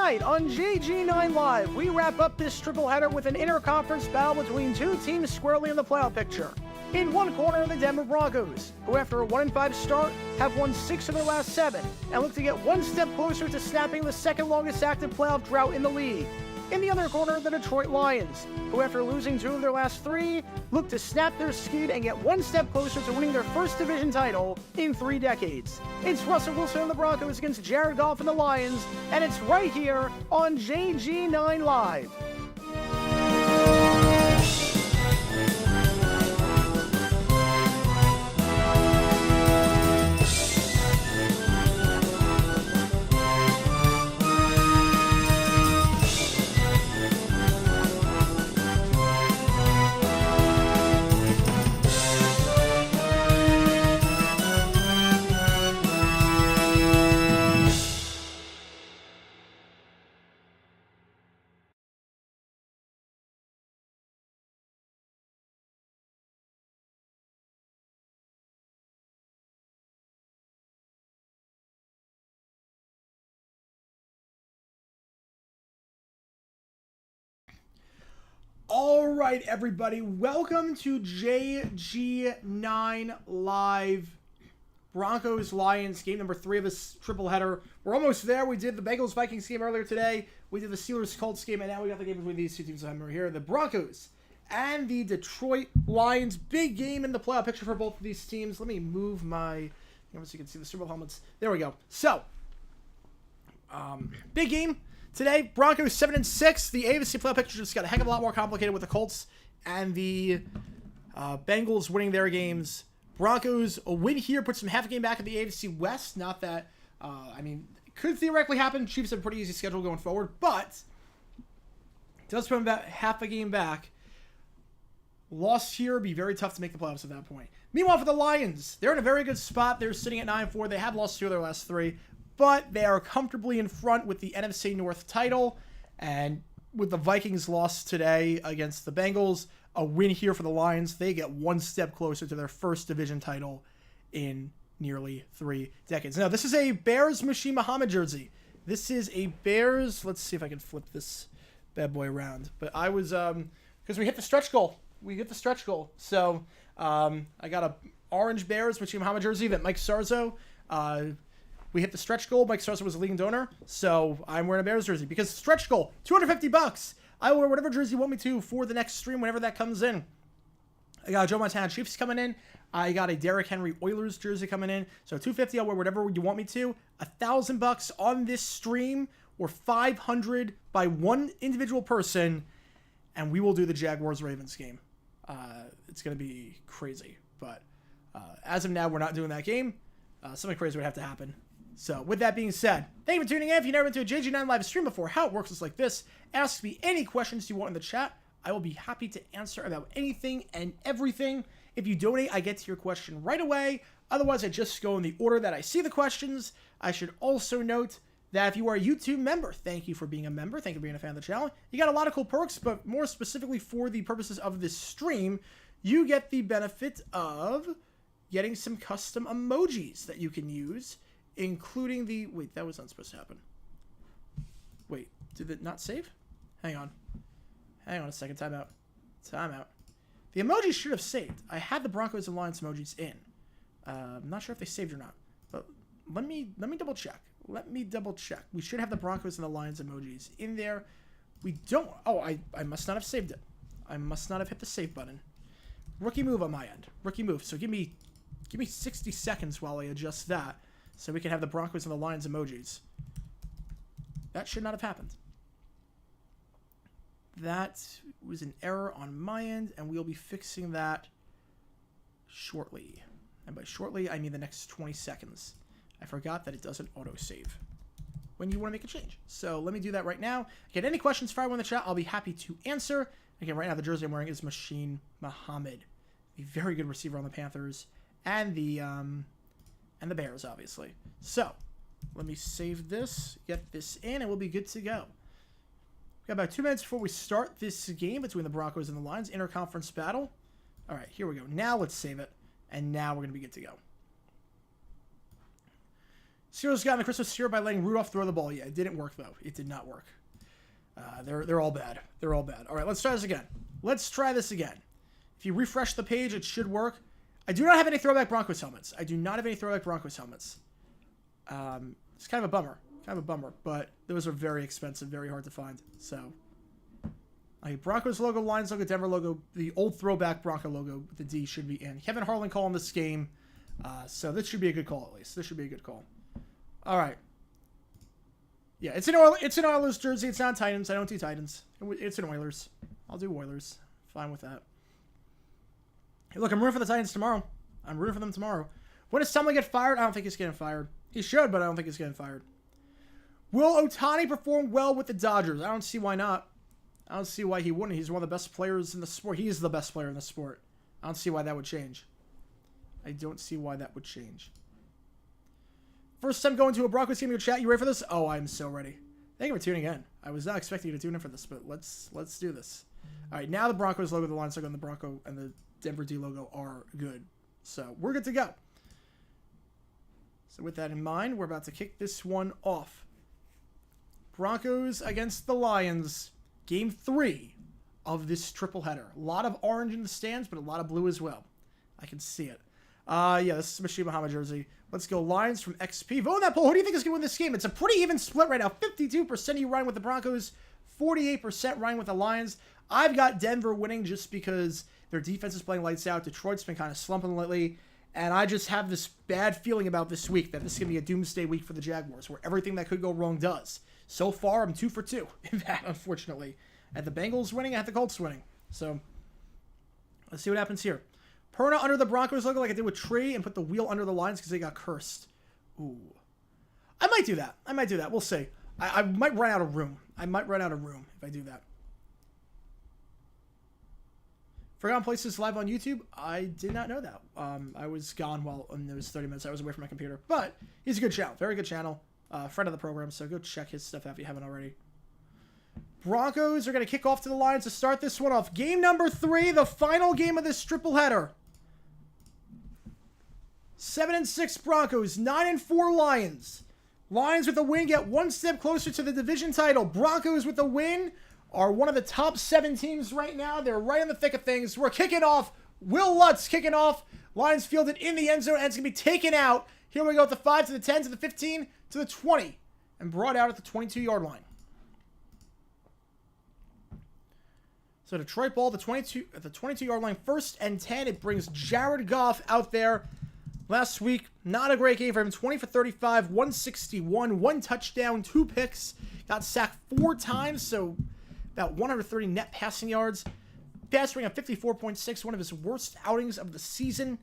Tonight on JG9 Live, we wrap up this triple header with an interconference battle between two teams squarely in the playoff picture. In one corner, the Denver Broncos, who after a 1-5 start have won 6 of their last 7 and look to get one step closer to snapping the second longest active playoff drought in the league. In the other corner, the Detroit Lions, who after losing 2 of their last 3, look to snap their skid and get one step closer to winning their first division title in 3 decades. It's Russell Wilson and the Broncos against Jared Goff and the Lions, and it's right here on JG9 Live. All right, everybody, welcome to JG9 Live. Broncos Lions game number 3 of this triple header. We're almost there. We did the Bengals Vikings game earlier today. We did the Steelers Colts game, and now we got the game between these two teams over here. The Broncos and the Detroit Lions. Big game in the playoff picture for both of these teams. Let me move my, so you can see the Super Bowl helmets. There we go. So, big game today. Broncos 7-6. The AFC playoff picture just got a heck of a lot more complicated with the Colts and the Bengals winning their games. Broncos, a win here, puts them half a game back in the AFC West. Not that, it could theoretically happen. Chiefs have a pretty easy schedule going forward, but it does put them about half a game back. Loss here would be very tough to make the playoffs at that point. Meanwhile, for the Lions, they're in a very good spot. They're sitting at 9-4. They have lost 2 of their last 3, but they are comfortably in front with the NFC North title. And with the Vikings loss today against the Bengals, a win here for the Lions, they get one step closer to their first division title in nearly 3 decades. Now, this is a Bears Machine Muhammad jersey. This is a Bears, let's see if I can flip this bad boy around. But I was, because we hit the stretch goal. So, I got a orange Bears Machine Muhammad jersey that Mike Sarzo, we hit the stretch goal. Mike Sarzo was a leading donor, so I'm wearing a Bears jersey because stretch goal, $250. I will wear whatever jersey you want me to for the next stream whenever that comes in. I got a Joe Montana Chiefs coming in. I got a Derrick Henry Oilers jersey coming in. So $250, I'll wear whatever you want me to. $1,000 on this stream, or $500 by one individual person, and we will do the Jaguars-Ravens game. It's going to be crazy, but as of now, we're not doing that game. Something crazy would have to happen. So, with that being said, thank you for tuning in. If you've never been to a JG9 Live stream before, how it works is like this. Ask me any questions you want in the chat. I will be happy to answer about anything and everything. If you donate, I get to your question right away. Otherwise, I just go in the order that I see the questions. I should also note that if you are a YouTube member, thank you for being a member. Thank you for being a fan of the channel. You got a lot of cool perks, but more specifically for the purposes of this stream, you get the benefit of getting some custom emojis that you can use, including the... Wait, that was not supposed to happen. Wait, did it not save? Hang on a second. Time out. The emojis should have saved. I had the Broncos and Lions emojis in. I'm not sure if they saved or not, but let me double check. We should have the Broncos and the Lions emojis in there. We don't. Oh, I must not have saved it. I must not have hit the save button. Rookie move on my end. So give me 60 seconds while I adjust that, so we can have the Broncos and the Lions emojis. That should not have happened. That was an error on my end, and we'll be fixing that shortly. And by shortly, I mean the next 20 seconds. I forgot that it doesn't auto-save when you want to make a change. So let me do that right now. Again, any questions for everyone in the chat, I'll be happy to answer. Again, right now the jersey I'm wearing is Machine Muhammad, a very good receiver on the Panthers and the Bears, obviously. So let me save this, get this in, and we'll be good to go. We got about 2 minutes before we start this game between the Broncos and the Lions, interconference battle. All right, here we go. Now let's save it, and now we're going to be good to go. Steelers got in the Christmas spirit by letting Rudolph throw the ball. Yeah, it didn't work, though. It did not work. They're all bad. They're all bad. All right, let's try this again. Let's try this again. If you refresh the page, it should work. I do not have any throwback Broncos helmets. It's kind of a bummer. But those are very expensive, very hard to find. So, Broncos logo, Lions logo, Denver logo, the old throwback Bronco logo, the D should be in. Kevin Harlan calling this game. So this should be a good call, at least. This should be a good call. All right. Yeah, it's an Oilers jersey. It's not Titans. I don't do Titans. It's an Oilers. I'll do Oilers. Fine with that. Hey, look, I'm rooting for the Titans tomorrow. When does Tomlin get fired? I don't think he's getting fired. He should, but I don't think he's getting fired. Will Ohtani perform well with the Dodgers? I don't see why not. I don't see why he wouldn't. He's one of the best players in the sport. He is the best player in the sport. I don't see why that would change. First time going to a Broncos game in your chat. You ready for this? Oh, I'm so ready. Thank you for tuning in. I was not expecting you to tune in for this, but let's do this. All right, now the Broncos logo, the Lions logo, and the Bronco and the Denver D logo are good. So we're good to go. So with that in mind, we're about to kick this one off. Broncos against the Lions. Game 3 of this triple header. A lot of orange in the stands, but a lot of blue as well. I can see it. Yeah, this is Machine Muhammad jersey. Let's go Lions from XP. Vote on that poll. Who do you think is going to win this game? It's a pretty even split right now. 52% of you riding with the Broncos. 48% riding with the Lions. I've got Denver winning just because their defense is playing lights out. Detroit's been kind of slumping lately. And I just have this bad feeling about this week that this is going to be a doomsday week for the Jaguars, where everything that could go wrong does. So far, I'm 2 for 2 in that, unfortunately. I had the Bengals winning, I had the Colts winning. So, let's see what happens here. Perna under the Broncos logo like I did with Tree and put the wheel under the Lions because they got cursed. Ooh. I might do that. We'll see. I might run out of room. if I do that. Forgotten Places live on YouTube. I did not know that. I was gone while in those 30 minutes I was away from my computer. But he's a good channel. Very good channel. Friend of the program. So go check his stuff out if you haven't already. Broncos are going to kick off to the Lions to start this one off. Game number 3. The final game of this triple header. 7-6 Broncos. 9-4 Lions. Lions with a win get one step closer to the division title. Broncos with a win are one of the top 7 teams right now. They're right in the thick of things. We're kicking off. Will Lutz kicking off. Lions fielded in the end zone, and it's going to be taken out. Here we go at the 5 to the 10 to the 15 to the 20, and brought out at the 22-yard line. So Detroit ball at the 22-yard line, 1st and 10. It brings Jared Goff out there. Last week, not a great game for him. 20 for 35, 161, 1 touchdown, 2 picks. Got sacked 4 times, so about 130 net passing yards. Pass rating of 54.6, one of his worst outings of the season.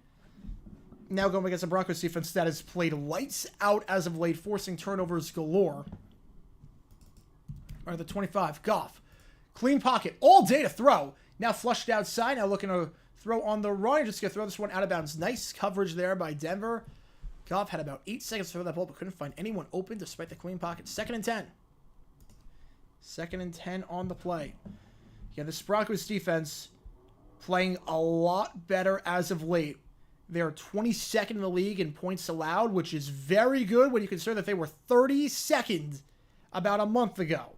Now going against a Broncos defense that has played lights out as of late, forcing turnovers galore. Or the 25, Goff. Clean pocket all day to throw. Now flushed outside. Now looking to throw on the run. Just going to throw this one out of bounds. Nice coverage there by Denver. Goff had about 8 seconds to throw that ball, but couldn't find anyone open despite the clean pocket. 2nd and 10. 2nd and 10 on the play. Yeah, this Broncos defense playing a lot better as of late. They're 22nd in the league in points allowed, which is very good when you consider that they were 32nd about a month ago.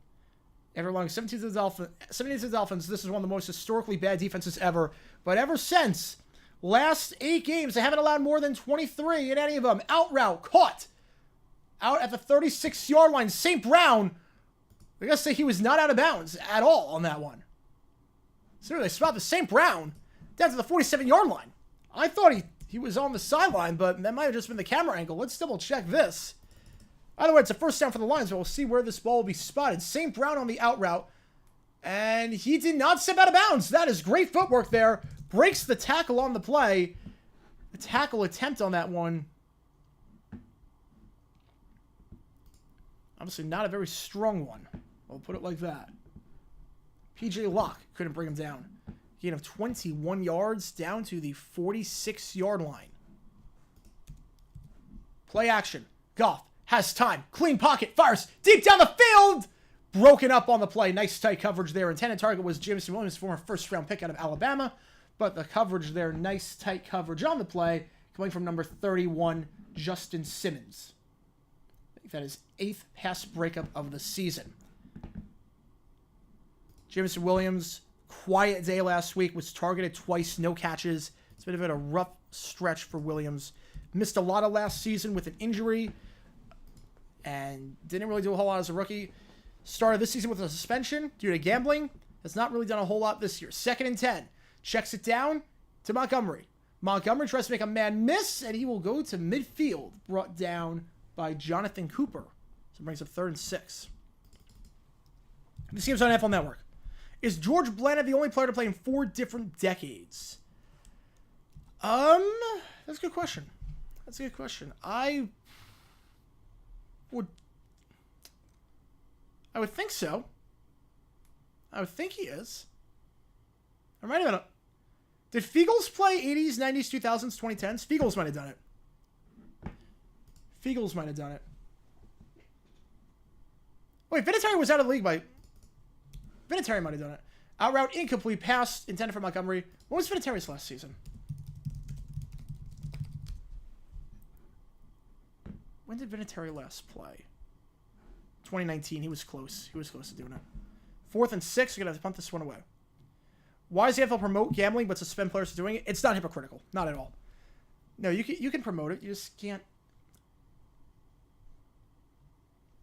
After allowing 17 to the Dolphins, this is one of the most historically bad defenses ever. But ever since, last 8 games, they haven't allowed more than 23 in any of them. Out route, caught. Out at the 36-yard line. St. Brown, I gotta say he was not out of bounds at all on that one. So they spot the St. Brown down to the 47-yard line. I thought he was on the sideline, but that might have just been the camera angle. Let's double check this. Either way, it's a first down for the Lions, but we'll see where this ball will be spotted. St. Brown on the out route, and he did not step out of bounds. That is great footwork there. Breaks the tackle on the play. The tackle attempt on that one. Obviously not a very strong one. I'll put it like that. P.J. Locke couldn't bring him down. Gain of 21 yards down to the 46-yard line. Play action. Goff has time. Clean pocket. Fires deep down the field. Broken up on the play. Nice tight coverage there. Intended target was Jameson Williams, former first-round pick out of Alabama. But the coverage there, nice tight coverage on the play. Coming from number 31, Justin Simmons. that his 8th pass breakup of the season. Jameson Williams, quiet day last week, was targeted twice, no catches. It's been a bit of a rough stretch for Williams. Missed a lot of last season with an injury and didn't really do a whole lot as a rookie. Started this season with a suspension due to gambling. Has not really done a whole lot this year. 2nd and 10. Checks it down to Montgomery. Montgomery tries to make a man miss, and he will go to midfield, brought down by Jonathan Cooper. So it brings up 3rd and 6. This game's on NFL Network. Is George Blanda the only player to play in 4 different decades? That's a good question. That's a good question. I would think so. I would think he is. Or might have been Did Fiegels play 80s, 90s, 2000s, 2010s? Fiegels might have done it. Fiegels might have done it. Wait, Vinatieri was out of the league by... Vinatieri might have done it. Out route, incomplete pass, intended for Montgomery. What was Vinatieri's last season? When did Vinatieri last play? 2019. He was close. He was close to doing it. 4th and 6. You're going to have to punt this one away. Why does the NFL promote gambling but suspend players for doing it? It's not hypocritical. Not at all. No, you can promote it. You just can't...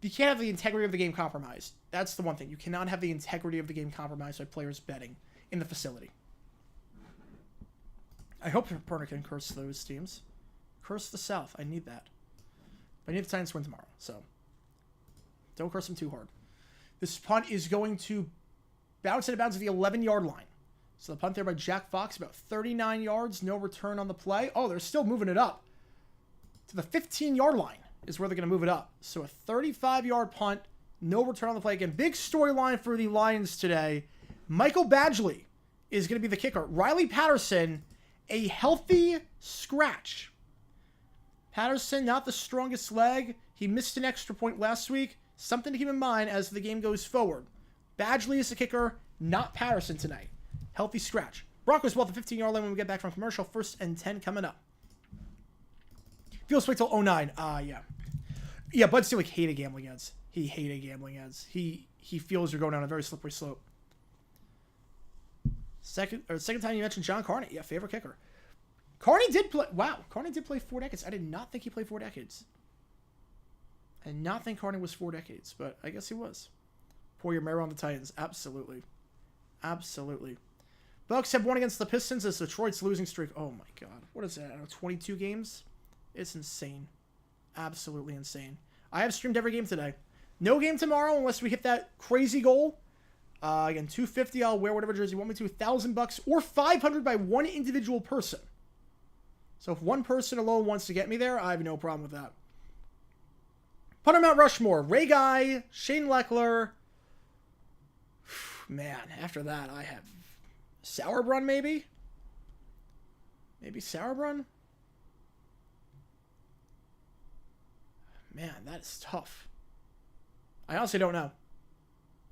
You can't have the integrity of the game compromised. That's the one thing. You cannot have the integrity of the game compromised by players betting in the facility. I hope Perner can curse those teams. Curse the South. I need that. I need the Titans to win tomorrow, so don't curse them too hard. This punt is going to bounce out of bounds at the 11-yard line. So the punt there by Jack Fox, about 39 yards, no return on the play. Oh, they're still moving it up to the 15-yard line is where they're going to move it up. So a 35-yard punt, no return on the play. Again, big storyline for the Lions today. Michael Badgley is going to be the kicker. Riley Patterson, a healthy scratch. Patterson, not the strongest leg. He missed an extra point last week. Something to keep in mind as the game goes forward. Badgley is the kicker, not Patterson tonight. Healthy scratch. Broncos ball at the 15-yard line when we get back from commercial. 1st and 10 coming up. Feels wait till 09. Yeah. Yeah, Bud Steel hated gambling ads. He hated gambling ads. He feels you're going down a very slippery slope. Second time you mentioned John Carney. Yeah, favorite kicker. Carney did play... Wow, Carney did play 4 decades. I did not think he played 4 decades. I did not think Carney was 4 decades, but I guess he was. Pour your marrow on the Titans. Absolutely. Absolutely. Bucks have won against the Pistons as Detroit's losing streak. Oh my god. What is that? I don't know, 22 games? It's insane. Absolutely insane. I have streamed every game today. No game tomorrow unless we hit that crazy goal. Again, $250. I'll wear whatever jersey you want me to. $1,000 or $500 by one individual person. So if one person alone wants to get me there, I have no problem with that. Punter Mount Rushmore. Ray Guy, Shane Leckler. Man, after that, I have Sauerbrunn, maybe? Maybe Sauerbrunn? Man, that is tough. I honestly don't know.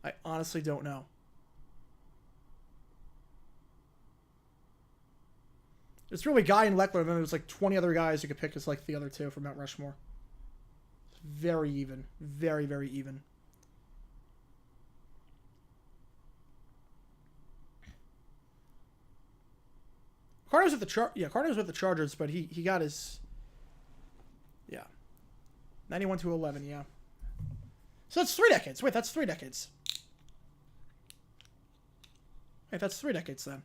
I honestly don't know. It's really Guy and Leckler, and then there's like 20 other guys you could pick as like the other two from Mount Rushmore. It's very even. Very, very even. Carter's with the Chargers, but he got his... Yeah. 91 to 11, yeah. So that's 3 decades. Wait, that's 3 decades. Wait, that's 3 decades then.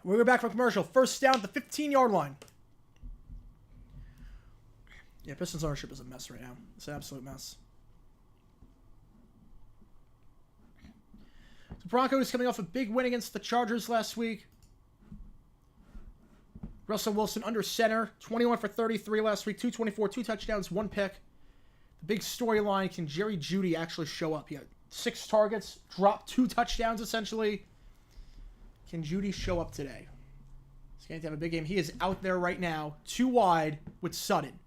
We'll go back from commercial. 1st down at the 15-yard line. Yeah, Pistons ownership is a mess right now. It's an absolute mess. The Broncos coming off a big win against the Chargers last week. Russell Wilson under center. 21 for 33 last week. 224, 2 touchdowns, 1 pick. The big storyline, can Jerry Jeudy actually show up? He had 6 targets, dropped 2 touchdowns essentially. Can Jeudy show up today? He's going to have a big game. He is out there right now, 2 wide with Sutton.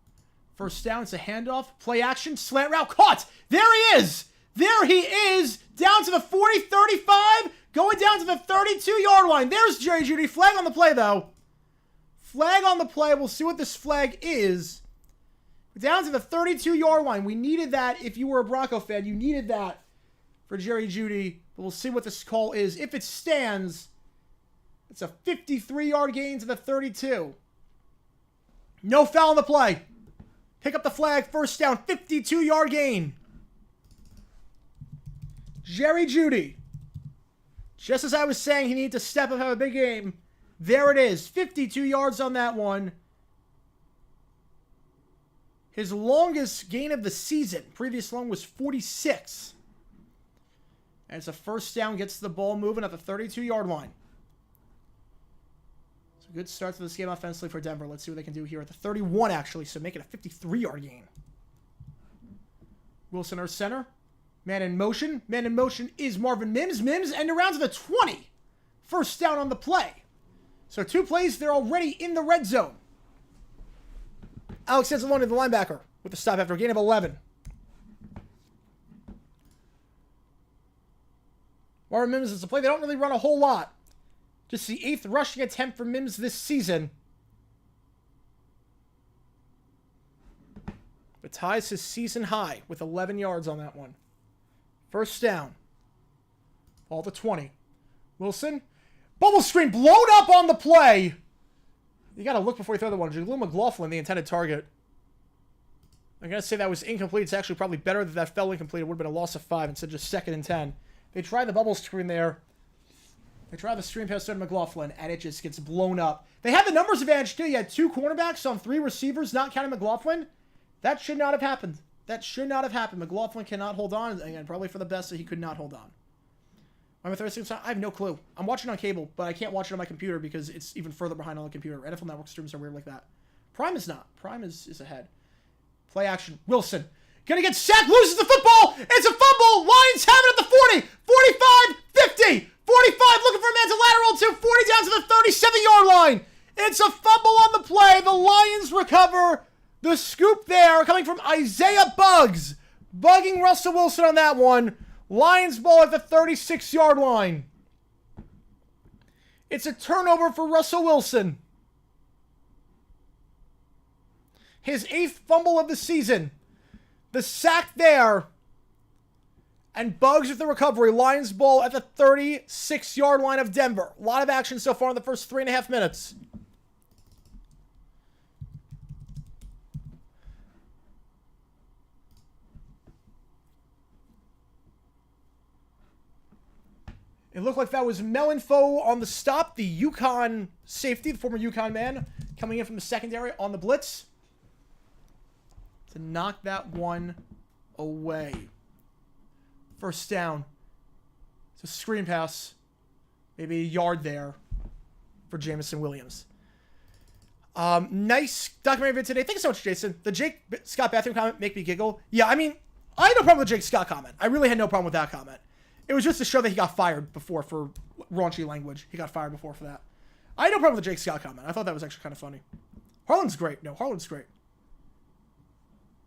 1st down, it's a handoff. Play action, slant route, caught! There he is! There he is! Down to the 40, 35, going down to the 32-yard line. There's Jerry Jeudy. Flag on the play, though. Flag on the play. We'll see what this flag is. Down to the 32-yard line. We needed that. If you were a Bronco fan, you needed that for Jerry Jeudy. But we'll see what this call is. If it stands, it's a 53-yard gain to the 32. No foul on the play. Pick up the flag. First down. 52-yard gain. Jerry Jeudy. Just as I was saying, he needed to step up, have a big game. There it is. 52 yards on that one. His longest gain of the season. Previous long was 46. And it's a first down. Gets the ball moving at the 32-yard line. It's a good start to this game offensively for Denver. Let's see what they can do here at the 31, actually. So make it a 53-yard gain. Wilson, our center. Man in motion. Man in motion is Marvin Mims. Mims and around to the 20. First down on the play. So 2 plays, they're already in the red zone. Alex Anzalone, the linebacker, with the stop after a gain of 11. Marvin Mims is a play they don't really run a whole lot. Just the 8th rushing attempt for Mims this season. But ties his season high with 11 yards on that one. First down. Ball to 20. Wilson. Bubble screen blown up on the play. You got to look before you throw the one. Jaleel McLaughlin, the intended target. I'm going to say that was incomplete. It's actually probably better that that fell incomplete. It would have been a loss of 5 instead of just 2nd and 10. They try the bubble screen there. They try the screen pass to McLaughlin, and it just gets blown up. They had the numbers advantage, too. You had 2 cornerbacks on 3 receivers, not counting McLaughlin. That should not have happened. That should not have happened. McLaughlin cannot hold on. Again, probably for the best that he could not hold on. I'm a 36. I have no clue. I'm watching on cable, but I can't watch it on my computer because it's even further behind on the computer. NFL Network streams are weird like that. Prime is not. Prime is ahead. Play action. Wilson. Gonna get sacked. Loses the football. It's a fumble. Lions have it at the 40. 45. 50. 45. Looking for a man to lateral to 40 down to the 37-yard line. It's a fumble on the play. The Lions recover. The scoop there coming from Isaiah Buggs. Bugging Russell Wilson on that one. Lions ball at the 36-yard line. It's a turnover for Russell Wilson. His 8th fumble of the season. The sack there. And Buggs with the recovery. Lions ball at the 36-yard line of Denver. A lot of action so far in the first 3.5 minutes. It looked like that was Melinfo on the stop. The Yukon safety, the former Yukon man, coming in from the secondary on the blitz to knock that one away. First down. It's a screen pass. Maybe a yard there for Jamison Williams. Nice documentary video today. Thanks so much, Jason. The Jake Scott bathroom comment make me giggle. Yeah, I mean, I had no problem with the Jake Scott comment. I really had no problem with that comment. It was just to show that he got fired before for raunchy language. He got fired before for that. I had no problem with the Jake Scott comment. I thought that was actually kind of funny. Harlan's great. No, Harlan's great.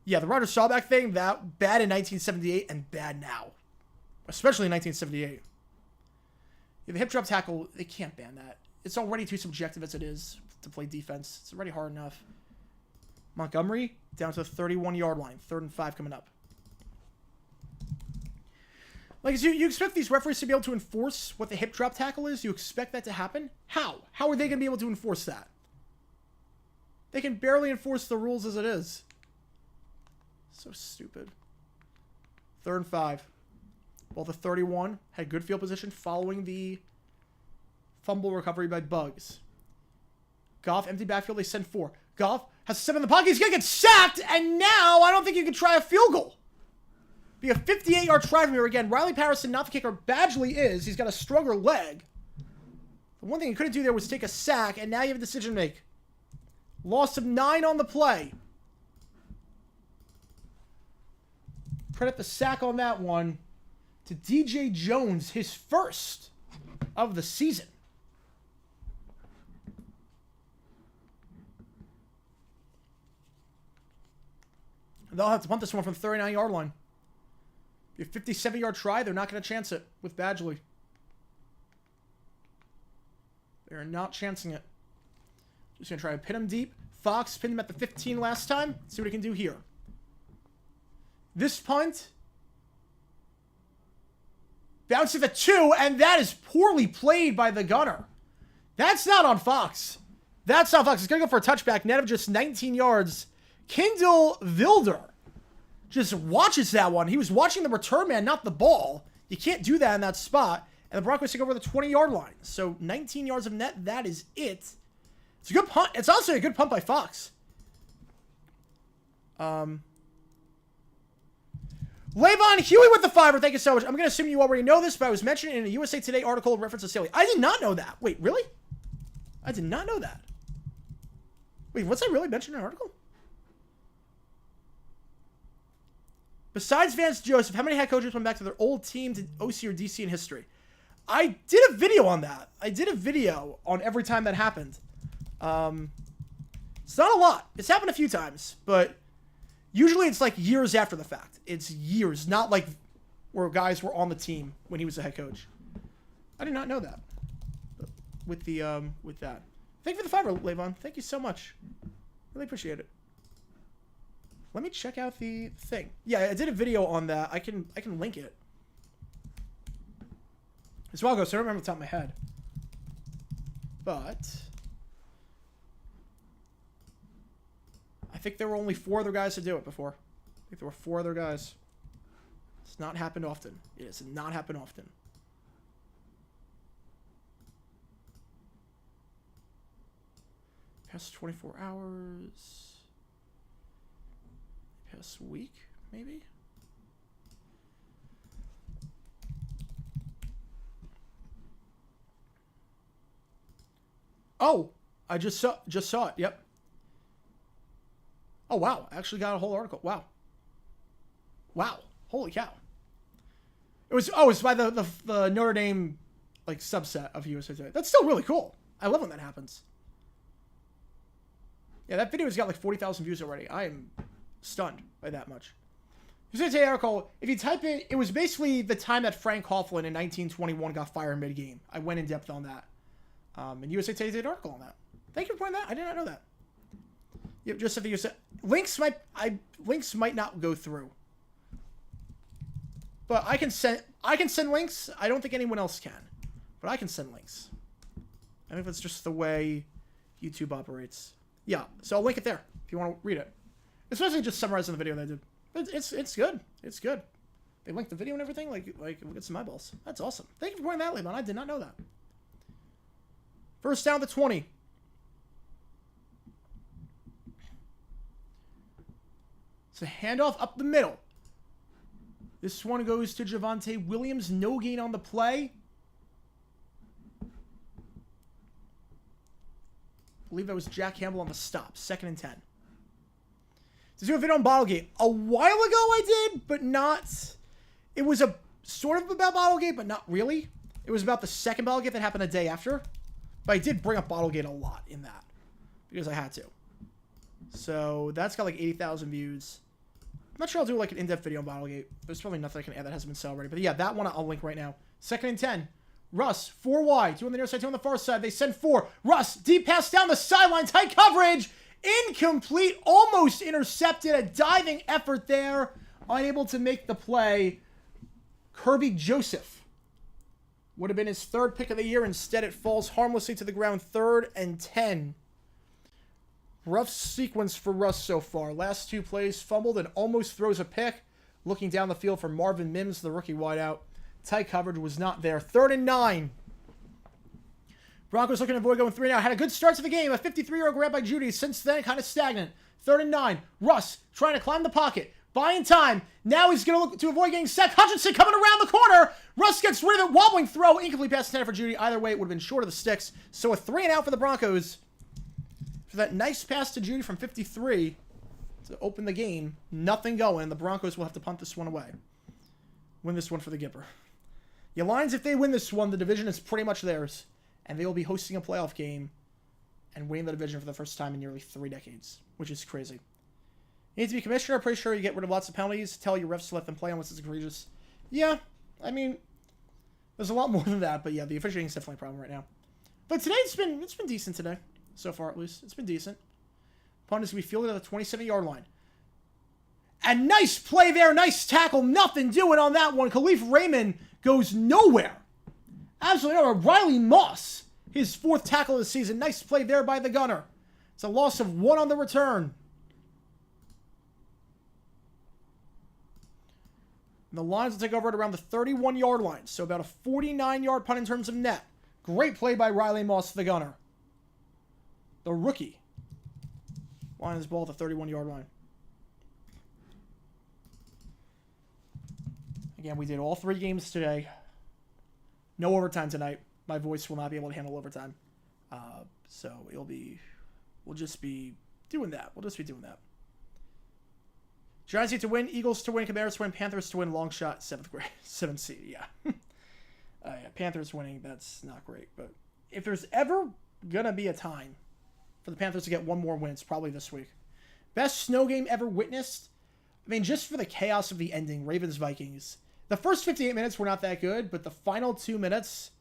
Yeah, the Ryder Staubach thing, that bad in 1978 and bad now. Especially in 1978. Yeah, the hip drop tackle, they can't ban that. It's already too subjective as it is to play defense. It's already hard enough. Montgomery down to the 31-yard line. 3rd and 5 coming up. Like, you expect these referees to be able to enforce what the hip drop tackle is? You expect that to happen? How? How are they going to be able to enforce that? They can barely enforce the rules as it is. So stupid. 3rd and 5. Well, the 31 had good field position following the fumble recovery by Buggs. Goff, empty backfield, they send 4. Goff has 7 in the pocket. He's going to get sacked, and now I don't think you can try a field goal. Be a 58-yard try from here again. Riley Patterson, not the kicker. Badgley is. He's got a stronger leg. The one thing he couldn't do there was take a sack, and now you have a decision to make. Loss of 9 on the play. Credit the sack on that one to DJ Jones, his first of the season. They'll have to punt this one from the 39-yard line. Be a 57-yard try, they're not going to chance it with Badgley. They're not chancing it. Just going to try to pin him deep. Fox pinned him at the 15 last time. Let's see what he can do here. This punt bounces to the 2, and that is poorly played by the gunner. That's not on Fox. That's not Fox. It's going to go for a touchback. Net of just 19 yards. Kendall Vilder just watches that one. He was watching the return man, not the ball. You can't do that in that spot. And the Broncos take over the 20-yard line. So 19 yards of net. That is it. It's a good punt. It's also a good punt by Fox. Levon Huey with the 5. Thank you so much. I'm going to assume you already know this, but I was mentioning it in a USA Today article in reference to Staley. I did not know that. Wait, really? I did not know that. Wait, was I really mentioned in an article? Besides Vance Joseph, how many head coaches went back to their old team to OC or DC in history? I did a video on that. I did a video on every time that happened. It's not a lot. It's happened a few times, but usually it's like years after the fact. It's years, not like where guys were on the team when he was a head coach. I did not know that. With that. Thank you for the 5, Levon. Thank you so much. Really appreciate it. Let me check out the thing. Yeah, I did a video on that. I can link it. It's a while ago, so I don't remember the top of my head. But I think there were only 4 other guys to do it before. I think there were 4 other guys. It's not happened often. It has not happened often. Past 24 hours. Past week, maybe? Oh, I just saw it. Yep. Oh wow, I actually got a whole article. Wow. Holy cow. It's by the Notre Dame like subset of USA Today. That's still really cool. I love when that happens. Yeah, that video's got like 40,000 views already. I am stunned by that much. USA Today article, if you type in, it was basically the time that Frank Coughlin in 1921 got fired mid-game. I went in depth on that. And USA Today did an article on that. Thank you for pointing that. I did not know that. Yep, just if you said links might not go through. But I can send links. I don't think anyone else can. But I can send links. I think that's just the way YouTube operates. Yeah, so I'll link it there if you want to read it. Especially just summarizing the video that I did. It's good. It's good. They linked the video and everything. Like we'll get some eyeballs. That's awesome. Thank you for pointing that, Levon. I did not know that. First down to 20. It's a handoff up the middle. This one goes to Javonte Williams. No gain on the play. I believe that was Jack Campbell on the stop. 2nd and 10. To do a video on Bottlegate. A while ago I did, but not... It was a sort of about Bottlegate, but not really. It was about the second Bottlegate that happened a day after. But I did bring up Bottlegate a lot in that. Because I had to. So that's got like 80,000 views. I'm not sure I'll do like an in-depth video on Bottlegate. There's probably nothing I can add that hasn't been said already. But yeah, that one I'll link right now. 2nd and 10. Russ, 4 wide. 2 on the near side, 2 on the far side. They send 4. Russ, deep pass down the sideline. Tight coverage. Incomplete. Almost intercepted. A diving effort there. Unable to make the play. Kirby Joseph. Would have been his 3rd pick of the year. Instead, it falls harmlessly to the ground. 3rd and 10. Rough sequence for Russ so far. Last 2 plays, fumbled and almost throws a pick. Looking down the field for Marvin Mims, the rookie wideout. Tight coverage was not there. 3rd and 9. Broncos looking to avoid going 3 and out. Had a good start to the game. A 53-yard grab by Judy. Since then, kind of stagnant. 3rd and 9. Russ trying to climb the pocket. Buying time. Now he's going to look to avoid getting sacked. Hutchinson coming around the corner. Russ gets rid of it. Wobbling throw. Incomplete pass intended for Judy. Either way, it would have been short of the sticks. So a 3 and out for the Broncos. For that nice pass to Judy from 53 to open the game. Nothing going. The Broncos will have to punt this one away. Win this one for the Gipper. Your Lions, if they win this one, the division is pretty much theirs. And they will be hosting a playoff game and winning the division for the first time in nearly 3 decades. Which is crazy. You need to be commissioner. I'm pretty sure you get rid of lots of penalties. Tell your refs to let them play unless it's egregious. Yeah, I mean, there's a lot more than that. But yeah, the officiating is definitely a problem right now. But today, it's been decent today. So far, at least. It's been decent. Punt is going to be fielded at the 27-yard line. And nice play there. Nice tackle. Nothing doing on that one. Khalif Raymond goes nowhere. Absolutely nowhere. Riley Moss, his 4th tackle of the season. Nice play there by the gunner. It's a loss of 1 on the return. And the Lions will take over at around the 31-yard line. So about a 49-yard punt in terms of net. Great play by Riley Moss, the gunner. The rookie. Lions ball at the 31-yard line. Again, we did all 3 games today. No overtime tonight. My voice will not be able to handle overtime. So we'll just be doing that. Giants need to win, Eagles to win, Commanders to win, Panthers to win, long shot, 7th seed, yeah. Yeah, Panthers winning, that's not great. But if there's ever going to be a time for the Panthers to get one more win, it's probably this week. Best snow game ever witnessed? I mean, just for the chaos of the ending, Ravens-Vikings. The first 58 minutes were not that good, but the final 2 minutes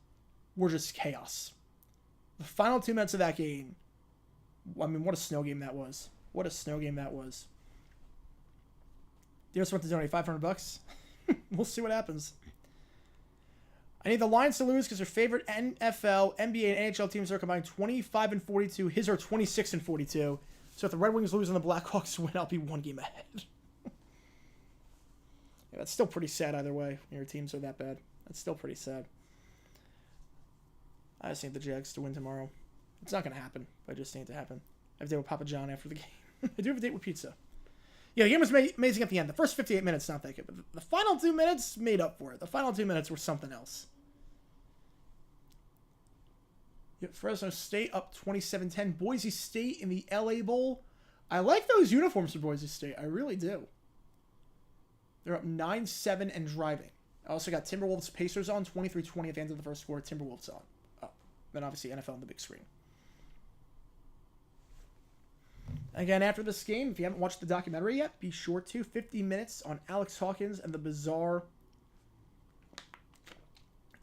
were just chaos. The final 2 minutes of that game, I mean, what a snow game that was. What a snow game that was. Dearest wants to donate $500. We'll see what happens. I need the Lions to lose because their favorite NFL, NBA, and NHL teams are combined 25-42. His are 26-42. So if the Red Wings lose and the Blackhawks win, I'll be 1 game ahead. Yeah, that's still pretty sad either way. Your teams are that bad. That's still pretty sad. I just need the Jags to win tomorrow. It's not going to happen, but I just need it to happen. I have a date with Papa John after the game. I do have a date with pizza. Yeah, the game was amazing at the end. The first 58 minutes, not that good. But the final 2 minutes made up for it. The final 2 minutes were something else. Yep, Fresno State up 27-10. Boise State in the LA Bowl. I like those uniforms for Boise State. I really do. They're up 9-7 and driving. I also got Timberwolves Pacers on 23-20 at the end of the first quarter. Timberwolves on. Up. Then obviously NFL on the big screen. Again, after this game, if you haven't watched the documentary yet, be sure to. 50 minutes on Alex Hawkins and the bizarre,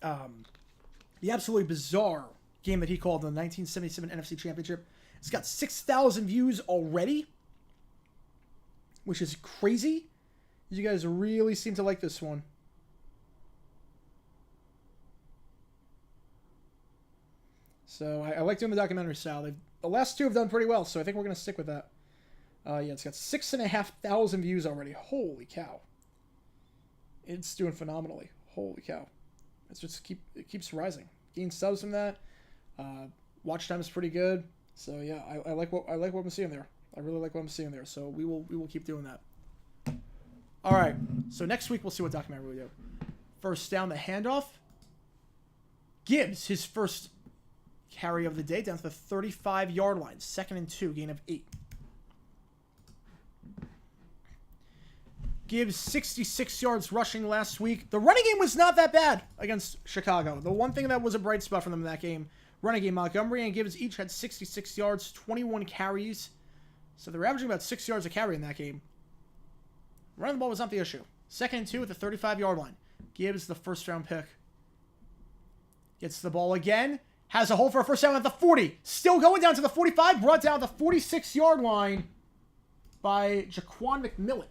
the absolutely bizarre game that he called in the 1977 NFC Championship. It's got 6,000 views already, which is crazy. You guys really seem to like this one. So I like doing the documentary style. The last 2 have done pretty well, so I think we're going to stick with that. Yeah, it's got 6,500 views already. Holy cow. It's doing phenomenally. Holy cow. It keeps rising. Gain subs from that. Watch time is pretty good. So yeah, I like what I'm seeing there. I really like what I'm seeing there. So we will keep doing that. All right. So next week we'll see what documentary we do. First down, the handoff. Gibbs, his first carry of the day, down to the 35-yard line. 2nd and 2, gain of 8. Gibbs 66 yards rushing last week. The running game was not that bad against Chicago. The one thing that was a bright spot for them in that game, running game, Montgomery and Gibbs each had 66 yards, 21 carries. So they're averaging about 6 yards a carry in that game. Running the ball was not the issue. 2nd and 2 at the 35-yard line. Gibbs, the first-round pick. Gets the ball again. Has a hole for a first down at the 40. Still going down to the 45. Brought down the 46-yard line by Jaquan McMillan.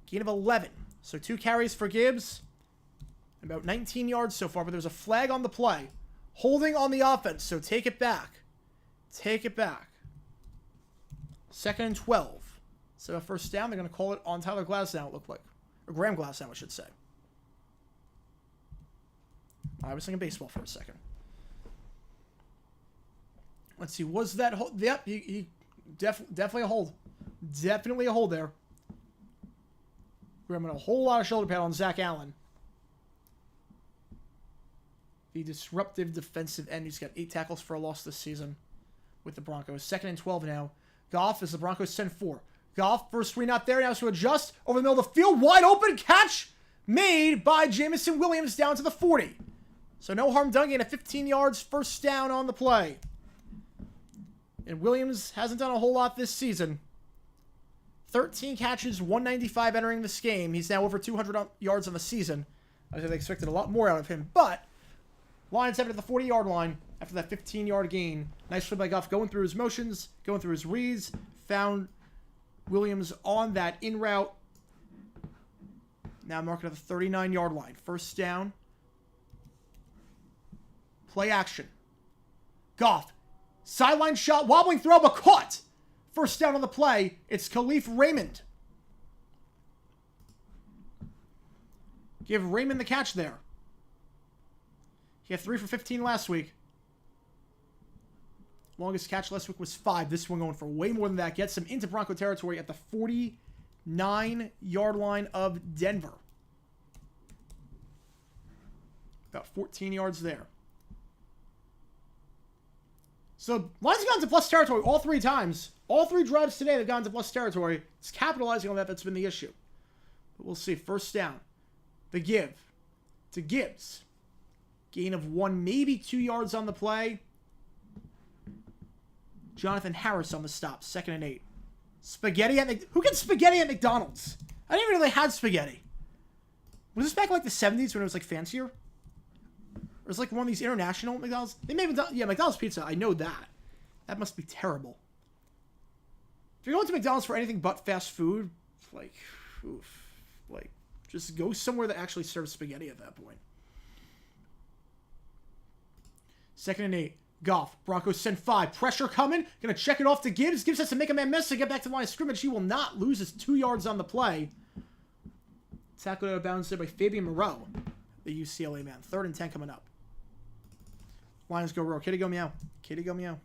Gain of 11. So 2 carries for Gibbs. About 19 yards so far, but there's a flag on the play. Holding on the offense, so take it back. Take it back. 2nd and 12. So a first down, they're going to call it on Tyler Glasnow, it looked like. Or Graham Glasnow, I should say. I was thinking baseball for a second. Let's see, was that hold? Yep, he definitely a hold. Definitely a hold there. We're having a whole lot of shoulder pad on Zach Allen. The disruptive defensive end. He's got 8 tackles for a loss this season with the Broncos. 2nd and 12 now. Goff as the Broncos send 4. Goff, first screen not there. Now to adjust over the middle of the field. Wide open catch made by Jamison Williams down to the 40. So no harm done. Gain of 15 yards. First down on the play. And Williams hasn't done a whole lot this season. 13 catches, 195 entering this game. He's now over 200 yards on the season. I think they expected a lot more out of him. But Lions have it at the 40-yard line after that 15-yard gain. Nice play by Goff, going through his motions, going through his reads, found Williams on that in route. Now marking at the 39-yard line. First down. Play action. Goff. Sideline shot, wobbling throw, but caught. First down on the play. It's Khalif Raymond. Give Raymond the catch there. He had 3 for 15 last week. Longest catch last week was 5. This one going for way more than that. Gets him into Bronco territory at the 49-yard line of Denver. About 14 yards there. So, Lions have gone to plus territory all 3 times. All 3 drives today they've gone to plus territory. It's capitalizing on that that's been the issue. But we'll see. First down. The give to Gibbs. Gain of 1, maybe 2 yards on the play. Jonathan Harris on the stop. 2nd and 8. Spaghetti at who gets spaghetti at McDonald's? I didn't even know they had spaghetti. Was this back in like the 70s when it was like fancier? Or it's like one of these international McDonald's? They made McDonald's pizza. I know that. That must be terrible. If you're going to McDonald's for anything but fast food, like, oof, like, just go somewhere that actually serves spaghetti at that point. 2nd and 8. Goff. Broncos send 5. Pressure coming. Gonna check it off to Gibbs. Gibbs has to make a man miss to get back to the line of scrimmage. He will not lose his 2 yards on the play. Tackled out of bounds there by Fabian Moreau, the UCLA man. 3rd and 10 coming up. Lions go roar. Kitty go meow. Kitty go meow.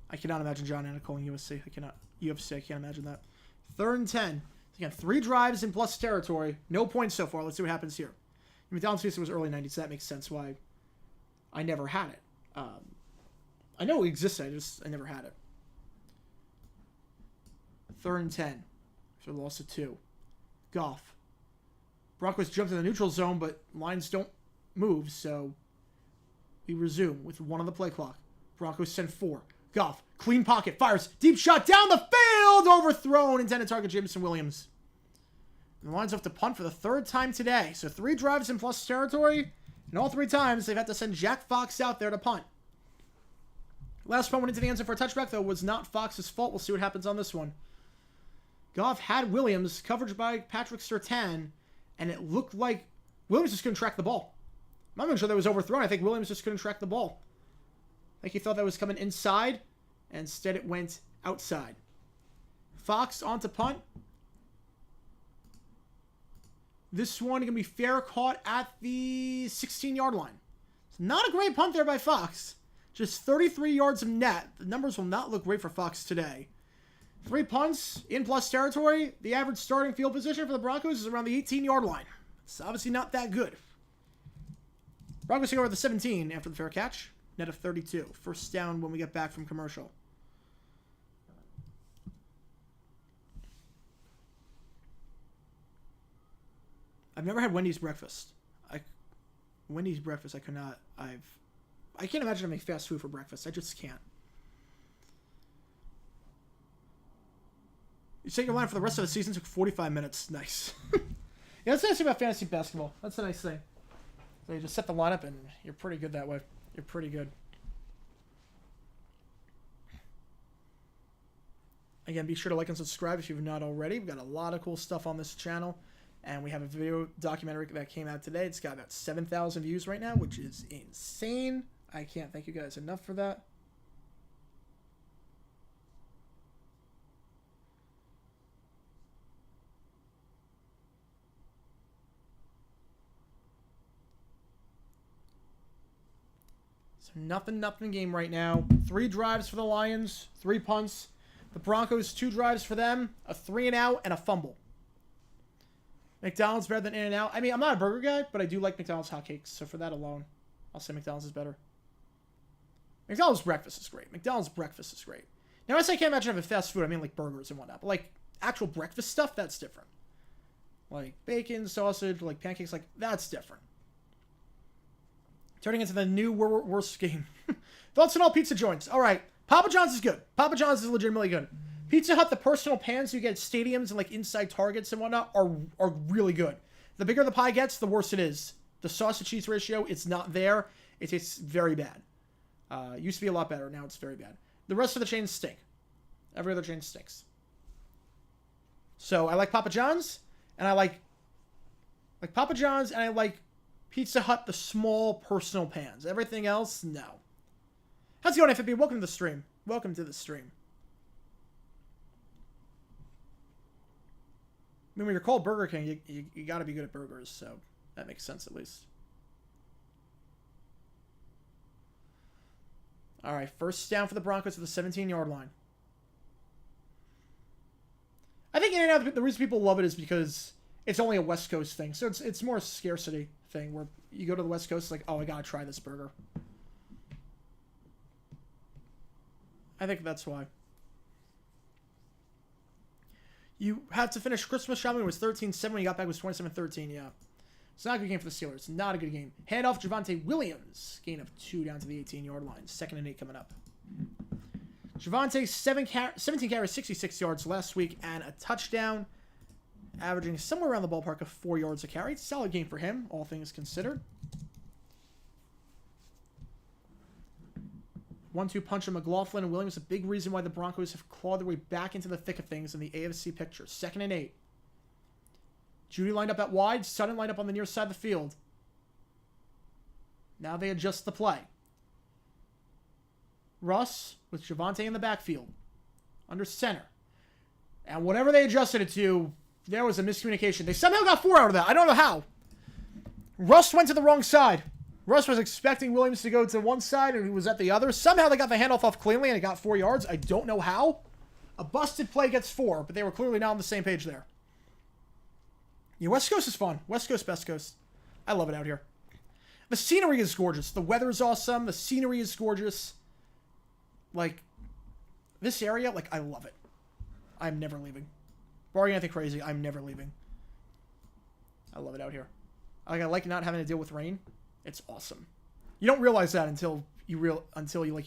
I cannot imagine John Anna calling USC. I cannot. UFC. I can't imagine that. 3rd and 10. Again, 3 drives in plus territory. No points so far. Let's see what happens here. McDonald's pizza was early 90s, so that makes sense why I never had it. I know it existed. I never had it. 3rd and 10 for the loss of 2. Goff. Broncos jumped in the neutral zone, but Lions don't move, so we resume with 1 on the play clock. Broncos send 4. Goff. Clean pocket. Fires. Deep shot down the field. Overthrown. Intended target Jameson Williams. And the Lions have to punt for the 3rd time today. So 3 drives in plus territory. And all 3 times, they've had to send Jack Fox out there to punt. Last punt went into the end zone for a touchback, though, was not Fox's fault. We'll see what happens on this one. Goff had Williams, coverage by Patrick Surtain, and it looked like Williams just couldn't track the ball. I'm not even sure that was overthrown. I think Williams just couldn't track the ball. Like he thought that was coming inside, and instead it went outside. Fox on to punt. This one going to be fair, caught at the 16-yard line. It's not a great punt there by Fox. Just 33 yards of net. The numbers will not look great for Fox today. 3 punts in plus territory. The average starting field position for the Broncos is around the 18-yard line. It's obviously not that good. Broncos take over the 17 after the fair catch. Net of 32. First down when we get back from commercial. I've never had Wendy's breakfast. Wendy's breakfast, I could not. I can't imagine having fast food for breakfast. I just can't. You set your line for the rest of the season. Took 45 minutes. Nice. Yeah, that's the nice thing about fantasy basketball. That's a nice thing. So you just set the lineup and you're pretty good that way. You're pretty good. Again, be sure to like and subscribe if you've not already. We've got a lot of cool stuff on this channel. And we have a video documentary that came out today. It's got about 7,000 views right now, which is insane. I can't thank you guys enough for that. So nothing game right now. 3 drives for the Lions, 3 punts. The Broncos, 2 drives for them, a 3-and-out, and a fumble. McDonald's better than In-N-Out. I mean, I'm not a burger guy, but I do like McDonald's hotcakes. So for that alone, I'll say McDonald's is better. McDonald's breakfast is great. McDonald's breakfast is great. Now, I say I can't imagine having fast food. I mean, like burgers and whatnot. But like actual breakfast stuff, that's different. Like bacon, sausage, like pancakes, like that's different. Turning into the new worst game. Thoughts on all pizza joints. All right. Papa John's is good. Papa John's is legitimately good. Pizza Hut, the personal pans you get at stadiums and like inside Targets and whatnot are really good. The bigger the pie gets, the worse it is. The sausage cheese ratio, it's not there. It tastes very bad. Used to be a lot better. Now it's very bad. The rest of the chains stink. Every other chain stinks. So I like Papa John's, and I like Papa John's, and I like Pizza Hut, the small personal pans. Everything else, no. How's it going, FFB? Welcome to the stream. Welcome to the stream. I mean, when you're called Burger King, you got to be good at burgers, so that makes sense at least. All right, first down for the Broncos at the 17-yard line. I think In-N-Out, the reason people love it is because it's only a West Coast thing. So it's more a scarcity thing where you go to the West Coast, like, oh, I got to try this burger. I think that's why. You had to finish Christmas shopping. It was 13-7. When you got back, it was 27-13. Yeah. It's not a good game for the Steelers. Not a good game. Handoff, Javonte Williams. Gain of 2 down to the 18-yard line. 2nd and 8 coming up. Javonte, 17 carries, 66 yards last week, and a touchdown. Averaging somewhere around the ballpark of 4 yards a carry. Solid game for him, all things considered. 1-2 punch of McLaughlin and Williams. A big reason why the Broncos have clawed their way back into the thick of things in the AFC picture. 2nd and 8. Judy lined up at wide. Sutton lined up on the near side of the field. Now they adjust the play. Russ with Javonte in the backfield. Under center. And whatever they adjusted it to, there was a miscommunication. They somehow got 4 out of that. I don't know how. Russ went to the wrong side. Russ was expecting Williams to go to one side and he was at the other. Somehow they got the handoff off cleanly and it got 4 yards. I don't know how. A busted play gets 4, but they were clearly not on the same page there. Yeah, West Coast is fun. West Coast, best coast. I love it out here. The scenery is gorgeous. The weather is awesome. The scenery is gorgeous. Like, this area, like, I love it. I'm never leaving. Barring anything crazy, I'm never leaving. I love it out here. Like, I like not having to deal with rain. It's awesome. You don't realize that until you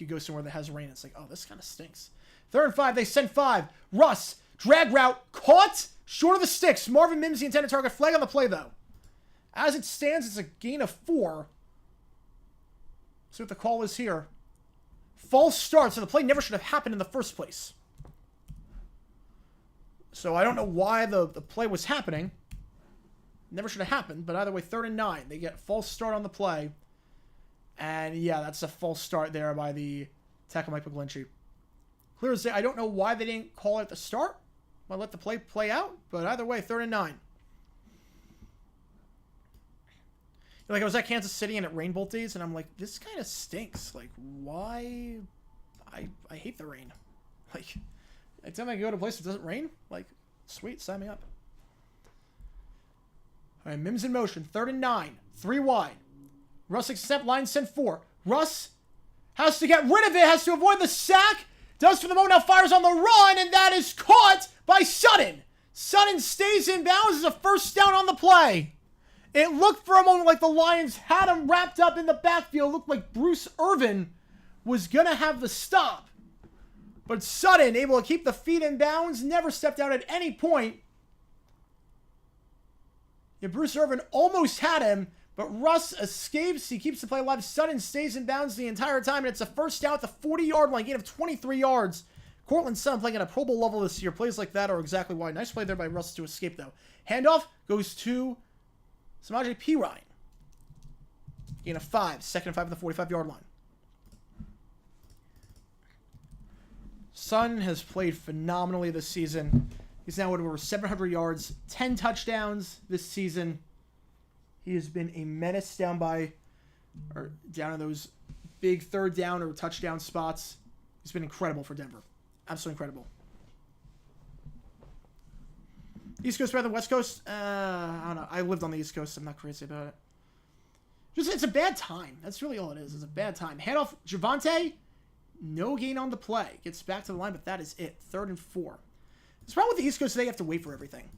go somewhere that has rain. It's like, oh, this kind of stinks. 3rd and 5. They send 5. Russ, drag route, caught, short of the sticks. Marvin Mims, the intended target. Flag on the play, though. As it stands, it's a gain of 4. See what the call is here. False start, so the play never should have happened in the first place. So I don't know why the play was happening. Never should have happened, but either way, 3rd and 9. They get false start on the play. And yeah, that's a false start there by the tackle Mike McGlinchey. Clear as day, I don't know why they didn't call it at the start. I'll let the play out, but either way, 3rd and 9. Like, I was at Kansas City and it rained both days, and I'm like, this kind of stinks. Like, why? I hate the rain. Like, anytime I go to a place that doesn't rain, like, sweet, sign me up. All right, Mims in motion. 3rd and 9. 3 wide. Russ accept line sent 4. Russ has to get rid of it, has to avoid the sack. Does for the moment, now fires on the run, and that is caught by Sutton. Sutton stays in bounds as a first down on the play. It looked for a moment like the Lions had him wrapped up in the backfield. It looked like Bruce Irvin was going to have the stop. But Sutton, able to keep the feet in bounds, never stepped out at any point. Yeah, Bruce Irvin almost had him, but Russ escapes. He keeps the play alive. Sutton stays in bounds the entire time, and it's a first down at the 40-yard line, gain of 23 yards. Cortland Sutton playing at a Pro Bowl level this year. Plays like that are exactly why. Nice play there by Russ to escape, though. Handoff goes to Samaje Perine. Gain of 5. 2nd and 5 at the 45-yard line. Sutton has played phenomenally this season. He's now at over 700 yards, 10 touchdowns this season. He has been a menace down in those big 3rd down or touchdown spots. He's been incredible for Denver. Absolutely incredible. East Coast rather than West Coast? I don't know. I lived on the East Coast. So I'm not crazy about it. It's a bad time. That's really all it is. It's a bad time. Handoff, Javonte. No gain on the play. Gets back to the line, but that is it. 3rd and 4. The problem with the East Coast, they have to wait for everything.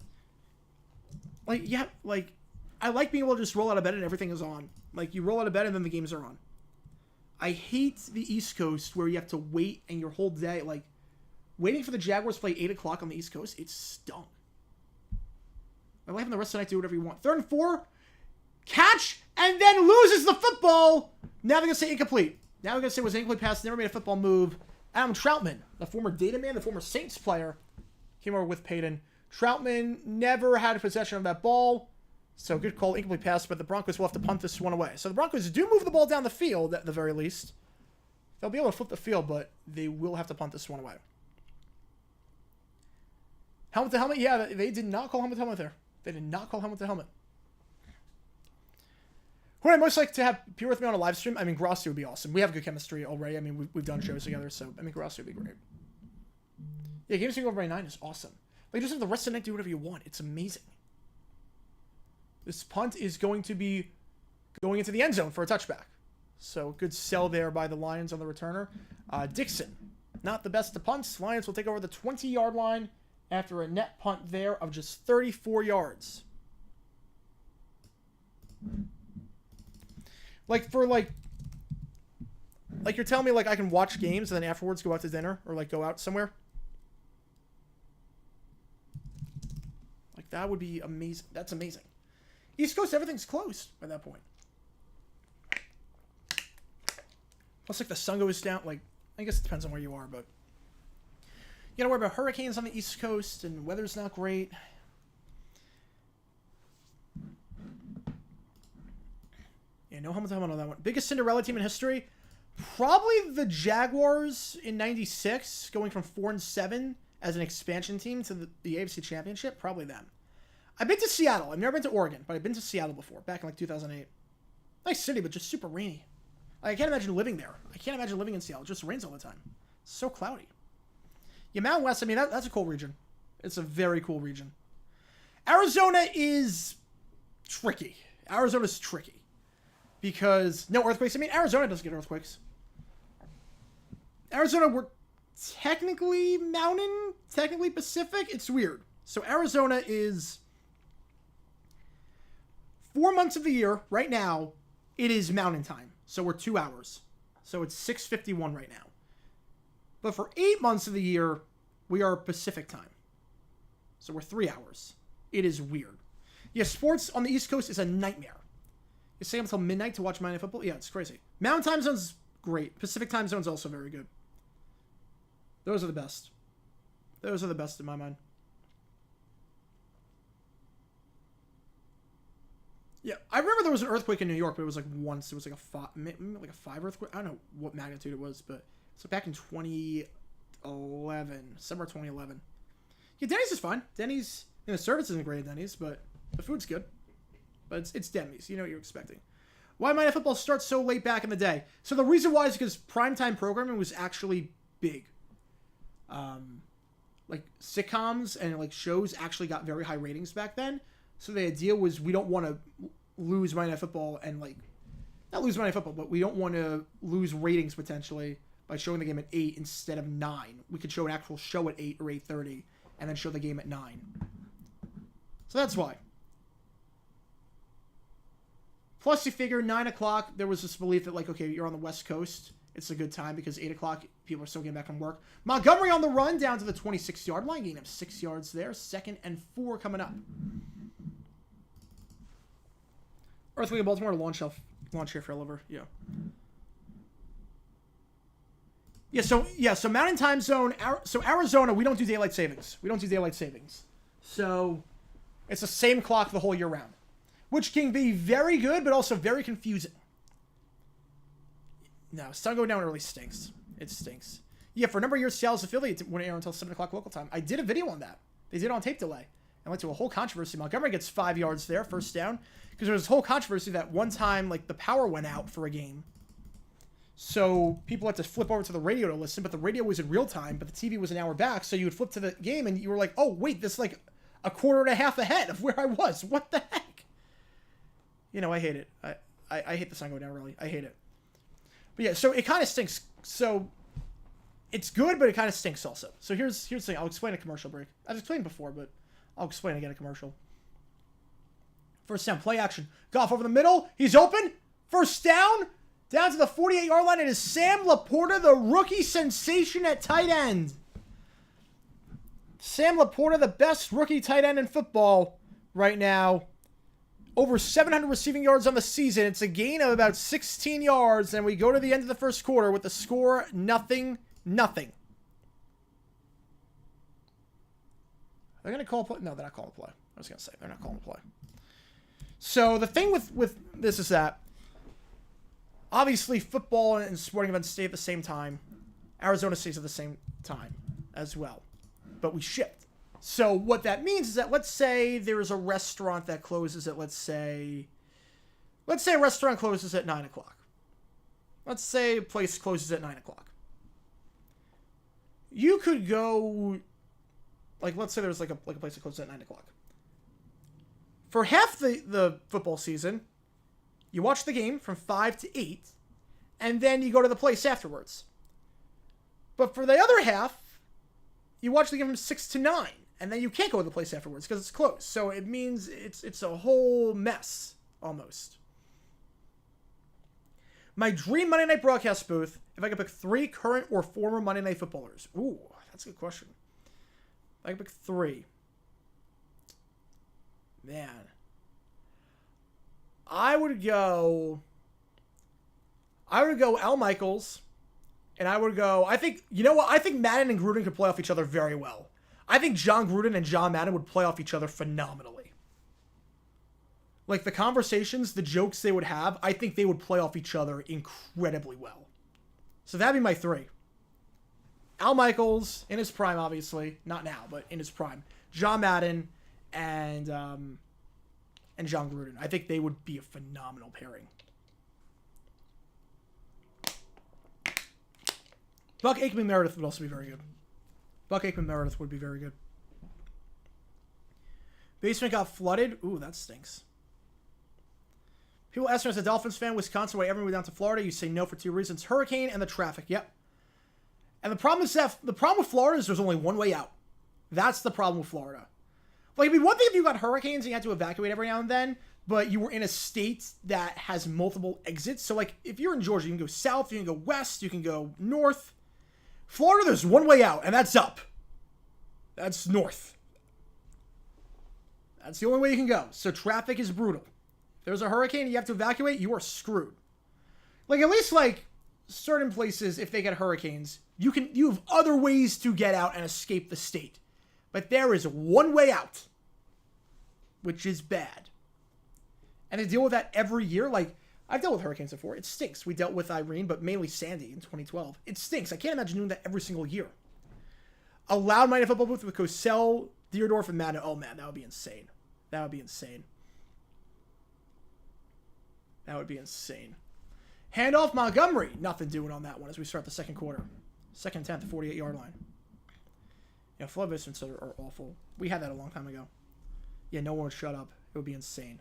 Like, yeah, like, I like being able to just roll out of bed and everything is on. Like, you roll out of bed and then the games are on. I hate the East Coast where you have to wait and your whole day, like, waiting for the Jaguars to play 8 o'clock on the East Coast, it stunk. I like having the rest of the night to do whatever you want. 3rd and 4. Catch, and then loses the football. Now they're going to say incomplete. Now they're going to say it was an incomplete pass, never made a football move. Adam Troutman, the former data man, the former Saints player, came over with Peyton. Troutman never had possession of that ball. So good call, incomplete pass, but the Broncos will have to punt this one away. So the Broncos do move the ball down the field at the very least. They'll be able to flip the field, but they will have to punt this one away. Helmet to helmet? Yeah, they did not call helmet to helmet there. They did not call helmet to helmet. Who would I most like to have appear with me on a live stream? I mean, Grossi would be awesome. We have good chemistry already. I mean, we've done shows together, so I mean, Grossi would be great. Yeah, games being over by 9 is awesome. Like, just have the rest of the night do whatever you want. It's amazing. This punt is going to be going into the end zone for a touchback. So, good sell there by the Lions on the returner. Dixon, not the best of punts. Lions will take over the 20-yard line after a net punt there of just 34 yards. Like, for, like you're telling me, like, I can watch games and then afterwards go out to dinner or, like, go out somewhere? Like, that would be amazing. That's amazing. East Coast, everything's closed by that point. Plus, like, the sun goes down. Like, I guess it depends on where you are, but you gotta worry about hurricanes on the East Coast, and weather's not great. Yeah, no helmet to helmet on that one. Biggest Cinderella team in history? Probably the Jaguars in '96, going from 4-7 as an expansion team to the AFC Championship. Probably them. I've been to Seattle. I've never been to Oregon, but I've been to Seattle before, back in like 2008. Nice city, but just super rainy. I can't imagine living there. I can't imagine living in Seattle. It just rains all the time. It's so cloudy. Yeah, Mountain West, I mean, that's a cool region. It's a very cool region. Arizona is tricky. Arizona's tricky. Because no earthquakes. I mean, Arizona doesn't get earthquakes. Arizona, we're technically mountain, technically Pacific. It's weird. So Arizona is 4 months of the year. Right now, it is mountain time. So we're 2 hours. So it's 6:51 right now. But for 8 months of the year, we are Pacific time. So we're 3 hours. It is weird. Yeah, sports on the East Coast is a nightmare. You stay up until midnight to watch Monday Night Football? Yeah, it's crazy. Mountain time zone's great. Pacific time zone's also very good. Those are the best. Those are the best in my mind. Yeah, I remember there was an earthquake in New York, but it was like once. It was like a 5 earthquake. I don't know what magnitude it was, but it's back in 2011, summer 2011. Yeah, Denny's is fine. Denny's, the service isn't great at Denny's, but the food's good. But it's Denny's. You know what you're expecting. Why Monday Night Football starts so late back in the day? So the reason why is because primetime programming was actually big. Like sitcoms and like shows actually got very high ratings back then. So the idea was we don't want to lose Monday Night Football and like not lose Monday Night Football, but we don't want to lose ratings potentially by showing the game at 8 instead of 9. We could show an actual show at 8 or 8:30 and then show the game at 9. So that's why. Plus, you figure 9 o'clock, there was this belief that, like, okay, you're on the West Coast. It's a good time because 8 o'clock, people are still getting back from work. Montgomery on the run down to the 26-yard line. Gain of 6 yards there. 2nd and 4 coming up. Earthquake in Baltimore, launch here for Oliver. Yeah. So Mountain Time Zone. So Arizona, we don't do daylight savings. So it's the same clock the whole year round, which can be very good, but also very confusing. No, sun going down early stinks. It stinks. Yeah, for a number of years, Seattle's affiliate wouldn't air until 7 o'clock local time. I did a video on that. They did it on tape delay. And went to a whole controversy. Montgomery gets 5 yards there, first down. Because there was this whole controversy that one time, like, the power went out for a game. So people had to flip over to the radio to listen, but the radio was in real time, but the TV was an hour back. So you would flip to the game, and you were like, oh, wait, this is like a quarter and a half ahead of where I was. What the heck? You know, I hate it. I hate the sun going down early. I hate it. But yeah, so it kind of stinks. So it's good, but it kind of stinks also. So here's the thing. I'll explain a commercial break. I've explained before, but I'll explain again a commercial. First down, play action. Goff over the middle. He's open. First down. Down to the 48-yard line. It is Sam Laporta, the rookie sensation at tight end. Sam Laporta, the best rookie tight end in football right now. over 700 receiving yards on the season. It's a gain of about 16 yards, and we go to the end of the first quarter with the score 0-0. They're going to call a play? No, they're not calling a play. I was going to say, they're not calling a play. So the thing with this is that, obviously, football and sporting events stay at the same time. Arizona stays at the same time as well. But we shift. So what that means is that, let's say there is a restaurant that closes at, let's say a restaurant closes at 9 o'clock. Let's say a place closes at 9 o'clock. You could go, like, let's say there's like a place that closes at 9 o'clock. For half the football season, you watch the game from 5 to 8, and then you go to the place afterwards. But for the other half, you watch the game from 6 to 9, and then you can't go to the place afterwards because it's closed. So it means it's a whole mess, almost. My dream Monday night broadcast booth, if I could pick 3 current or former Monday night footballers. Ooh, that's a good question. If I could pick 3. Man. I would go Al Michaels, and I would go, I think Madden and Gruden could play off each other very well. I think John Gruden and John Madden would play off each other phenomenally. Like, the conversations, the jokes they would have, I think they would play off each other incredibly well. So that'd be my 3. Al Michaels, in his prime, obviously. Not now, but in his prime. John Madden and John Gruden. I think they would be a phenomenal pairing. Buck Aikman Meredith would also be very good. Buck Aikman Meredith would be very good. Basement got flooded. Ooh, that stinks. People ask me as a Dolphins fan, Wisconsin, why everyone went down to Florida. You say no for 2 reasons. Hurricane and the traffic. Yep. And the problem with Florida is there's only one way out. That's the problem with Florida. Like, it'd be one thing if you got hurricanes and you had to evacuate every now and then, but you were in a state that has multiple exits. So, like, if you're in Georgia, you can go south, you can go west, you can go north. Florida, there's one way out, and that's up. That's north. That's the only way you can go. So traffic is brutal. If there's a hurricane and you have to evacuate, you are screwed. Like, at least, like, certain places, if they get hurricanes, you have other ways to get out and escape the state. But there is one way out, which is bad. And to deal with that every year, like, I've dealt with hurricanes before. It stinks. We dealt with Irene, but mainly Sandy in 2012. It stinks. I can't imagine doing that every single year. A loud Mighty Football booth with Cosell, Deerdorf, and Madden. Oh, man, that would be insane. That would be insane. That would be insane. Handoff Montgomery. Nothing doing on that one as we start the second quarter. Second 10th, 48-yard line. Yeah, flood visits are awful. We had that a long time ago. Yeah, no one would shut up. It would be insane.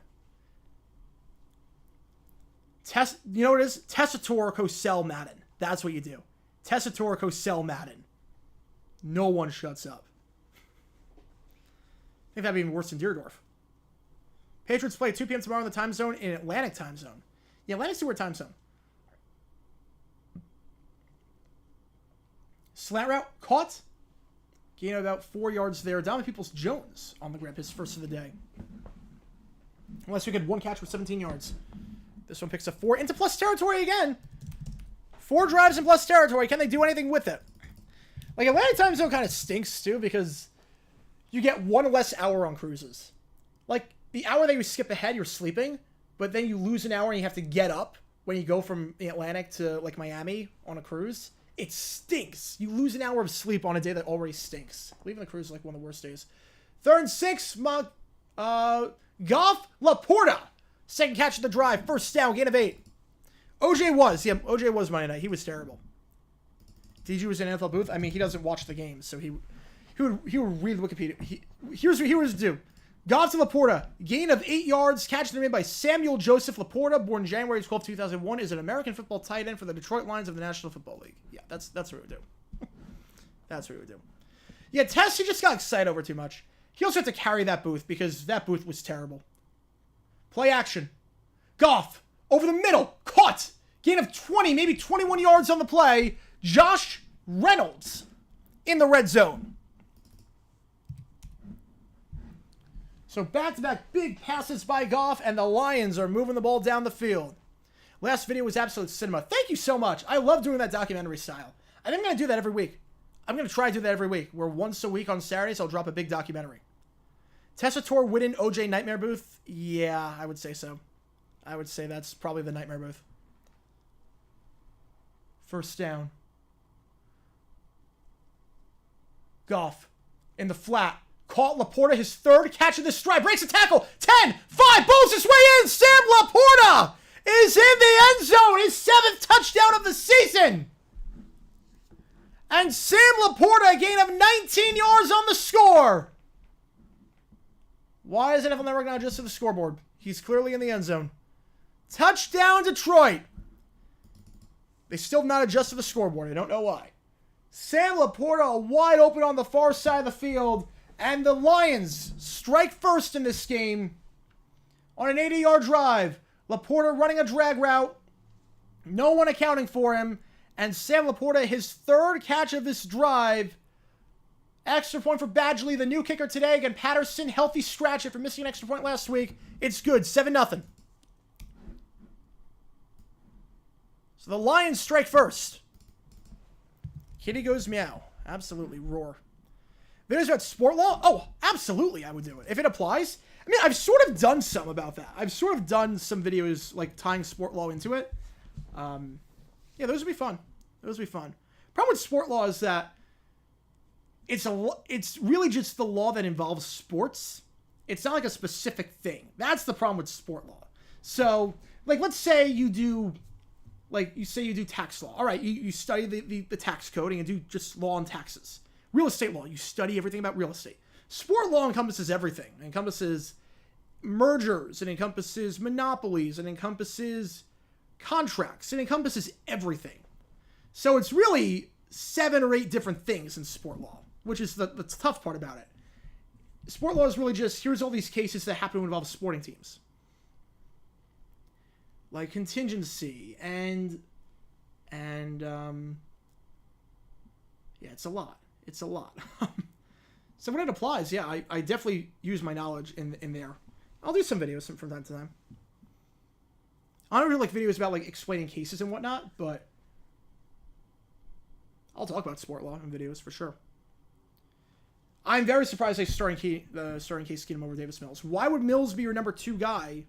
You know what it is? Tessitore, Cosell, Madden. That's what you do. Tessitore, Cosell, Madden. No one shuts up. I think that'd be even worse than Deerdorf. Patriots play at 2 p.m. tomorrow in the time zone in Atlantic time zone. Yeah, Atlantic's a weird time zone. Slant route caught. Gain of about 4 yards there. Donovan Peoples-Jones on the grab, his first of the day. Unless we get one catch for 17 yards. This one picks up 4 into plus territory again. 4 drives in plus territory. Can they do anything with it? Like, Atlantic time zone kind of stinks, too, because you get 1 less hour on cruises. Like, the hour that you skip ahead, you're sleeping, but then you lose an hour and you have to get up when you go from the Atlantic to, like, Miami on a cruise. It stinks. You lose an hour of sleep on a day that already stinks. Leaving the cruise is, like, one of the worst days. 3rd and 6, Goff Laporta. Second catch of the drive. First down, gain of 8. OJ was Monday night. He was terrible. DG was in NFL booth. I mean, he doesn't watch the games, so he would read Wikipedia. Here's what he was to do. Goff to Laporta. Gain of 8 yards. Catch made by Samuel Joseph Laporta, born January 12, 2001, is an American football tight end for the Detroit Lions of the National Football League. Yeah, that's what we would do. That's what we would do. Yeah, Tess, he just got excited over too much. He also had to carry that booth because that booth was terrible. Play action. Goff. Over the middle. Caught. Gain of 20, maybe 21 yards on the play. Josh Reynolds in the red zone. So back-to-back big passes by Goff, and the Lions are moving the ball down the field. Last video was absolute cinema. Thank you so much. I love doing that documentary style. I think I'm going to do that every week. I'm going to try to do that every week, where once a week on Saturdays, I'll drop a big documentary. Tessitore winning OJ Nightmare Booth? Yeah, I would say so. I would say that's probably the Nightmare Booth. First down. Goff in the flat. Caught Laporta, his third catch of this stride. Breaks a tackle. 10, 5, bowls his way in. Sam Laporta is in the end zone. His 7th touchdown of the season. And Sam Laporta, a gain of 19 yards on the score. Why is NFL Network not adjusted the scoreboard? He's clearly in the end zone. Touchdown, Detroit. They still have not adjusted the scoreboard. I don't know why. Sam Laporta wide open on the far side of the field. And the Lions strike first in this game on an 80-yard drive. Laporta running a drag route. No one accounting for him. And Sam Laporta, his 3rd catch of this drive. Extra point for Badgley, the new kicker today. Again, Patterson, healthy scratch after missing an extra point last week. It's good, 7-0. So the Lions strike first. Kitty goes meow. Absolutely, roar. Videos about sport law? Oh, absolutely I would do it. If it applies. I mean, I've sort of done some about that. I've sort of done some videos, like, tying sport law into it. Yeah, those would be fun. Those would be fun. Problem with sport law is that it's really just the law that involves sports. It's not like a specific thing. That's the problem with sport law. So, like, let's say you do, like, you do tax law. All right, you study the tax code and you do just law on taxes. Real estate law, you study everything about real estate. Sport law encompasses everything. It encompasses mergers, it encompasses monopolies, it encompasses contracts, it encompasses everything. So it's really 7 or 8 different things in sport law, which is the tough part about it. Sport law is really just, here's all these cases that happen to involve sporting teams. Like contingency and yeah, it's a lot. It's a lot. So when it applies, yeah, I definitely use my knowledge in there. I'll do some videos from time to time. I don't do like videos about like explaining cases and whatnot, but I'll talk about sport law in videos for sure. I'm very surprised they starting Case Keenum over Davis Mills. Why would Mills be your number 2 guy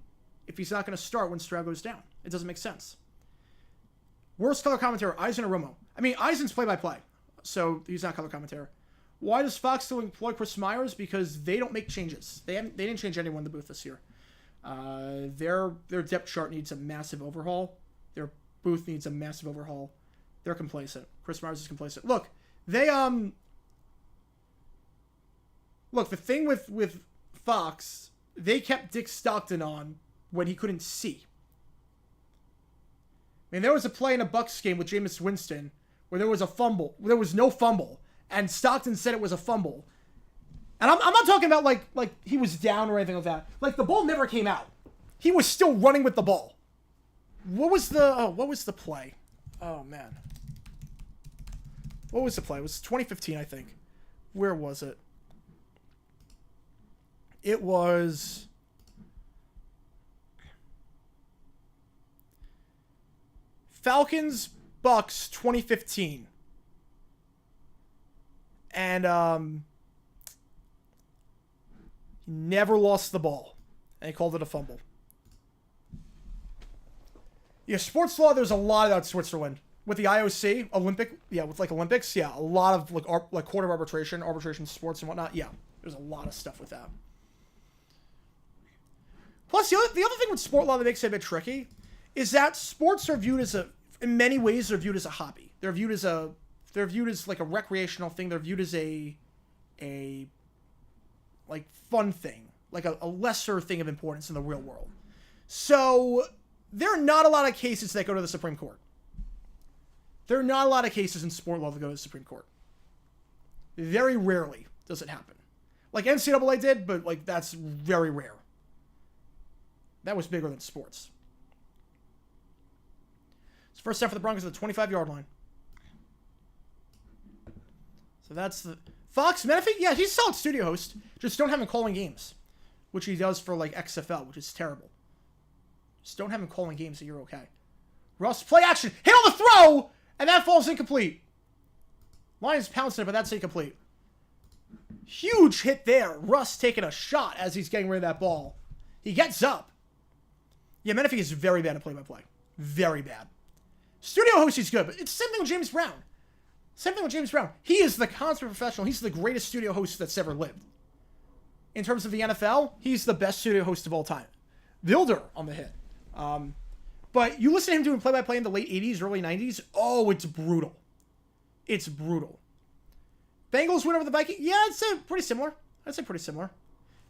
if he's not going to start when Stroud goes down? It doesn't make sense. Worst color commentator, Eisen or Romo? I mean, Eisen's play-by-play, so he's not color commentator. Why does Fox still employ Chris Myers? Because they don't make changes. They didn't change anyone in the booth this year. Their depth chart needs a massive overhaul. Their booth needs a massive overhaul. They're complacent. Chris Myers is complacent. Look, the thing with Fox, they kept Dick Stockton on when he couldn't see. I mean, there was a play in a Bucs game with Jameis Winston where there was a fumble. There was no fumble, and Stockton said it was a fumble. And I'm not talking about like he was down or anything like that. Like, the ball never came out. He was still running with the ball. What was the play? Oh, man. What was the play? It was 2015, I think. Where was it? It was Falcons Bucks 2015. And he never lost the ball. And he called it a fumble. Yeah, sports law, there's a lot about Switzerland. With the IOC, Olympics, yeah, a lot of like court of arbitration sports and whatnot. Yeah, there's a lot of stuff with that. Plus, the other thing with sport law that makes it a bit tricky is that sports are viewed as in many ways, they're viewed as a hobby. They're viewed as like a recreational thing. They're viewed as a like fun thing, like a lesser thing of importance in the real world. So there are not a lot of cases that go to the Supreme Court. There are not a lot of cases in sport law that go to the Supreme Court. Very rarely does it happen. Like NCAA did, but like that's very rare. That was bigger than sports. It's first step for the Broncos at the 25-yard line. So that's the Fox Menifee. Yeah, he's a solid studio host. Just don't have him calling games. which he does for like XFL, which is terrible. Just don't have him calling games that you're okay. Russ, play action, hit on the throw, and that falls incomplete. Lions pouncing it, but that's incomplete. Huge hit there. Russ taking a shot as he's getting rid of that ball. He gets up. Yeah, Menifee is very bad at play-by-play. Very bad. Studio host, he's good, but it's the same thing with James Brown. Same thing with James Brown. He is the consummate professional. He's the greatest studio host that's ever lived. In terms of the NFL, he's the best studio host of all time. Builder on the hit. But you listen to him doing play-by-play in the late 80s, early 90s. Oh, it's brutal. It's brutal. Bengals win over the Vikings. Yeah, I'd say pretty similar.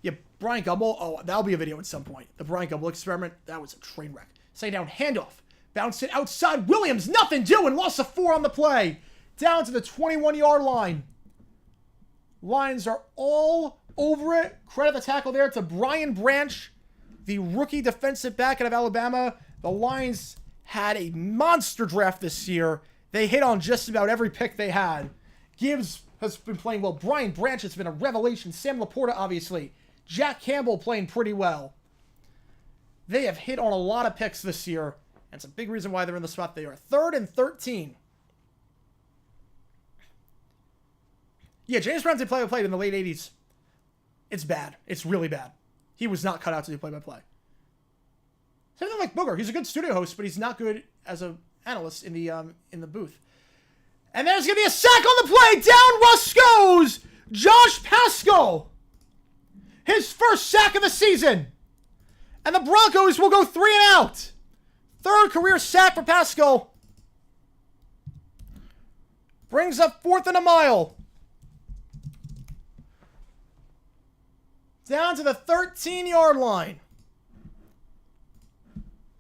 Yeah, Brian Gumbel. Oh, that'll be a video at some point. The Brian Gumbel experiment. That was a train wreck. Second down, handoff. Bounce it outside. Williams, nothing doing. Lost a 4 on the play. Down to the 21-yard line. Lions are all over it. Credit the tackle there to Brian Branch, the rookie defensive back out of Alabama. The Lions had a monster draft this year. They hit on just about every pick they had. Gibbs has been playing well. Brian Branch has been a revelation. Sam Laporta, obviously. Jack Campbell playing pretty well. They have hit on a lot of picks this year. And it's a big reason why they're in the spot they are. 3rd and 13. Yeah, James Brown did play-by-play in the late 80s. It's bad. It's really bad. He was not cut out to do play-by-play. Same thing like Booger. He's a good studio host, but he's not good as an analyst in the booth. And there's going to be a sack on the play. Down Russ goes. Josh Pascal. His first sack of the season. And the Broncos will go 3 and out. 3rd career sack for Pascal. Brings up 4th and a mile. Down to the 13-yard line.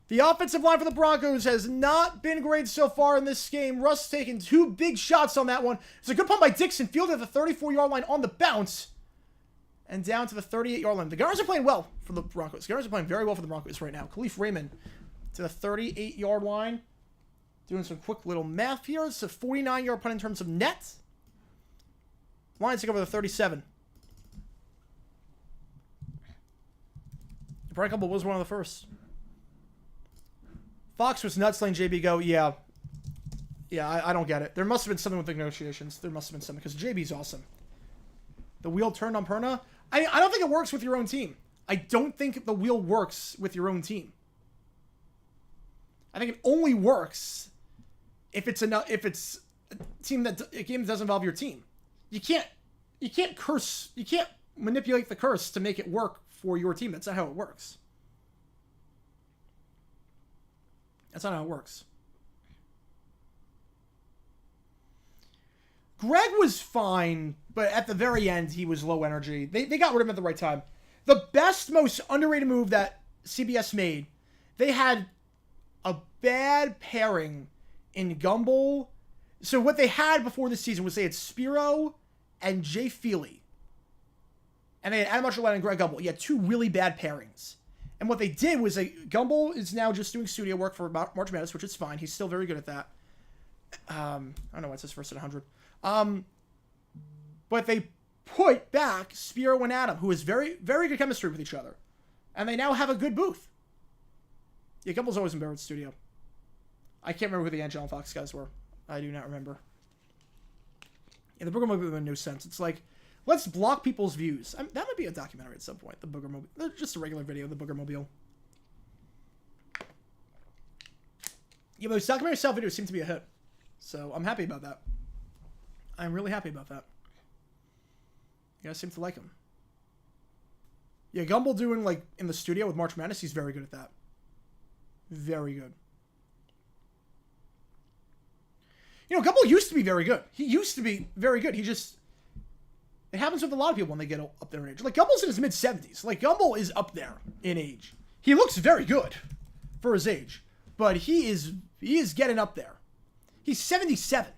The offensive line for the Broncos has not been great so far in this game. Russ taking 2 big shots on that one. It's a good punt by Dixon. Fielded at the 34-yard line on the bounce. And down to the 38-yard line. The Gunners are playing well for the Broncos. The Gunners are playing very well for the Broncos right now. Khalif Raymond to the 38-yard line. Doing some quick little math here. It's a 49-yard punt in terms of net. Lions take over the 37. Brian Campbell was one of the first. Fox was nuts letting JB go. Yeah, I don't get it. There must have been something with the negotiations. There must have been something because JB's awesome. The wheel turned on Perna. I don't think it works with your own team. I don't think the wheel works with your own team. I think it only works if it's a team that a game that doesn't involve your team. You can't curse. You can't manipulate the curse to make it work for your team. That's not how it works. That's not how it works. Greg was fine, but at the very end, he was low energy. They got rid of him at the right time. The best, most underrated move that CBS made, they had a bad pairing in Gumbel. So what they had before this season was they had Spiro and Jay Feely. And they had Adam Archuleta and Greg Gumbel. You had 2 really bad pairings. And what they did was Gumbel is now just doing studio work for March Madness, which is fine. He's still very good at that. I don't know what's his first at 100. But they put back Spiro and Adam, who is very, very good chemistry with each other. And they now have a good booth. Yeah, Gumbel's always in Barrett's studio. I can't remember who the Angel and Fox guys were. I do not remember. Yeah, the Booger Mobile made no sense. It's like, let's block people's views. That might be a documentary at some point. The Booger Mobile. Just a regular video of the Booger Mobile. Yeah, but those documentary style videos seem to be a hit. So I'm happy about that. I'm really happy about that. You guys seem to like him. Yeah, Gumbel doing like in the studio with March Madness, he's very good at that. Very good. You know, Gumbel used to be very good. He used to be very good. It happens with a lot of people when they get up there in age. Like, Gumbel's in his mid-70s. Like, Gumbel is up there in age. He looks very good for his age. But he is getting up there. He's 77.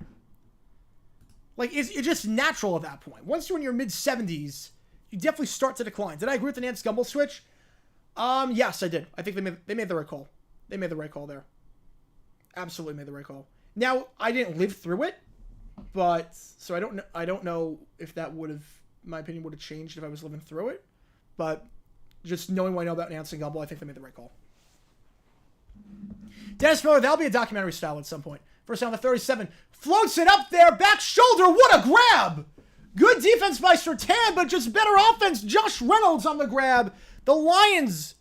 Like, it's just natural at that point. Once you're in your mid-70s, you definitely start to decline. Did I agree with the Nance Gumbel switch? Yes, I did. I think they made the right call. They made the right call there. Absolutely made the right call. Now, I didn't live through it, but so I don't know if that would have, my opinion would have changed if I was living through it. But just knowing what I know about Nance and Gumbel, I think they made the right call. Dennis Miller, that'll be a documentary style at some point. First down to 37. Floats it up there. Back shoulder. What a grab. Good defense by Surtain, but just better offense. Josh Reynolds on the grab. The Lions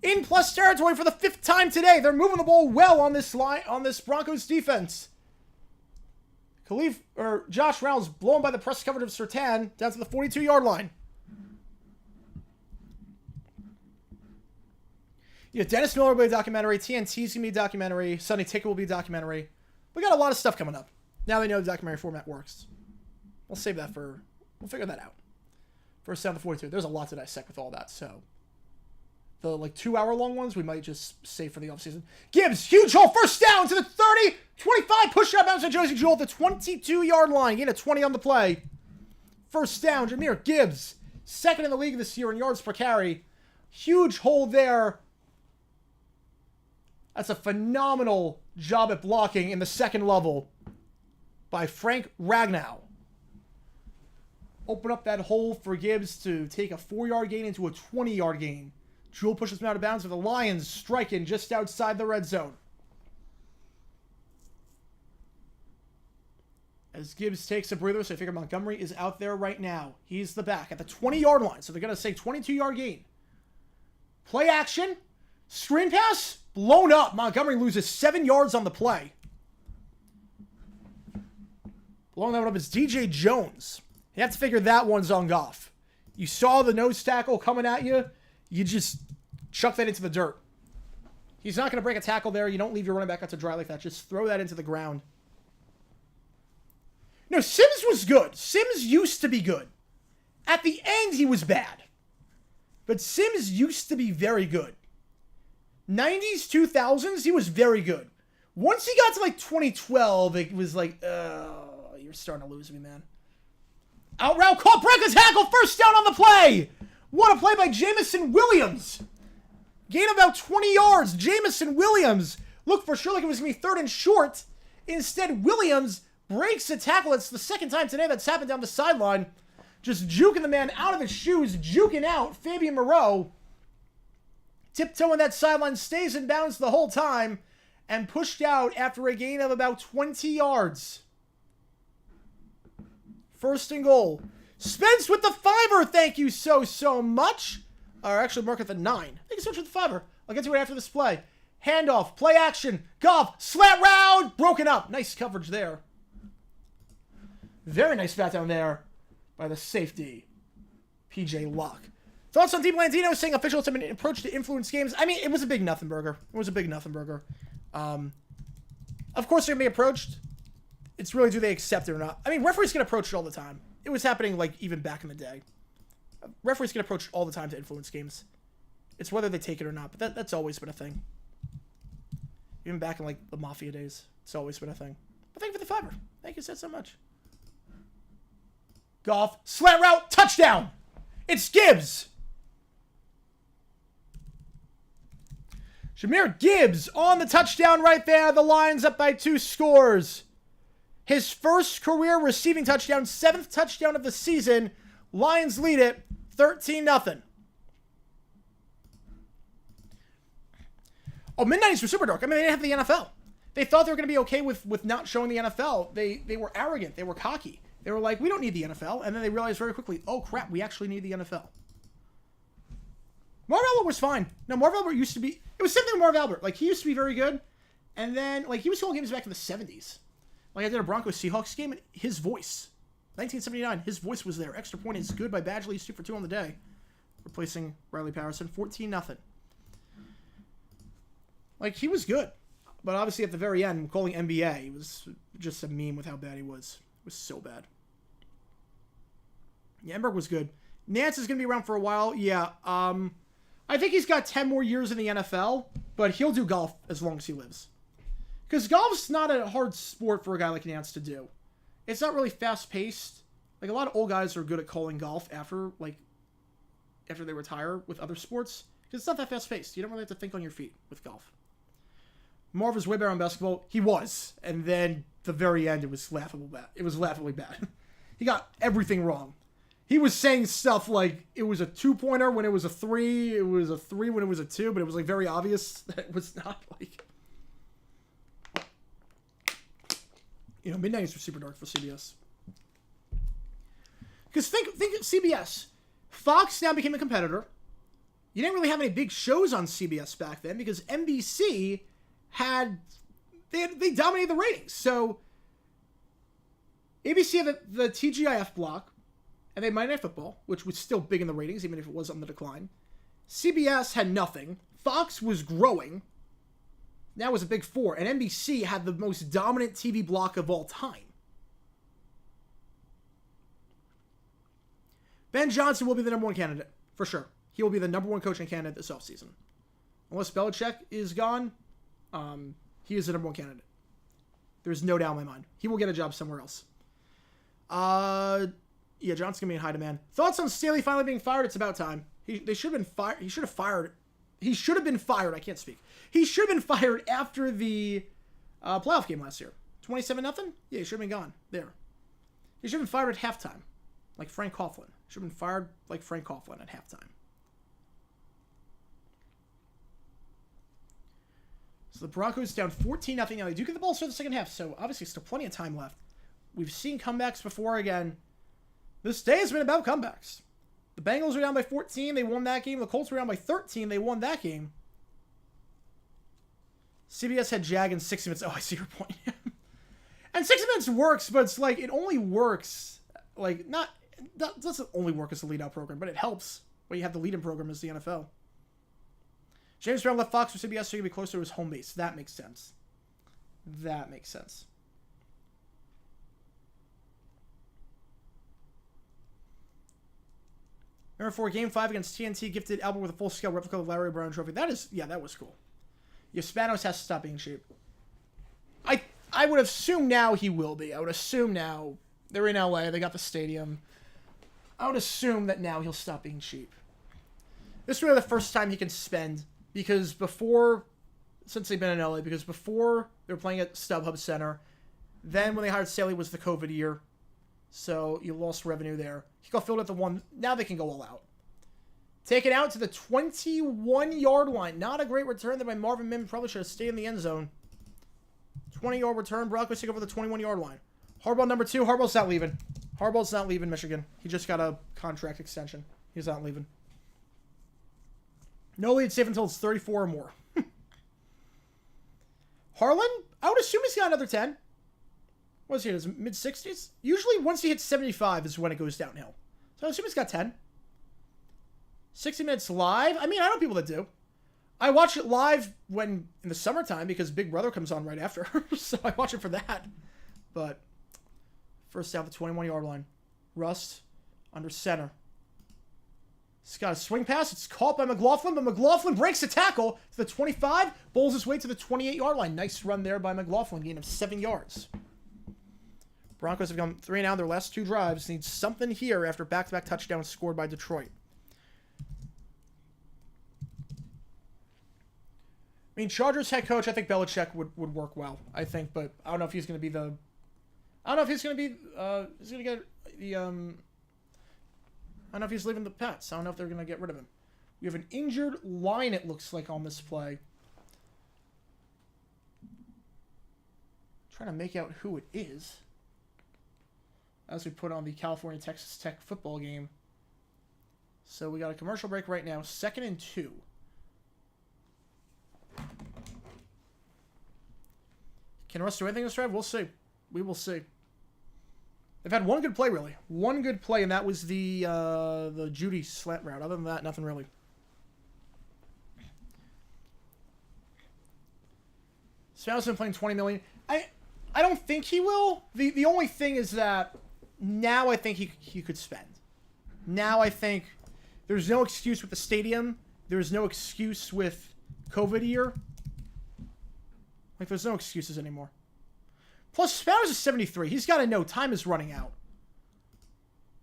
in plus territory for the 5th time today. They're moving the ball well on this Broncos defense. Josh Reynolds blown by the press coverage of Surtain down to the 42-yard line. Yeah, Dennis Miller will be a documentary. TNT's going to be a documentary. Sunday Ticket will be a documentary. We got a lot of stuff coming up. Now they know the documentary format works. We'll save that for... We'll figure that out. First down to 42. There's a lot to dissect with all that, so... The, 2-hour-long ones, we might just save for the offseason. Gibbs, huge hole, first down to the 30. 25, push out bounce to Josie Jewell at the 22-yard line. Gain a 20 on the play. First down, Jahmyr Gibbs. 2nd in the league this year in yards per carry. Huge hole there. That's a phenomenal job at blocking in the 2nd level by Frank Ragnow. Open up that hole for Gibbs to take a 4-yard gain into a 20-yard gain. Jewell pushes him out of bounds with the Lions striking just outside the red zone. As Gibbs takes a breather, so I figure Montgomery is out there right now. He's the back at the 20-yard line, so they're going to say 22-yard gain. Play action. Screen pass. Blown up. Montgomery loses 7 yards on the play. Blowing that one up is DJ Jones. You have to figure that one's on Goff. You saw the nose tackle coming at you. You just chuck that into the dirt. He's not going to break a tackle there. You don't leave your running back out to dry like that. Just throw that into the ground. No, Sims was good. Sims used to be good. At the end, he was bad. But Sims used to be very good. 90s, 2000s, he was very good. Once he got to 2012, it was you're starting to lose me, man. Out route caught, break a tackle, first down on the play. What a play by Jamison Williams. Gain about 20 yards. Jamison Williams looked for sure like it was going to be 3rd and short. Instead, Williams breaks a tackle. It's the 2nd time today that's happened down the sideline. Just juking the man out of his shoes, juking out Fabian Moreau. Tiptoeing that sideline, stays in bounds the whole time, and pushed out after a gain of about 20 yards. 1st and goal. Spence with the 5-er. Thank you so much. Or actually, mark at the 9. Thank you so much for the 5-er. I'll get to it after this play. Handoff. Play action. Goff. Slant round. Broken up. Nice coverage there. Very nice bat down there by the safety, PJ Locke. Thoughts on Deep Landino saying officials have an approach to influence games? I mean, it was a big nothing burger. It was a big nothing burger. Of course, they're going to be approached. It's really, do they accept it or not? I mean, referees get approached all the time. It was happening, even back in the day. Referees get approached all the time to influence games. It's whether they take it or not, but that's always been a thing. Even back in, the Mafia days, it's always been a thing. But thank you for the 5-er. Thank you so much. Goff, slant route, touchdown! It's Gibbs! Jahmyr Gibbs on the touchdown right there. The Lions up by 2 scores. His first career receiving touchdown, 7th touchdown of the season. Lions lead it 13-0. Oh, mid-90s were super dark. I mean, they didn't have the NFL. They thought they were going to be okay with not showing the NFL. They were arrogant. They were cocky. They were like, we don't need the NFL. And then they realized very quickly, oh, crap, we actually need the NFL. Marv Albert was fine. No, Marv Albert used to be... It was something with Marv Albert. He used to be very good. And then, he was calling games back in the 70s. I did a Broncos-Seahawks game, and his voice. 1979, his voice was there. Extra point is good by Badgley. He's 2 for 2 on the day. Replacing Riley Patterson. 14-0. He was good. But obviously, at the very end, calling NBA, it was just a meme with how bad he was. It was so bad. Yeah, Emberg was good. Nance is going to be around for a while. Yeah, I think he's got 10 more years in the NFL, but he'll do golf as long as he lives. Because golf's not a hard sport for a guy like Nance to do. It's not really fast-paced. A lot of old guys are good at calling golf after they retire with other sports. Because it's not that fast-paced. You don't really have to think on your feet with golf. Marv was way better on basketball. He was. And then the very end, it was laughable bad. It was laughably bad. He got everything wrong. He was saying stuff like it was a 2-pointer when it was a 3. It was a 3 when it was a 2, but it was like very obvious that it was not like. You know, midnights were super dark for CBS. Because think CBS. Fox now became a competitor. You didn't really have any big shows on CBS back then because NBC they dominated the ratings. So ABC had the TGIF block, and they had Monday Night Football, which was still big in the ratings, even if it was on the decline. CBS had nothing. Fox was growing. That was a big 4. And NBC had the most dominant TV block of all time. Ben Johnson will be the number 1 candidate, for sure. He will be the number 1 coaching candidate this offseason. Unless Belichick is gone, he is the number 1 candidate. There's no doubt in my mind. He will get a job somewhere else. Yeah, Johnson's going to be in high demand. Thoughts on Staley finally being fired? It's about time. They should have been fired. He should have fired. He should have been fired. I can't speak. He should have been fired after the playoff game last year. 27-0? Yeah, he should have been gone. There. He should have been fired at halftime. Like Frank Coughlin. Should have been fired like Frank Coughlin at halftime. So the Broncos down 14-0. Now they do get the ball for the second half, so obviously still plenty of time left. We've seen comebacks before again. This day has been about comebacks. The Bengals were down by 14. They won that game. The Colts were down by 13. They won that game. CBS had Jag in 60 minutes. Oh, I see your point. And 60 minutes works, but it's like it only works. Like, doesn't only work as a lead-out program, but it helps when you have the lead-in program as the NFL. James Brown left Fox for CBS so he could be closer to his home base. That makes sense. That makes sense. Number 4, Game 5 against TNT gifted Albert with a full-scale replica of the Larry Brown trophy. That was cool. Spanos has to stop being cheap. I would assume now he will be. I would assume now. They're in LA. They got the stadium. I would assume that now he'll stop being cheap. This is really the first time he can spend because since they've been in LA, because before they were playing at StubHub Center, then when they hired Staley was the COVID year. So you lost revenue there. He got filled at the 1. Now they can go all out. Take it out to the 21-yard line. Not a great return there by Marvin Mims. Probably should have stayed in the end zone. 20-yard return. Broncos take over the 21-yard line. Harbaugh number 2. Harbaugh's not leaving. Harbaugh's not leaving Michigan. He just got a contract extension. He's not leaving. No lead safe until it's 34 or more. Harlan? I would assume he's got another 10. What is he in his mid-60s? Usually once he hits 75 is when it goes downhill. So I assume he's got 10. 60 minutes live? I mean, I know people that do. I watch it live in the summertime because Big Brother comes on right after. So I watch it for that. But first down the 21-yard line. Rust under center. He's got a swing pass. It's caught by McLaughlin, but McLaughlin breaks the tackle to the 25, bowls his way to the 28-yard line. Nice run there by McLaughlin, gain of 7 yards. Broncos have gone 3 now. Their last 2 drives need something here after back-to-back touchdowns scored by Detroit. I mean, Chargers head coach, I think Belichick would work well. I think, but I don't know if he's going to be the. I don't know if he's going to be. He's going to get the. I don't know if he's leaving the Pats. I don't know if they're going to get rid of him. We have an injured line. It looks like on this play. Trying to make out who it is. As we put on the California-Texas Tech football game. So we got a commercial break right now. 2nd and 2. Can Russ do anything this drive? We'll see. We will see. They've had one good play, really. One good play, and that was the Judy slant route. Other than that, nothing really. Spanos been playing $20 million. I don't think he will. The only thing is that now I think he could spend. Now I think there's no excuse with the stadium. There's no excuse with COVID year. Like, there's no excuses anymore. Plus, Spanos is 73. He's got to know time is running out.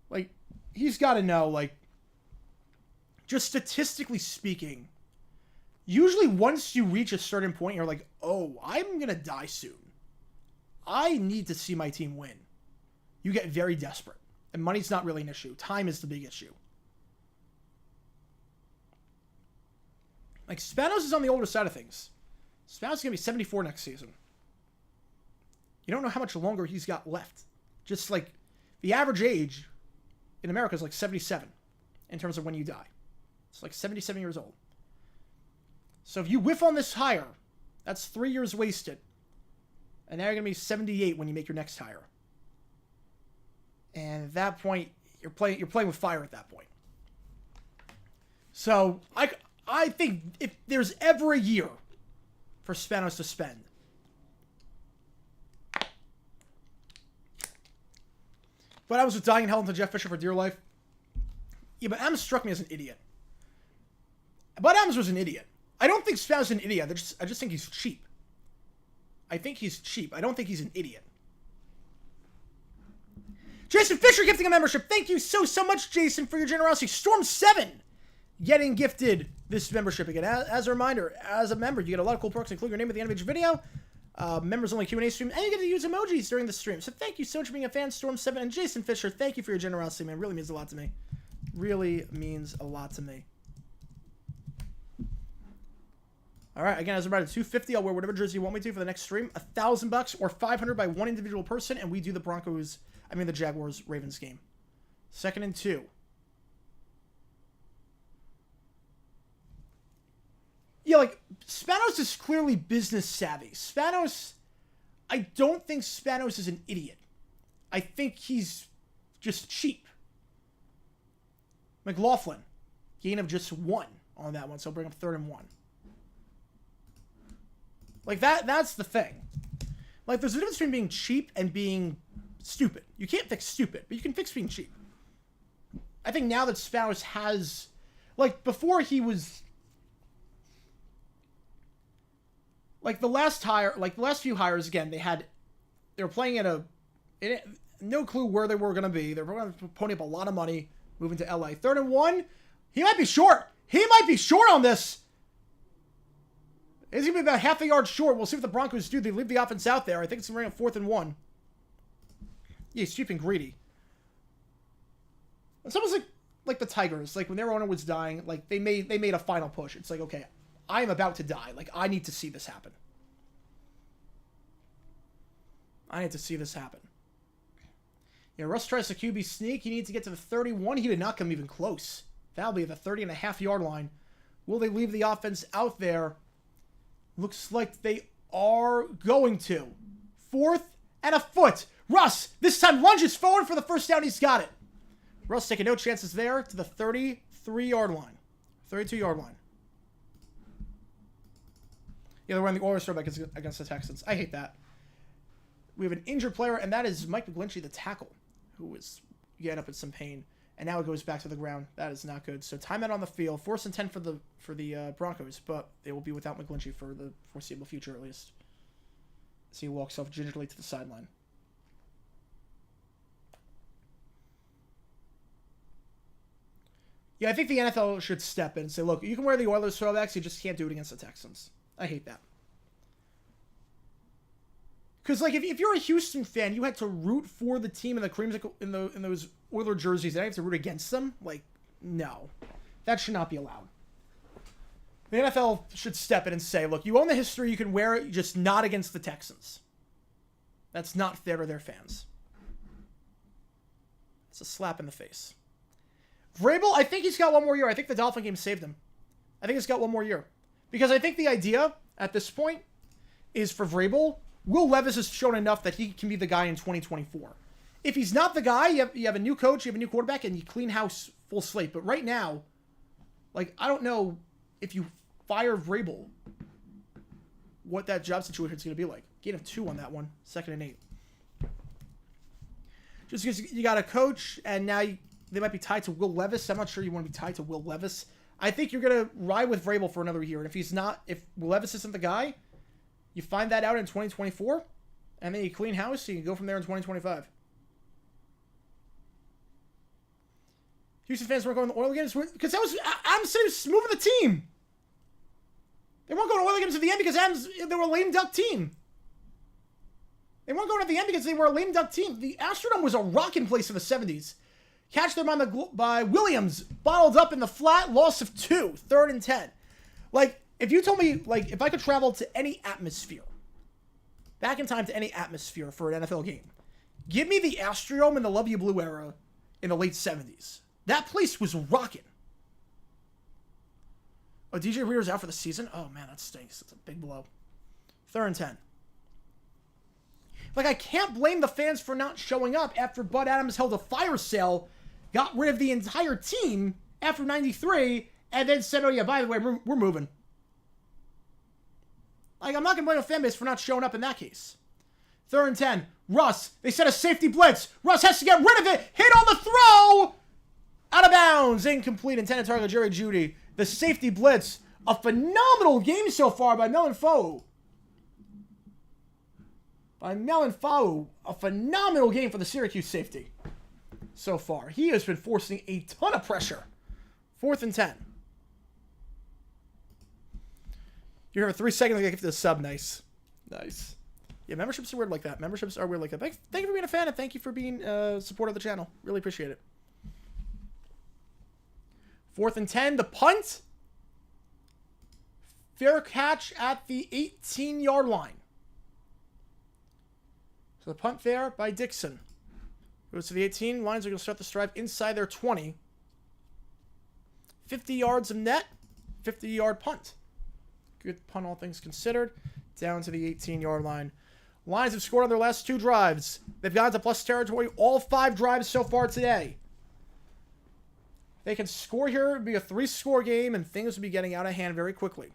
Like, he's got to know, like, just statistically speaking, usually once you reach a certain point, you're like, oh, I'm going to die soon. I need to see my team win. You get very desperate, And money's not really an issue. Time is the big issue. Like, Spanos is on the older side of things. Spanos is going to be 74 next season. You don't know how much longer he's got left. Just like, the average age in America is like 77 in terms of when you die. It's like 77 years old. So if you whiff on this hire, that's 3 years wasted. And now you're going to be 78 when you make your next hire. And at that point, you're playing with fire at that point. So I think if there's ever a year for Spanos to spend, but I was with dying in hell into Jeff Fisher for dear life. Yeah, but Adams struck me as an idiot. But Adams was an idiot. I don't think Spanos is an idiot. I just think he's cheap. I think he's cheap. I don't think he's an idiot. Jason Fisher gifting a membership. Thank you so much, Jason, for your generosity. Storm7 getting gifted this membership again. As a reminder, as a member, you get a lot of cool perks, including your name at the end of each video, members-only Q&A stream, and you get to use emojis during the stream. So thank you so much for being a fan, Storm7. And Jason Fisher, thank you for your generosity, man. Really means a lot to me. Really means a lot to me. All right, again, as a reminder, $250. I'll wear whatever jersey you want me to for the next stream. $1,000 or $500 by one individual person, and we do the Jaguars-Ravens game. 2nd and 2. Yeah, like, Spanos is clearly business savvy. I don't think Spanos is an idiot. I think he's just cheap. McLaughlin, gain of just 1 on that one, so I'll bring up 3rd and 1. Like, that's the thing. Like, there's a difference between being cheap and being stupid. You can't fix stupid, but you can fix being cheap. I think now that Spanos has... Like, before he was... Like, the last few hires, again, they were playing no clue where they were going to be. They were going to pony up a lot of money, moving to LA. 3rd and 1. He might be short. He might be short on this. He's going to be about half a yard short. We'll see what the Broncos do. They leave the offense out there. I think it's going to bring up 4th and 1. Yeah, he's cheap and greedy. It's almost like the Tigers. Like, when their owner was dying, like, they made a final push. It's like, okay, I am about to die. Like, I need to see this happen. Yeah, Russ tries to QB sneak. He needs to get to the 31. He did not come even close. That'll be the 30.5 yard line. Will they leave the offense out there? Looks like they are going to. 4th and a foot. Russ, this time lunges forward for the first down. He's got it. Russ taking no chances there to the 33-yard line. 32-yard line. Yeah, they're running the Oilers throwback against the Texans. I hate that. We have an injured player, and that is Mike McGlinchey, the tackle, who was getting up in some pain. And now it goes back to the ground. That is not good. So timeout on the field. 4th and 10 for the Broncos, but they will be without McGlinchey for the foreseeable future, at least. So he walks off gingerly to the sideline. Yeah, I think the NFL should step in and say, look, you can wear the Oilers throwbacks, you just can't do it against the Texans. I hate that. Because, like, if you're a Houston fan, you had to root for the team in the creamsicle in those Oiler jerseys, and I have to root against them? Like, no. That should not be allowed. The NFL should step in and say, look, you own the history, you can wear it, just not against the Texans. That's not fair to their fans. It's a slap in the face. Vrabel, I think he's got one more year. I think the Dolphin game saved him. I think he's got one more year. Because I think the idea, at this point, is for Vrabel... Will Levis has shown enough that he can be the guy in 2024. If he's not the guy, you have a new coach, you have a new quarterback, and you clean house full slate. But right now, like, I don't know if you fire Vrabel, what that job situation is going to be like. Gain of 2 on that one. 2nd and 8. Just because you got a coach, and now they might be tied to Will Levis. I'm not sure you want to be tied to Will Levis. I think you're going to ride with Vrabel for another year. And if Will Levis isn't the guy... You find that out in 2024, and then you clean house, so you can go from there in 2025. Houston fans weren't going to the Oilers games because Adams said he was moving the team. They weren't going to Oilers games at the end because they were a lame duck team. They weren't going at the end because they were a lame duck team. The Astrodome was a rocking place in the 70s. Catch there by Williams. Bottled up in the flat. Loss of 2. 3rd and 10. Like, if you told me, like, if I could travel to any atmosphere, back in time to any atmosphere for an NFL game, give me the Astrodome in the Love You Blue era in the late 70s. That place was rocking. Oh, DJ Reader's out for the season? Oh, man, that stinks. That's a big blow. 3rd and 10. Like, I can't blame the fans for not showing up after Bud Adams held a fire sale, got rid of the entire team after 93, and then said, oh, yeah, by the way, we're moving. Like, I'm not going to blame a fan base for not showing up in that case. 3rd and 10. Russ, they set a safety blitz. Russ has to get rid of it. Hit on the throw. Out of bounds. Incomplete. Intended target, Jerry Jeudy. The safety blitz. A phenomenal game so far by Melon Foe. A phenomenal game for the Syracuse safety so far. He has been forcing a ton of pressure. 4th and 10. You're here for 3 seconds. I give the sub. Nice. Nice. Yeah, memberships are weird like that. Memberships are weird like that. Thank you for being a fan, and thank you for being supporter of the channel. Really appreciate it. 4th and 10. The punt. Fair catch at the 18-yard line. So the punt there by Dixon. Goes to the 18. Lions are going to start the drive inside their 20. 50 yards of net. 50-yard punt. Good punt, all things considered. Down to the 18-yard line. Lions have scored on their last 2 drives. They've gone to plus territory all 5 drives so far today. They can score here. It would be a 3-score game, and things would be getting out of hand very quickly.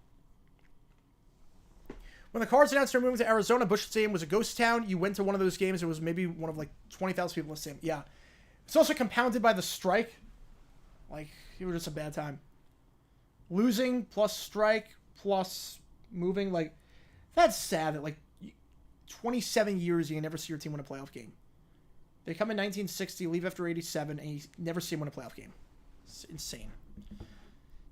When the Cards announced their moving to Arizona, Busch Stadium was a ghost town. You went to one of those games, it was maybe one of like 20,000 people in the stadium. Yeah. It's also compounded by the strike. Like, it was just a bad time. Losing plus strike plus moving, like, that's sad that, like, 27 years you can never see your team win a playoff game. They come in 1960, leave after 87, and you never see them win a playoff game. It's insane.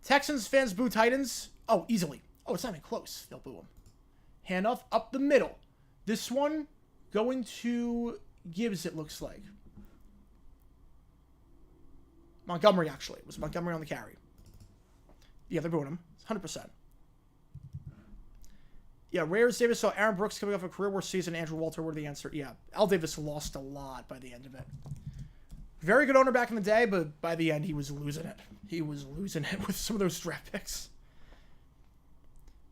Texans fans boo Titans. Oh, easily. Oh, it's not even close. They'll boo them. Handoff up the middle. This one going to Gibbs, it looks like. Montgomery, actually. It was Montgomery on the carry. Yeah, they're booing him. 100%. Yeah, Rares Davis saw Aaron Brooks coming off a career worst season. Andrew Walter were the answer. Yeah, Al Davis lost a lot by the end of it. Very good owner back in the day, but by the end, he was losing it. He was losing it with some of those draft picks.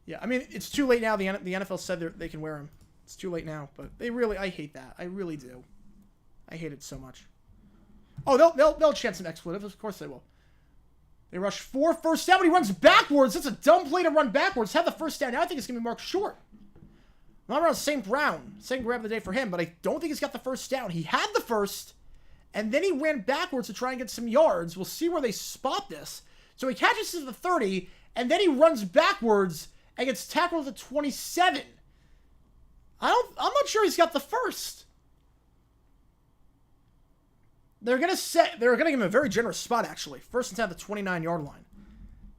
Yeah, I mean, it's too late now. The NFL said they can wear him. It's too late now, but I hate that. I really do. I hate it so much. Oh, they'll chance some expletives. Of course they will. They rush 4 first down, but he runs backwards. That's a dumb play to run backwards. Have the first down. Now I think it's going to be marked short. Not around St. Brown. Second grab of the day for him, but I don't think he's got the first down. He had the first, and then he ran backwards to try and get some yards. We'll see where they spot this. So he catches to the 30, and then he runs backwards and gets tackled at the 27. I'm not sure he's got the first. They're gonna give him a very generous spot, actually. 1st and 10 at the 29-yard line.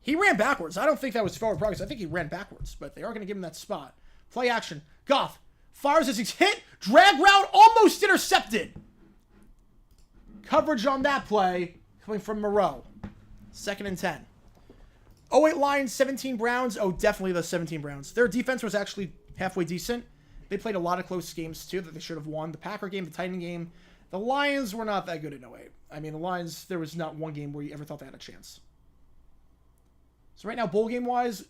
He ran backwards. I don't think that was forward progress. I think he ran backwards, but they are gonna give him that spot. Play action. Goff fires as he's hit. Drag route almost intercepted. Coverage on that play coming from Moreau. 2nd and 10. 08 Lions, 17 Browns. Oh, definitely the 17 Browns. Their defense was actually halfway decent. They played a lot of close games, too, that they should have won. The Packer game, the Titan game. The Lions were not that good in 08. I mean, the Lions, there was not one game where you ever thought they had a chance. So right now, bowl game-wise,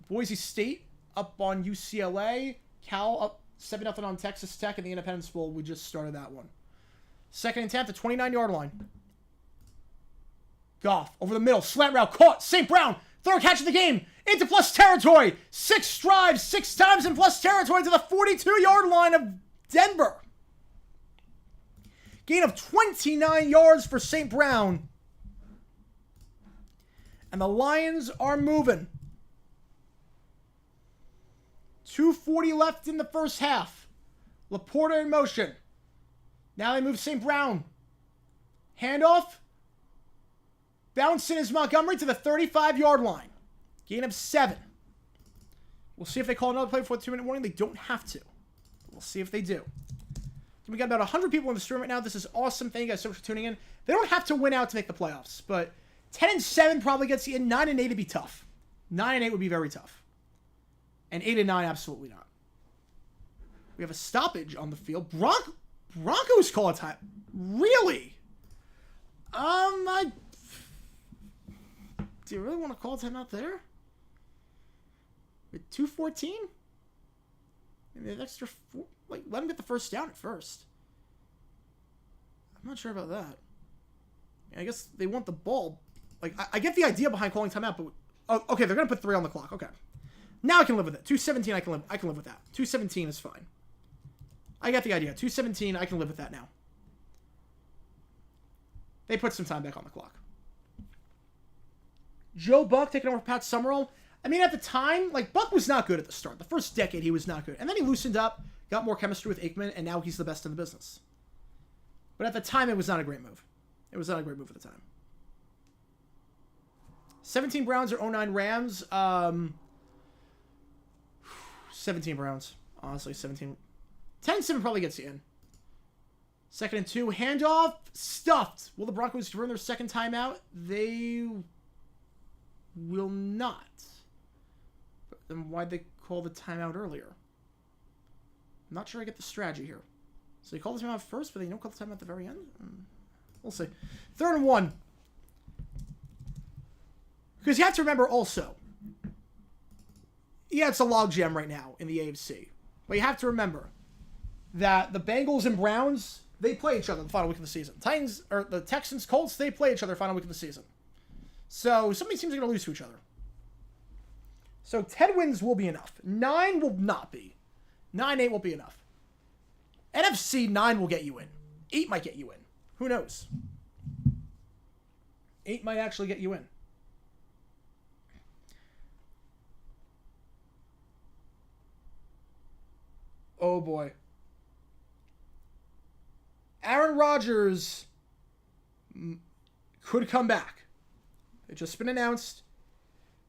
Boise State up on UCLA. Cal up 7-0 on Texas Tech in the Independence Bowl. We just started that one. 2nd and 10 at the 29-yard line. Goff over the middle. Slant route caught. St. Brown. 3rd catch of the game. Into plus territory. 6 drives. 6 times in plus territory to the 42-yard line of Denver. Gain of 29 yards for St. Brown. And the Lions are moving. 2:40 left in the first half. Laporta in motion. Now they move St. Brown. Handoff. Bouncing is Montgomery to the 35-yard line. Gain of 7. We'll see if they call another play before the 2-minute warning. They don't have to. We'll see if they do. We got about 100 people in the stream right now. This is awesome. Thank you guys so much for tuning in. They don't have to win out to make the playoffs, but 10-7 probably gets you in. 9-8 would be tough. 9-8 would be very tough. And 8-9, absolutely not. We have a stoppage on the field. Broncos call a time. Really? Do you really want to call a timeout there? With 2:14? Maybe an extra 4. Like, let him get the first down at first. I'm not sure about that. I guess they want the ball. Like, I get the idea behind calling timeout, but okay, they're gonna put 3 on the clock. Okay, now I can live with it. 2:17, I can live with that. 2:17 is fine. I get the idea. 2:17, I can live with that now. They put some time back on the clock. Joe Buck taking over Pat Summerall. I mean, at the time, like, Buck was not good at the start. The first decade, he was not good. And then he loosened up, got more chemistry with Aikman, and now he's the best in the business. But at the time, it was not a great move. It was not a great move at the time. 17 Browns or 09 Rams. 17 Browns. Honestly, 17. 10-7 probably gets you in. 2nd and 2. Handoff. Stuffed. Will the Broncos run their second timeout? They will not. But then why'd they call the timeout earlier? I'm not sure I get the strategy here. So you call the timeout first, but then you don't call the timeout at the very end? We'll see. 3rd and 1. Because you have to remember also, yeah, it's a logjam right now in the AFC. But you have to remember that the Bengals and Browns, they play each other the final week of the season. The Texans, Colts, they play each other the final week of the season. So some of these teams are going to lose to each other. So 10 wins will be enough. 9 will not be. 9-8 will be enough. NFC 9 will get you in. 8 might get you in. Who knows? 8 might actually get you in. Oh boy. Aaron Rodgers could come back. It's just been announced.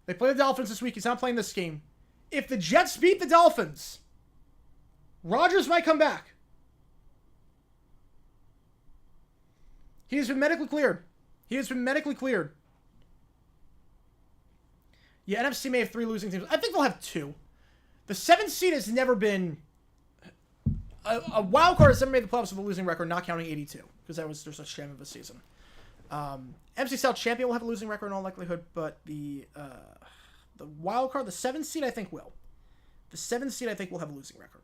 They play the Dolphins this week. He's not playing this game. If the Jets beat the Dolphins, Rodgers might come back. He has been medically cleared. He has been medically cleared. Yeah, NFC may have 3 losing teams. I think they'll have 2. The 7th seed has never been... A wild card has never made the playoffs with a losing record, not counting 82, because that was just a sham of a season. MC South champion will have a losing record in all likelihood, but the wild card, the 7th seed, I think will. The 7th seed, I think, will have a losing record.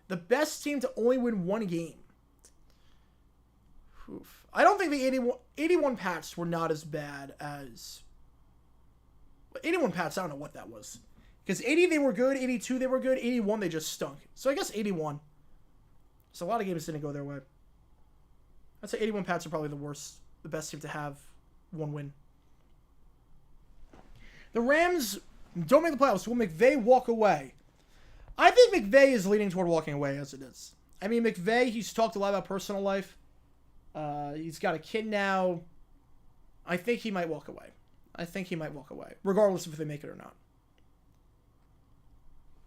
The best team to only win 1 game. Oof. I don't think the 81 Pats were not as bad as... 81 Pats, I don't know what that was. Because 80, they were good. 82, they were good. 81, they just stunk. So I guess 81. So a lot of games didn't go their way. I'd say 81 Pats are probably the worst, the best team to have 1 win. The Rams don't make the playoffs. Will McVay walk away? I think McVay is leaning toward walking away as it is. I mean, McVay, he's talked a lot about personal life. He's got a kid now. I think he might walk away. Regardless of if they make it or not.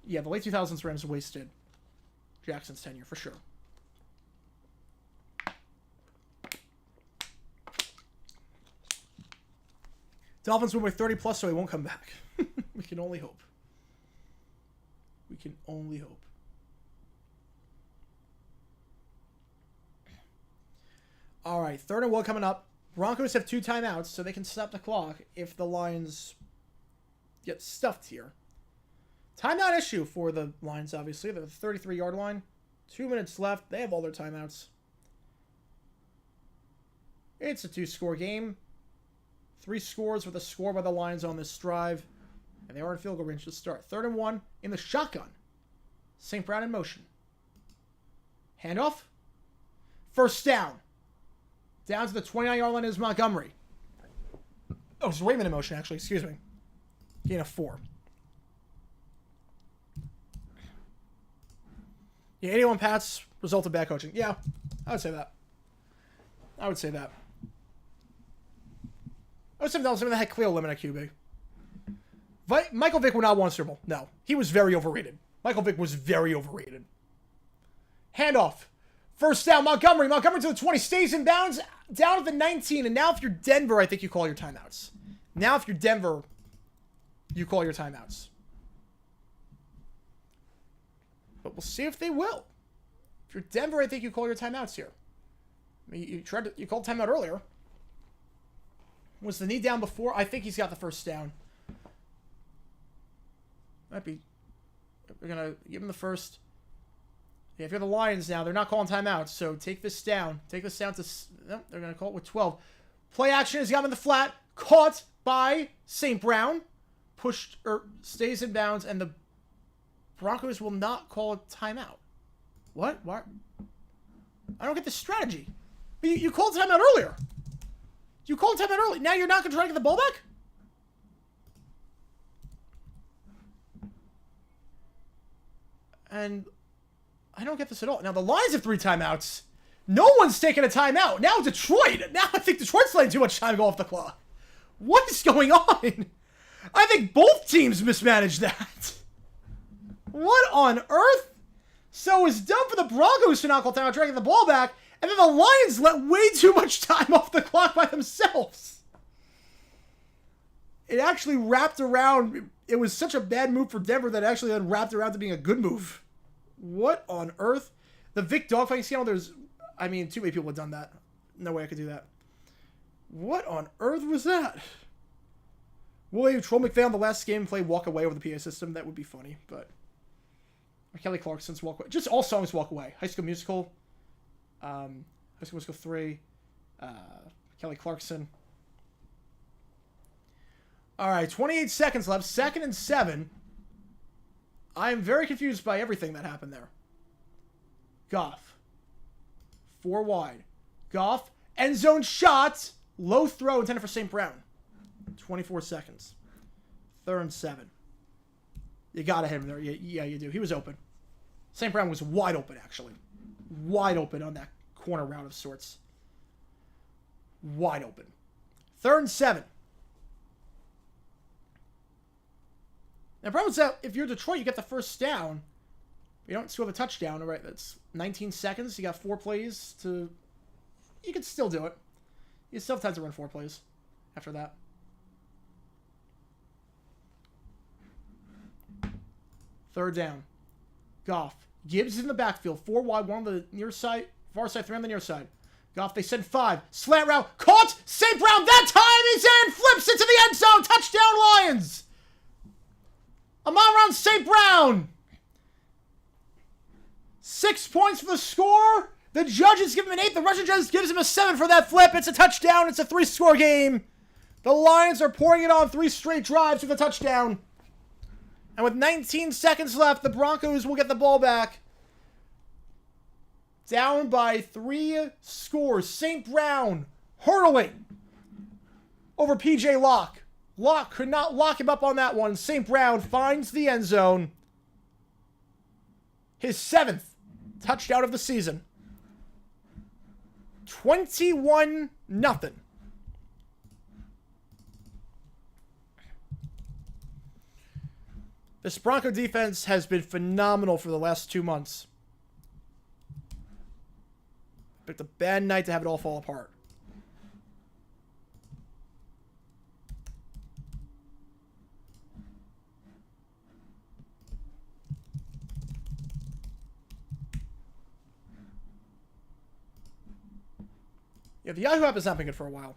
Yeah, the late 2000s Rams wasted Jackson's tenure, for sure. Dolphins win by 30+, so he won't come back. We can only hope. We can only hope. All right, 3rd and 1 coming up. Broncos have 2 timeouts, so they can stop the clock if the Lions get stuffed here. Timeout issue for the Lions, obviously. They're the 33-yard line. 2 minutes left. They have all their timeouts. It's a 2-score game. 3 scores with a score by the Lions on this drive. And they are in field goal range to start. 3rd and 1 in the shotgun. St. Brown in motion. Handoff. First down. Down to the 29-yard line is Montgomery. Oh, it's Raymond in motion, actually. Excuse me. Gain of 4. Yeah, 81 Pats, result of bad coaching. Yeah, I would say that. I would say that they had clear limit at QB. Michael Vick would not want a Super Bowl. No, he was very overrated. Michael Vick was very overrated. Handoff. First down, Montgomery. Montgomery to the 20. Stays in bounds. Down at the 19. And now if you're Denver, I think you call your timeouts. Now if you're Denver, you call your timeouts. But we'll see if they will. If you're Denver, I think you call your timeouts here. I mean, you called timeout earlier. Was the knee down before? I think he's got the first down. Might be. We're going to give him the first. Yeah, if you're the Lions now, they're not calling timeouts. So take this down. Take this down to... No, they're going to call it with 12. Play action has got him in the flat. Caught by St. Brown. Pushed, or stays in bounds, and the Broncos will not call a timeout. What? What? I don't get the strategy. You called timeout earlier. You called timeout early. Now you're not going to try to get the ball back? And I don't get this at all. Now the Lions have 3 timeouts. No one's taking a timeout. Now Detroit. Now I think Detroit's letting too much time go off the clock. What is going on? I think both teams mismanaged that. What on earth? So it's dumb for the Broncos to not call timeout, trying to get the ball back, and then the Lions let way too much time off the clock by themselves. It actually wrapped around. It was such a bad move for Denver that it actually then wrapped around to being a good move. What on earth? The Vic dogfighting scandal, I mean, too many people have done that. No way I could do that. What on earth was that? Will they troll McVay on the last game and play Walk Away over the PA system? That would be funny, but... Kelly Clarkson's Walk Away. Just all songs Walk Away. High School Musical. High School Musical 3. Kelly Clarkson. Alright, 28 seconds left. 2nd and 7. I am very confused by everything that happened there. Goff. 4 wide. Goff. End zone shot. Low throw intended for St. Brown. 24 seconds. 3rd and 7. You gotta hit him there. Yeah, you do. He was open. St. Brown was wide open, actually. Wide open on that corner route of sorts. Wide open. 3rd and 7. Now, problem is that if you're Detroit, you get the first down. You don't still have a touchdown, right? That's 19 seconds. You got 4 plays to... You can still do it. You still have time to run 4 plays after that. Third down. Goff. Gibbs in the backfield. 4 wide, 1 on the near side. Far side, 3 on the near side. Goff, they send 5. Slant route. Caught! St. Brown, that time he's in! Flips into the end zone! Touchdown, Lions! Amon-Ra St. Brown! 6 points for the score. The judges give him an 8. The Russian judge gives him a 7 for that flip. It's a touchdown. It's a 3-score game. The Lions are pouring it on 3 straight drives with a touchdown. And with 19 seconds left, the Broncos will get the ball back. Down by 3 scores. St. Brown hurtling over P.J. Locke. Locke could not lock him up on that one. St. Brown finds the end zone. His 7th touchdown of the season. 21-0. This Bronco defense has been phenomenal for the last 2 months. Picked a bad night to have it all fall apart. Yeah, the Yahoo app has not been good for a while.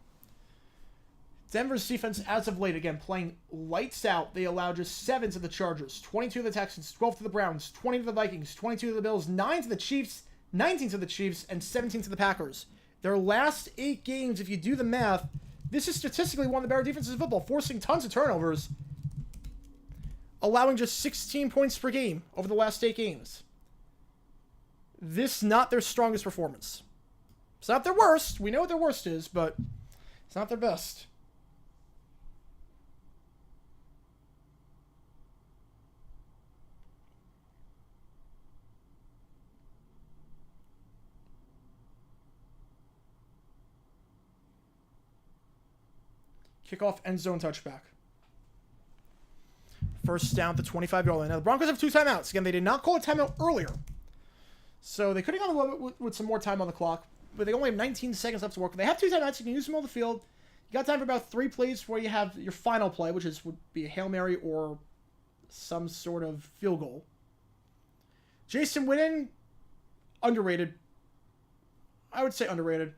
Denver's defense, as of late, again, playing lights out. They allow just 7 to the Chargers, 22 to the Texans, 12 to the Browns, 20 to the Vikings, 22 to the Bills, 9 to the Chiefs, 19 to the Chiefs, and 17 to the Packers. Their last 8 games, if you do the math, this is statistically one of the better defenses in football, forcing tons of turnovers, allowing just 16 points per game over the last 8 games. This not their strongest performance. It's not their worst. We know what their worst is, but it's not their best. Kickoff, end zone, touchback. First down at the 25-yard line. Now, the Broncos have 2 timeouts. Again, they did not call a timeout earlier. So they could have gone with some more time on the clock, but they only have 19 seconds left to work. They have 2 timeouts. You can use them on the field. You got time for about 3 plays before you have your final play, which would be a Hail Mary or some sort of field goal. Jason Witten, underrated. I would say underrated.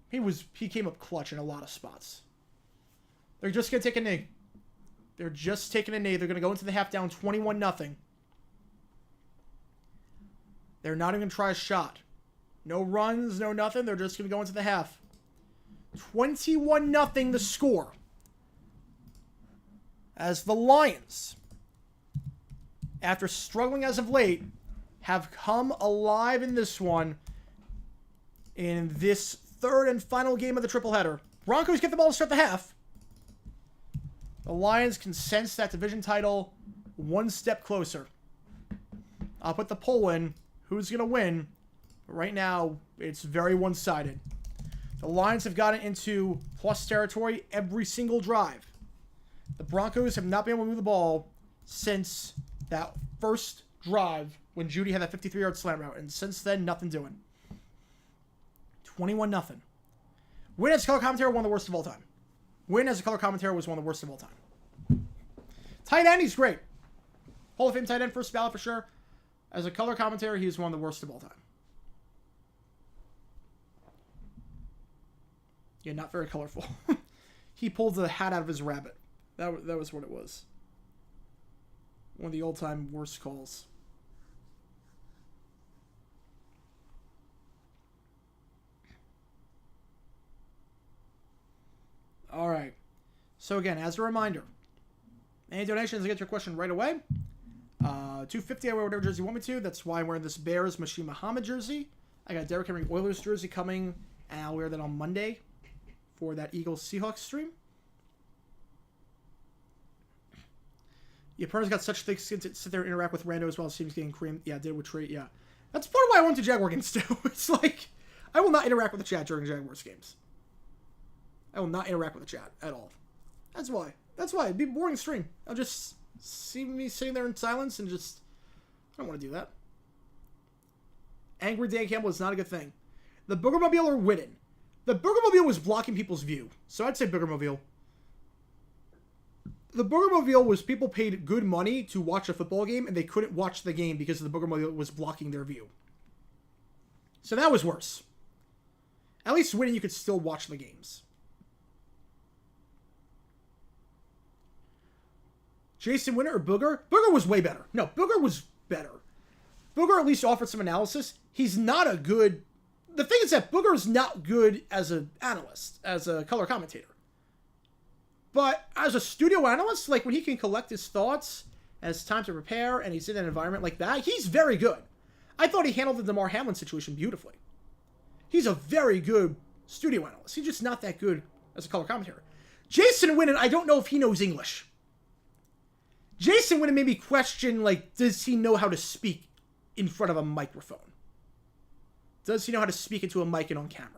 He came up clutch in a lot of spots. They're just going to take a knee. They're just taking a knee. They're going to go into the half down 21-0. They're not even going to try a shot. No runs, no nothing. They're just going to go into the half. 21-0 the score. As the Lions, after struggling as of late, have come alive in this one in this third and final game of the triple-header. Broncos get the ball to start the half. The Lions can sense that division title one step closer. I'll put the poll in. Who's going to win? But right now, it's very one-sided. The Lions have gotten into plus territory every single drive. The Broncos have not been able to move the ball since that first drive when Judy had that 53-yard slant route. And since then, nothing doing. 21-0. Win as a color commentator, one of the worst of all time. Win as a color commentator was one of the worst of all time. Tight end, he's great. Hall of Fame tight end, first ballot for sure. As a color commentator, he's one of the worst of all time. Yeah, not very colorful. He pulled the hat out of his rabbit. That was what it was. One of the all-time worst calls. All right. So again, as a reminder, any donations, I get your question right away. $250, I wear whatever jersey you want me to. That's why I'm wearing this Bears Machine Muhammad jersey. I got Derek Henry Oilers jersey coming, and I'll wear that on Monday for that Eagles Seahawks stream. Yeah, Perna's got such thick skin to sit there and interact with randos while teams getting creamed. Yeah, did with trade. Yeah, that's part of why I went to Jaguar games too. It's like I will not interact with the chat during Jaguars games. I will not interact with the chat at all. That's why. That's why. It'd be a boring stream. I'll just see me sitting there in silence and just... I don't want to do that. Angry Dan Campbell is not a good thing. The Boogermobile or Witten? The Boogermobile was blocking people's view. So I'd say Boogermobile. The Boogermobile was people paid good money to watch a football game and they couldn't watch the game because the Boogermobile was blocking their view. So that was worse. At least Witten, you could still watch the games. Jason Witten or Booger? Booger was way better. No, Booger was better. Booger at least offered some analysis. He's not a good... The thing is that Booger is not good as an analyst, as a color commentator. But as a studio analyst, like when he can collect his thoughts, has time to prepare, and he's in an environment like that, he's very good. I thought he handled the DeMar Hamlin situation beautifully. He's a very good studio analyst. He's just not that good as a color commentator. Jason Witten, I don't know if he knows English. Jason Witten made me question, like, does he know how to speak in front of a microphone? Does he know how to speak into a mic and on camera?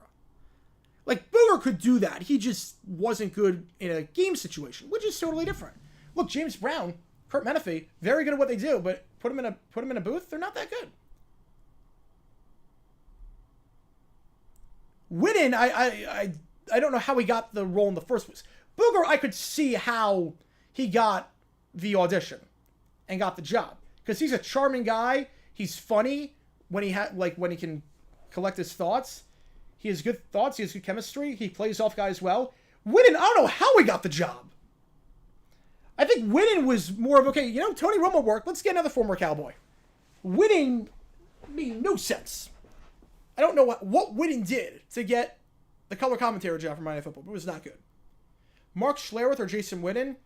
Like, Booger could do that. He just wasn't good in a game situation, which is totally different. Look, James Brown, Kurt Menefee, very good at what they do, but put him in a booth, they're not that good. Witten, I don't know how he got the role in the first place. Booger, I could see how he got the audition and got the job because he's a charming guy. He's funny when he when he can collect his thoughts. He has good thoughts. He has good chemistry. He plays off guys well. Witten, I don't know how he got the job. I think Witten was more of, okay, Tony Romo worked. Let's get another former Cowboy. Witten made no sense. I don't know what Witten did to get the color commentary job for Monday Night Football, but it was not good. Mark Schlereth or Jason Witten?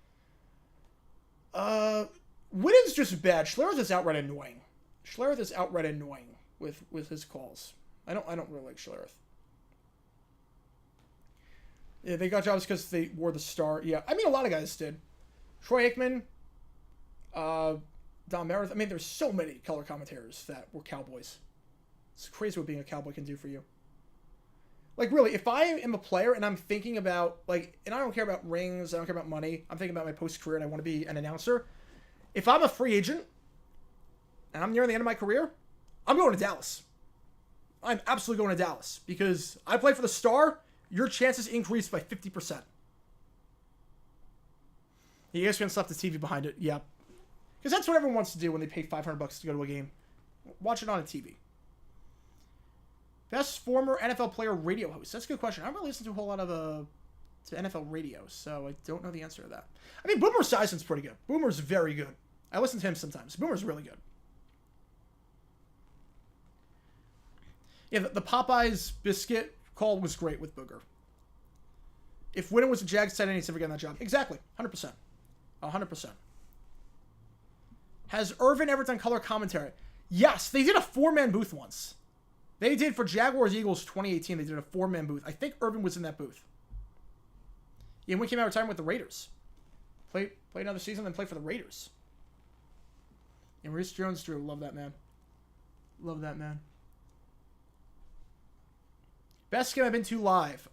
Witten's just bad. Schlereth is outright annoying. Schlereth is outright annoying with his calls. I don't really like Schlereth. Yeah, they got jobs because they wore the star. Yeah, I mean, a lot of guys did. Troy Aikman, Don Meredith. I mean, there's so many color commentators that were Cowboys. It's crazy what being a Cowboy can do for you. Like, really, if I am a player and I'm thinking about, and I don't care about rings, I don't care about money, I'm thinking about my post-career and I want to be an announcer. If I'm a free agent and I'm nearing the end of my career, I'm going to Dallas. I'm absolutely going to Dallas because I play for the Star. Your chances increase by 50%. You guys can slap the TV behind it. Yep. Because that's what everyone wants to do when they pay $500 to go to a game. Watch it on a TV. Best former NFL player radio host. That's a good question. I don't really listen to a whole lot of to NFL radio, so I don't know the answer to that. I mean, Boomer Esiason's pretty good. Boomer's very good. I listen to him sometimes. Boomer's really good. Yeah, the Popeyes biscuit call was great with Booger. If Witten was a Jags tight end, he's never getting that job. Exactly. 100%. 100%. Has Irvin ever done color commentary? Yes, they did a 4-man booth once. They did for Jaguars-Eagles 2018. They did a 4-man booth. I think Irvin was in that booth. Yeah, when he came out of retirement with the Raiders. Play another season, then play for the Raiders. And Maurice Jones-Drew. Love that man. Love that man. Best game I've been to live.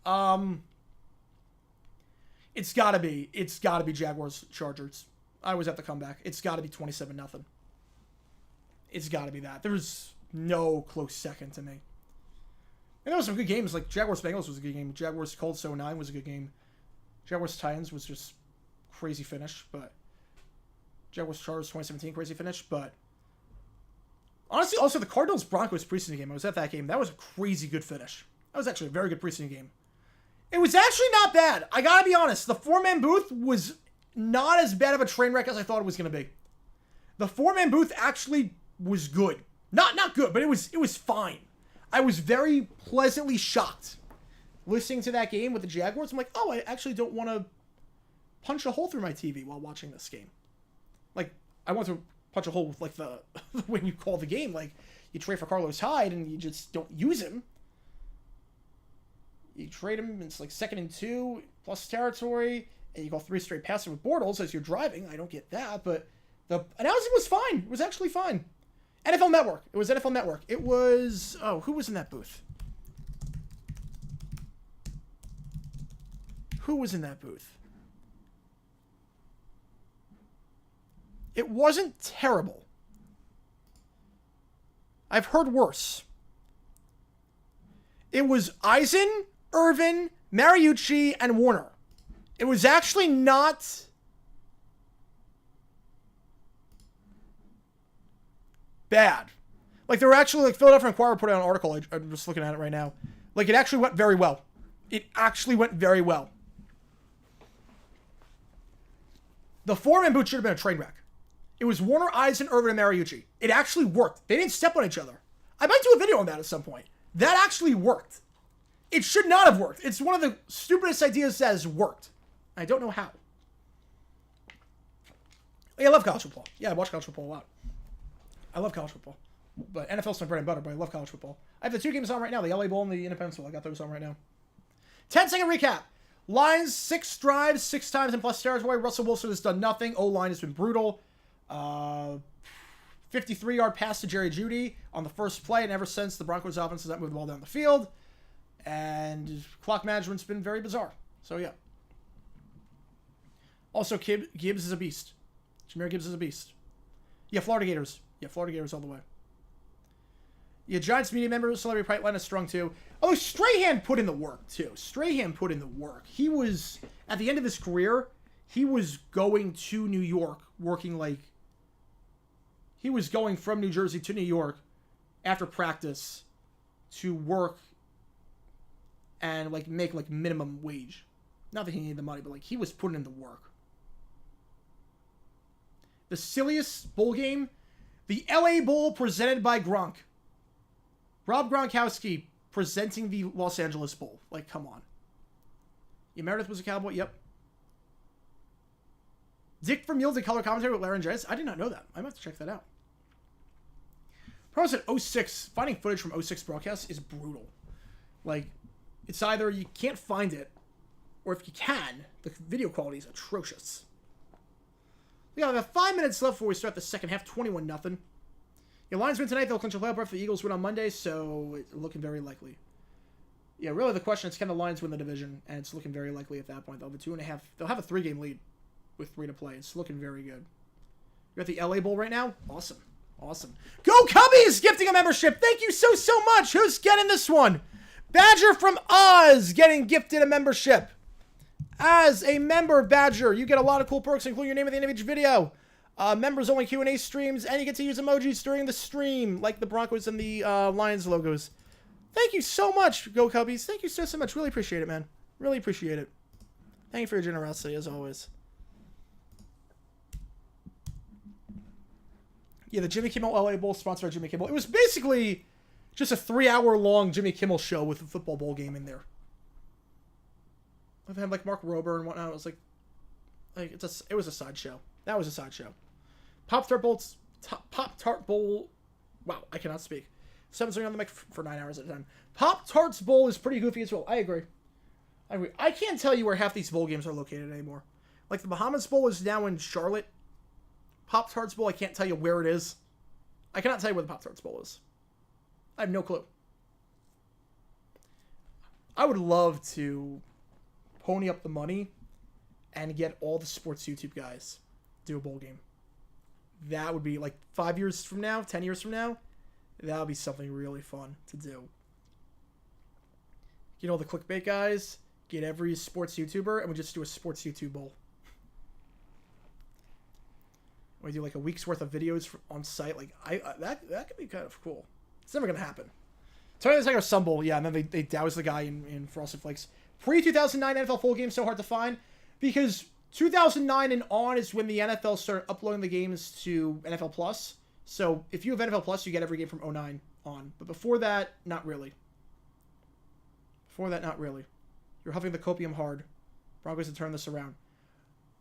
It's gotta be Jaguars Chargers. I was at the comeback. It's gotta be 27-0. It's gotta be that. There's no close second to me. And there were some good games, like Jaguars Bengals was a good game. Jaguars Colts 09 was a good game. Jaguars Titans was just crazy finish, but Jaguars Chargers 2017 crazy finish, but honestly, also the Cardinals Broncos preseason game. I was at that game. That was a crazy good finish. That was actually a very good preseason game. It was actually not bad. I gotta be honest. The 4-man booth was not as bad of a train wreck as I thought it was gonna be. The 4-man booth actually was good. Not good, but it was fine. I was very pleasantly shocked listening to that game with the Jaguars. I'm like, oh, I actually don't want to punch a hole through my TV while watching this game. Like, I want to punch a hole with like the when you call the game, like you trade for Carlos Hyde and you just don't use him. You trade him, it's like 2nd and 2 plus territory, and you go 3 straight passes with Bortles as you're driving. I don't get that, but the announcing was fine. It was actually fine. NFL Network. It was NFL Network. It was... Oh, who was in that booth? Who was in that booth? It wasn't terrible. I've heard worse. It was Eisen, Irvin, Mariucci, and Warner. It was actually not... bad. Like, they were actually, like, Philadelphia Inquirer put out an article. I'm just looking at it right now. Like, it actually went very well. It actually went very well. The 4-man booth should have been a train wreck. It was Warner, Eisen, Irvin, and Mariucci. It actually worked. They didn't step on each other. I might do a video on that at some point. That actually worked. It should not have worked. It's one of the stupidest ideas that has worked. I don't know how. Yeah, I love college football. Yeah, I watch college football a lot. I love college football. But NFL's my bread and butter, but I love college football. I have the 2 games on right now, the LA Bowl and the Independence Bowl. I got those on right now. 10-second recap. Lions, 6 drives, 6 times in plus territory. Russell Wilson has done nothing. O-line has been brutal. 53-yard pass to Jerry Jeudy on the first play, and ever since, the Broncos offense has not moved the ball down the field. And clock management's been very bizarre. So, yeah. Also, Gibbs is a beast. Jahmyr Gibbs is a beast. Yeah, Florida Gators. Yeah, Florida Gators all the way. Yeah, Giants media member, Celebrity Pipeline is strong too. Although Strahan put in the work too. Strahan put in the work. He was, at the end of his career, he was going to New York, working like, he was going from New Jersey to New York after practice to work and like make like minimum wage. Not that he needed the money, but like he was putting in the work. The silliest bowl game, the LA Bowl presented by Gronk. Rob Gronkowski presenting the Los Angeles Bowl. Like, come on. Yeah, Meredith was a Cowboy? Yep. Dick Vermeil did color commentary with laryngitis? I did not know that. I might have to check that out. Pro said 06. Finding footage from 06 broadcasts is brutal. Like, it's either you can't find it, or if you can, the video quality is atrocious. We got about 5 minutes left before we start the second half. 21-0. Yeah, Lions win tonight. They'll clinch a playoff berth. The Eagles win on Monday, so it's looking very likely. Yeah, really the question is, can the Lions win the division? And it's looking very likely at that point. They'll have a 2.5. They'll have a 3-game lead with 3 to play. It's looking very good. You're at the LA Bowl right now? Awesome. Awesome. Go Cubbies! Gifting a membership. Thank you so much. Who's getting this one? Badger from Oz getting gifted a membership. As a member, Badger, you get a lot of cool perks, including your name at the end of each video. Members only Q&A streams, and you get to use emojis during the stream, like the Broncos and the Lions logos. Thank you so much, Go Cubbies. Thank you so much. Really appreciate it, man. Really appreciate it. Thank you for your generosity, as always. Yeah, the Jimmy Kimmel LA Bowl sponsored by Jimmy Kimmel. It was basically just a 3-hour-long Jimmy Kimmel show with a football bowl game in there. I've had like Mark Rober and whatnot. It was like it was a sideshow. That was a sideshow. Pop-Tart Bowl. Wow, I cannot speak. Someone's on the mic for 9 hours at a time. Pop-Tarts Bowl is pretty goofy as well. I agree. I can't tell you where half these bowl games are located anymore. Like the Bahamas Bowl is now in Charlotte. Pop-Tarts Bowl, I can't tell you where it is. I cannot tell you where the Pop-Tarts Bowl is. I have no clue. I would love to pony up the money and get all the sports YouTube guys to do a bowl game. That would be like 5 years from now, 10 years from now. That would be something really fun to do. Get all the clickbait guys, get every sports YouTuber, and we just do a sports YouTube bowl. We do like a week's worth of videos on site. Like that could be kind of cool. It's never gonna happen. Tony the Tiger Sun Bowl, yeah, and then they douse the guy in Frosted Flakes. Pre-2009 NFL full game so hard to find because 2009 and on is when the NFL started uploading the games to NFL Plus. So if you have NFL Plus, you get every game from 2009 on. But before that, not really. Before that, not really. You're huffing the copium hard. Broncos to turn this around.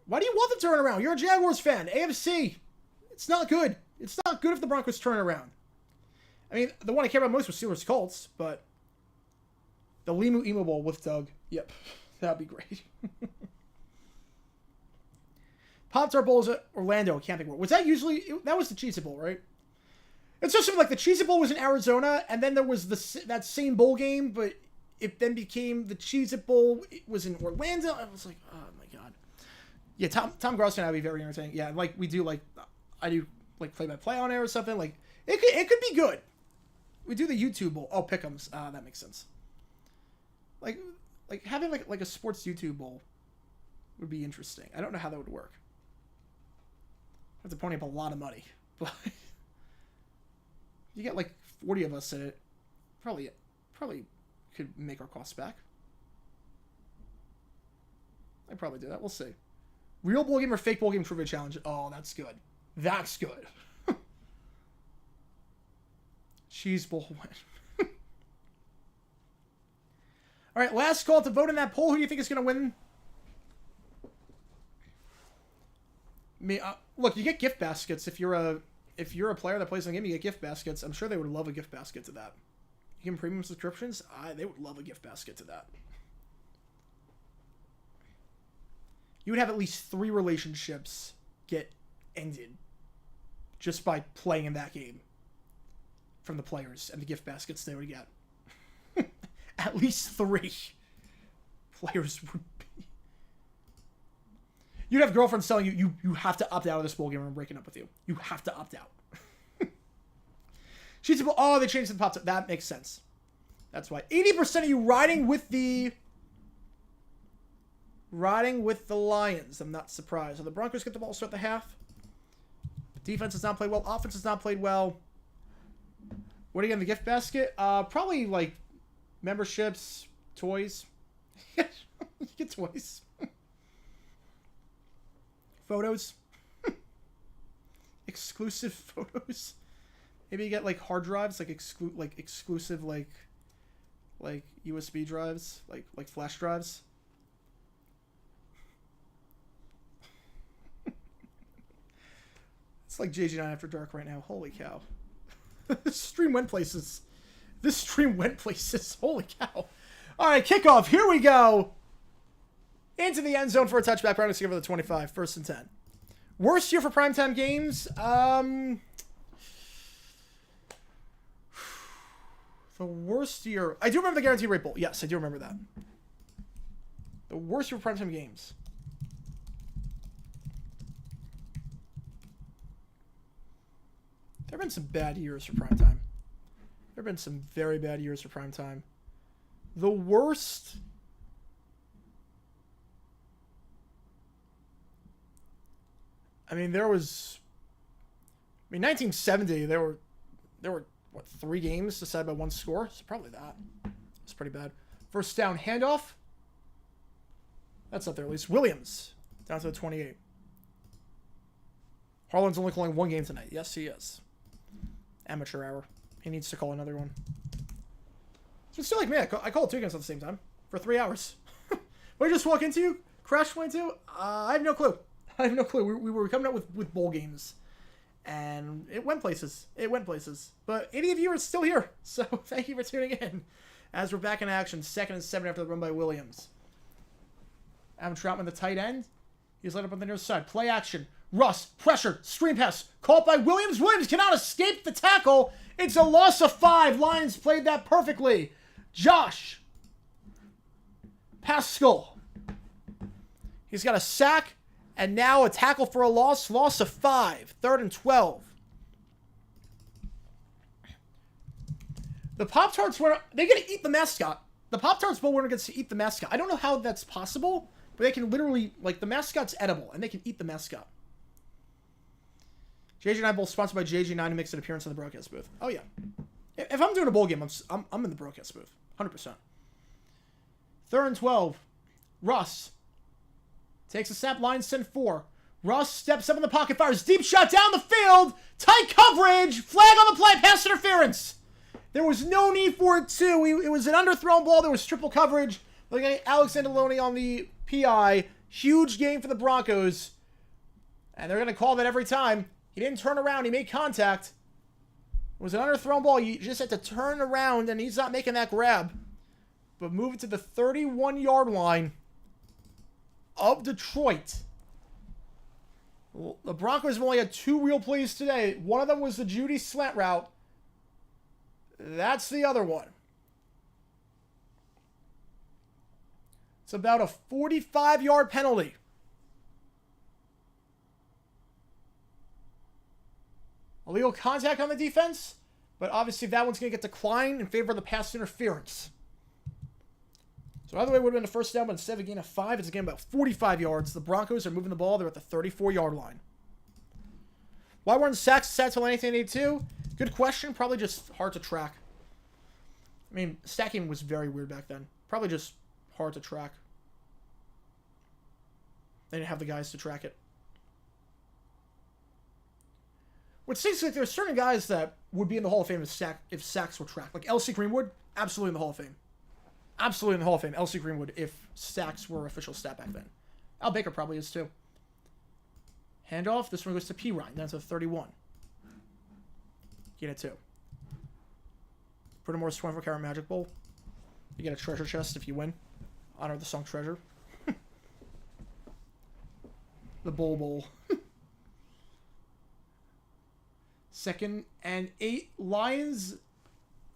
Why do you want them to turn around? You're a Jaguars fan. AFC. It's not good. It's not good if the Broncos turn around. I mean, the one I care about most was Steelers Colts, but the Limu Emo Bowl with Doug. Yep. That'd be great. Pop-Tart Bowl is at Orlando Camping World. Was that usually... That was the Cheez-It Bowl, right? It's just something like the Cheez-It Bowl was in Arizona, and then there was that same bowl game, but it then became the Cheez-It Bowl. It was in Orlando. I was like, oh my god. Yeah, Tom Gross and I would be very entertaining. Yeah, like we do, like I do, like play-by-play on air or something. Like it could be good. We do the YouTube Bowl. Oh, Pick'ems. That makes sense. Like having like a sports YouTube Bowl would be interesting. I don't know how that would work. I have to pony up a lot of money, but you get like 40 of us in it. Probably could make our costs back. I'd probably do that. We'll see. Real bowl game or fake bowl game trivia challenge? Oh, that's good. That's good. Cheese bowl win. All right, last call to vote in that poll. Who do you think is going to win? Me. Look, you get gift baskets if you're a player that plays the game. You get gift baskets. I'm sure they would love a gift basket to that. You can premium subscriptions. They would love a gift basket to that. You would have at least 3 relationships get ended just by playing in that game from the players and the gift baskets they would get. At least 3 players would be. You'd have girlfriends telling you have to opt out of this bowl game or I'm breaking up with you. You have to opt out. She's oh, they changed the pop. That makes sense. That's why 80% of you riding with the Lions. I'm not surprised. So the Broncos get the ball to start the half. Defense has not played well. Offense has not played well. What do you get in the gift basket? Probably like memberships, toys. You get toys. Photos. Exclusive photos. Maybe you get like hard drives, like exclusive like USB drives, like flash drives. It's like JG9 After Dark right now. Holy cow. This stream went places. Holy cow. All right, kickoff. Here we go. Into the end zone for a touchback. Broncos give it the 25. 1st and 10. Worst year for primetime games? The worst year... I do remember the Guaranteed Rate Bowl. Yes, I do remember that. The worst year for primetime games. There have been some bad years for primetime. There have been some very bad years for primetime. The worst... I mean, there was... I mean, 1970, there were what, 3 games decided by 1 score? So probably that. It's pretty bad. First down handoff. That's up there at least. Williams, down to the 28. Harlan's only calling 1 game tonight. Yes, he is. Amateur hour. He needs to call another one. So it's still like me. I called 2 games at the same time for 3 hours. What did you just walk into? Crash went into? I have no clue. I have no clue. We were coming up with bowl games. And it went places. It went places. But 80 of you are still here. So thank you for tuning in. As we're back in action. 2nd and 7 after the run by Williams. Adam Troutman, the tight end. He's led up on the near side. Play action. Russ, pressure, screen pass. Caught by Williams. Williams cannot escape the tackle. It's a loss of 5. Lions played that perfectly. Josh Pascal. He's got a sack. And now a tackle for a loss. Loss of 5. 3rd and 12. The Pop-Tarts were... They're going to eat the mascot. The Pop-Tarts Bowl winner gets to eat the mascot. I don't know how that's possible, but they can literally... Like, the mascot's edible, and they can eat the mascot. JJ9 Bowl sponsored by JJ9, who makes an appearance in the broadcast booth. Oh, yeah. If I'm doing a bowl game, I'm in the broadcast booth. 100%. 3rd and 12. Russ. Takes a snap, line, send 4. Russ steps up in the pocket, fires deep shot down the field. Tight coverage. Flag on the play, pass interference. There was no need for it, too. It was an underthrown ball. There was triple coverage. Look at Alex Andeloni on the PI. Huge game for the Broncos. And they're going to call that every time. He didn't turn around. He made contact. It was an underthrown ball. You just had to turn around, and he's not making that grab. But move it to the 31-yard line of Detroit. Well, the Broncos have only had 2 real plays today. One of them was the Judy slant route. That's the other one. It's about a 45-yard penalty. Illegal contact on the defense, but obviously that one's going to get declined in favor of the pass interference. So either way, it would have been a first down, but instead of a gain of 5, it's a gain of about 45 yards. The Broncos are moving the ball. They're at the 34-yard line. Why weren't sacks set until 1982? Good question. Probably just hard to track. I mean, stacking was very weird back then. Probably just hard to track. They didn't have the guys to track it. Which seems like there are certain guys that would be in the Hall of Fame if sacks were tracked. Like L.C. Greenwood, absolutely in the Hall of Fame. Absolutely in the Hall of Fame. L.C. Greenwood, if sacks were official stat back then. Al Baker probably is too. Handoff. This one goes to P. Ryan. Down to 31. Get it 2. Put a more 24-karat Magic Bowl. You get a treasure chest if you win. Honor the sunk treasure. The Bowl. 2nd and 8. Lions.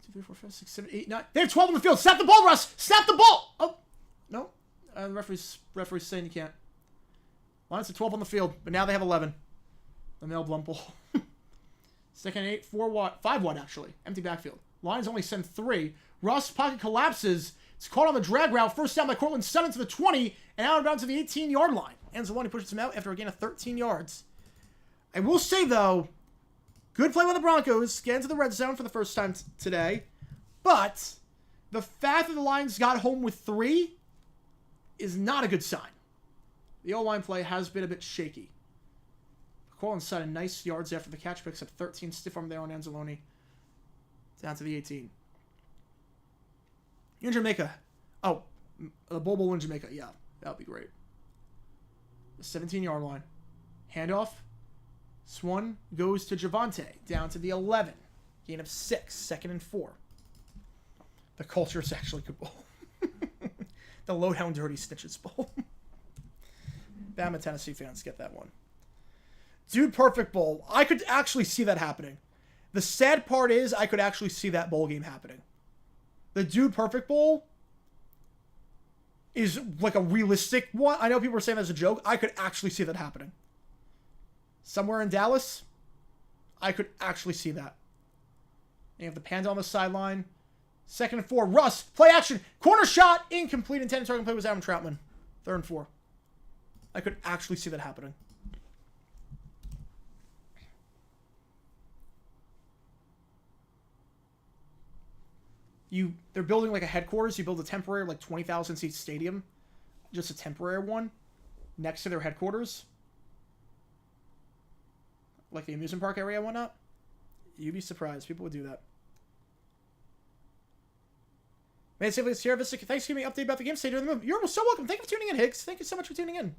2, 3, 4, 5, 6, 7, 8, 9. They have 12 on the field. Snap the ball, Russ. Snap the ball. Oh, no. The referee's saying you can't. Lions have 12 on the field, but now they have 11. The Mel Blunt Bowl. 2nd and 8, 4 wide, 5 wide actually. Empty backfield. Lions only send 3. Russ pocket collapses. It's caught on the drag route. First down by Cortland Sutton to the 20 and out around to the 18-yard line. Anzalone pushes him out after a gain of 13 yards. I will say though, good play by the Broncos. Get into the red zone for the first time today. But the fact that the Lions got home with 3 is not a good sign. The O-line play has been a bit shaky. Cortland Sutton, nice yards after the catch. Picks up 13. Stiff arm there on Anzalone. Down to the 18. In Jamaica. Oh, the Bowl in Jamaica. Yeah, that would be great. The 17-yard line. Handoff. Swan goes to Javante. Down to the 11. Gain of 6. 2nd and 4. The culture is actually good bowl. The Lowdown Dirty Stitches Bowl. Bama, Tennessee fans get that one. Dude Perfect Bowl. I could actually see that happening. The sad part is I could actually see that bowl game happening. The Dude Perfect Bowl is like a realistic one. I know people are saying that's a joke. I could actually see that happening. Somewhere in Dallas, I could actually see that. And you have the Panda on the sideline. 2nd and 4. Russ, play action. Corner shot. Incomplete. Intended target play was Adam Troutman. 3rd and 4. I could actually see that happening. They're building like a headquarters. You build a temporary like 20,000 seat stadium. Just a temporary one. Next to their headquarters. Like the amusement park area and whatnot. You'd be surprised. People would do that. Man, safely it's here. Thanks for giving me an update about the game. Stay during the move. You're so welcome. Thank you for tuning in, Higgs. Thank you so much for tuning in.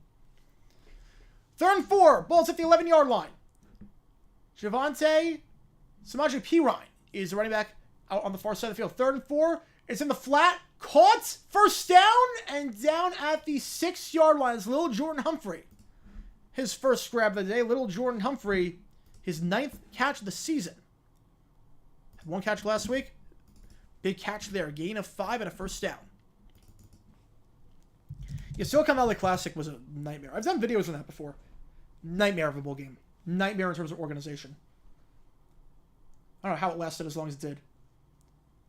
3rd and 4. Ball's at the 11-yard line. Javonte Samaje Perine is the running back out on the far side of the field. 3rd and 4. It's in the flat. Caught. First down. And down at the 6-yard line is Little Jordan Humphrey. His first grab of the day. Little Jordan Humphrey. His 9th catch of the season. Had 1 catch last week. Big catch there. Gain of 5 and a first down. Yeah, Silicon Valley Classic was a nightmare. I've done videos on that before. Nightmare of a bowl game. Nightmare in terms of organization. I don't know how it lasted as long as it did.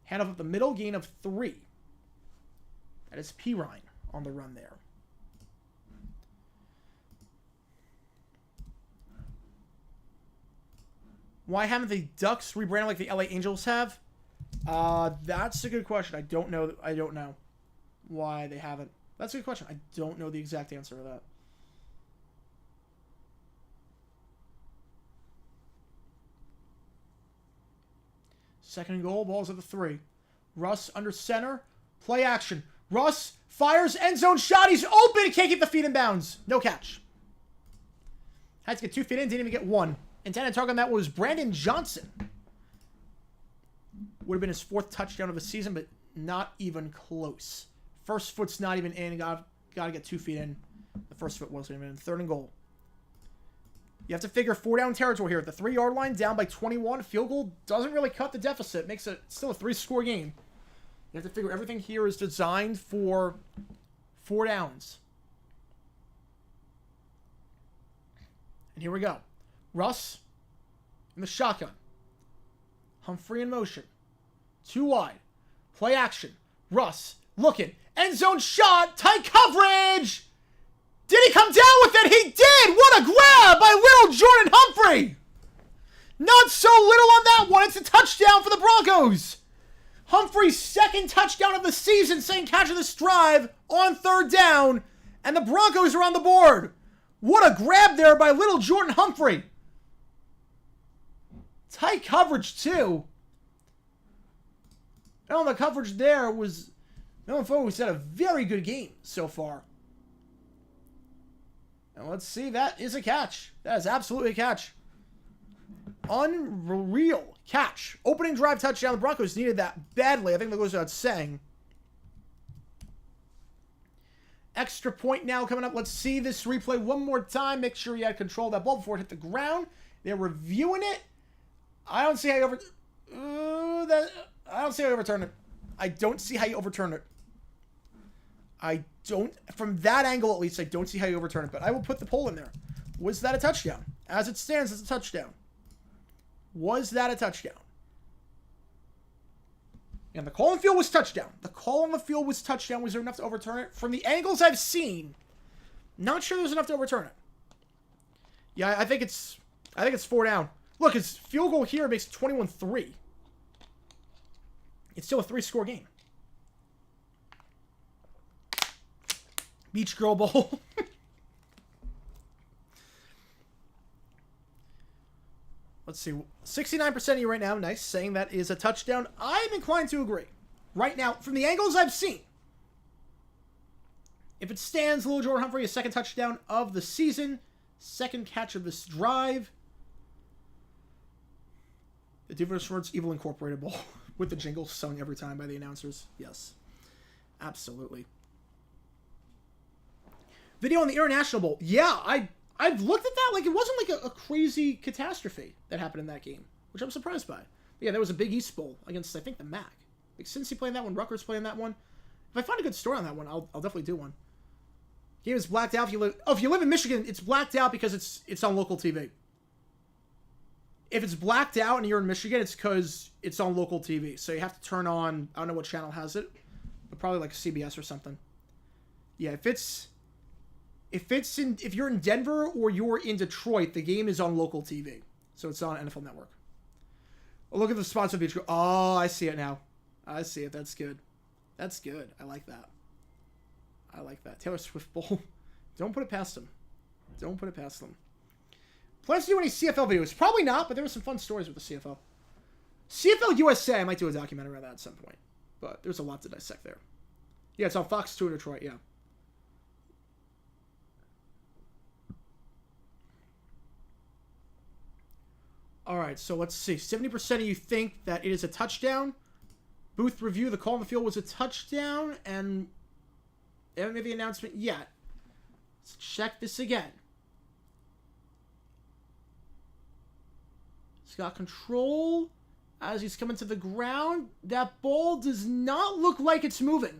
Hand off up the middle. Gain of 3. That is Perine on the run there. Why haven't the Ducks rebranded like the LA Angels have? That's a good question. I don't know why they haven't. That's a good question. I don't know the exact answer to that. Second and goal. Ball's at the 3. Russ under center. Play action. Russ fires. End zone shot. He's open. Can't keep the feet in bounds. No catch. Had to get 2 feet in. Didn't even get 1. Intended target on that was Brandon Johnson. Would have been his 4th touchdown of the season, but not even close. First foot's not even in. Got to get 2 feet in. The first foot wasn't even in. 3rd and goal. You have to figure 4-down territory here. At the 3-yard line, down by 21. Field goal doesn't really cut the deficit. Makes it still a 3-score game. You have to figure everything here is designed for 4 downs. And here we go. Russ in the shotgun. Humphrey in motion. 2 wide. Play action. Russ looking. End zone shot. Tight coverage. Did he come down with it? He did. What a grab by Little Jordan Humphrey. Not so little on that one. It's a touchdown for the Broncos. Humphrey's 2nd touchdown of the season. Second catch of this drive on 3rd down. And the Broncos are on the board. What a grab there by Little Jordan Humphrey. Tight coverage, too. And the coverage there was... No one we said a very good game so far. And let's see. That is a catch. That is absolutely a catch. Unreal catch. Opening drive touchdown. The Broncos needed that badly. I think that goes without saying. Extra point now coming up. Let's see this replay one more time. Make sure you had control of that ball before it hit the ground. They're reviewing it. I don't see how you I don't see how you overturn it. I don't see how you overturn it. From that angle at least, I don't see how you overturn it, but I will put the poll in there. Was that a touchdown? As it stands, it's a touchdown. Was that a touchdown? And the call on the field was touchdown. The call on the field was touchdown. Was there enough to overturn it? From the angles I've seen, not sure there's enough to overturn it. Yeah, I think it's 4 down. Look, his field goal here makes it 21-3. It's still a 3-score game. Beach Girl Bowl. Let's see. 69% of you right now, nice, saying that is a touchdown. I'm inclined to agree. Right now, from the angles I've seen, if it stands, Little Jordan Humphrey, a 2nd touchdown of the season, 2nd catch of this drive. The difference words Evil Incorporated Bowl with the jingle sung every time by the announcers. Yes, absolutely. Video on the International Bowl. Yeah, I've looked at that. Like, it wasn't like a crazy catastrophe that happened in that game, which I'm surprised by. But yeah, there was a Big East Bowl against, I think, the MAC. Like, Cincy playing that one, Rutgers playing that one. If I find a good story on that one, I'll definitely do one. Game is blacked out. If you live in Michigan, it's blacked out because it's on local TV. If it's blacked out and you're in Michigan, it's because it's on local TV. So you have to turn on, I don't know what channel has it, but probably like CBS or something. Yeah, if you're in Denver or you're in Detroit, the game is on local TV. So it's on NFL Network. Oh, look at the sponsor page. Oh, I see it now. I see it. That's good. That's good. I like that. I like that. Taylor Swift Bowl. Don't put it past them. Don't put it past them. Plans to do any CFL videos? Probably not, but there were some fun stories with the CFL. CFL USA, I might do a documentary on that at some point. But there's a lot to dissect there. Yeah, it's on Fox 2 in Detroit, yeah. All right, so let's see. 70% of you think that it is a touchdown. Booth review, the call on the field was a touchdown, and they haven't made the announcement yet. Let's check this again. He's got control as he's coming to the ground. That ball does not look like it's moving.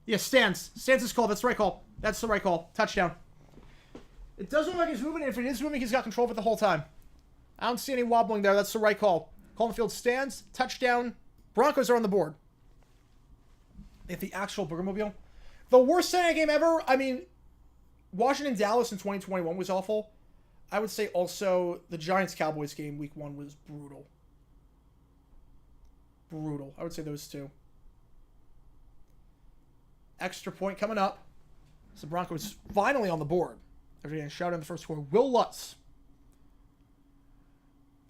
Yeah, stands. Stands is called. That's the right call. That's the right call. Touchdown. It doesn't look like it's moving. If it is moving, he's got control of it the whole time. I don't see any wobbling there. That's the right call. Call on the field stands. Touchdown. Broncos are on the board. They have the actual Pregame. The worst Sunday game ever. I mean, Washington-Dallas in 2021 was awful. I would say also the Giants-Cowboys game week 1 was brutal. Brutal. I would say those two. Extra point coming up. So Broncos finally on the board. After getting shouted in the first quarter. Will Lutz.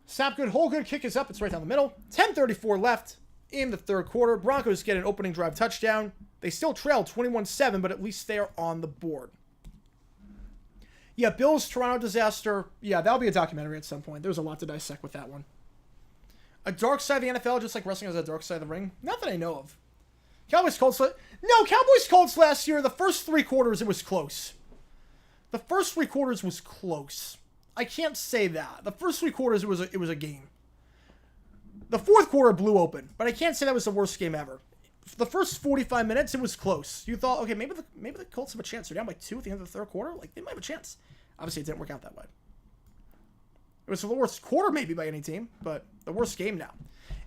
Snap good, hole good, kick is up. It's right down the middle. 10:34 left in the third quarter. Broncos get an opening drive touchdown. They still trail 21-7, but at least they're on the board. Yeah, Bills, Toronto disaster. Yeah, that'll be a documentary at some point. There's a lot to dissect with that one. A dark side of the NFL, just like wrestling has a dark side of the ring? Not that I know of. Cowboys Colts. No, Cowboys Colts last year, the first 3 quarters, it was close. The first 3 quarters was close. I can't say that. The first 3 quarters, it was a game. The fourth quarter blew open, but I can't say that was the worst game ever. The first 45 minutes, it was close. You thought, okay, maybe the Colts have a chance. They're down by 2 at the end of the third quarter. Like, they might have a chance. Obviously, it didn't work out that way. It was the worst quarter maybe by any team, but the worst game now.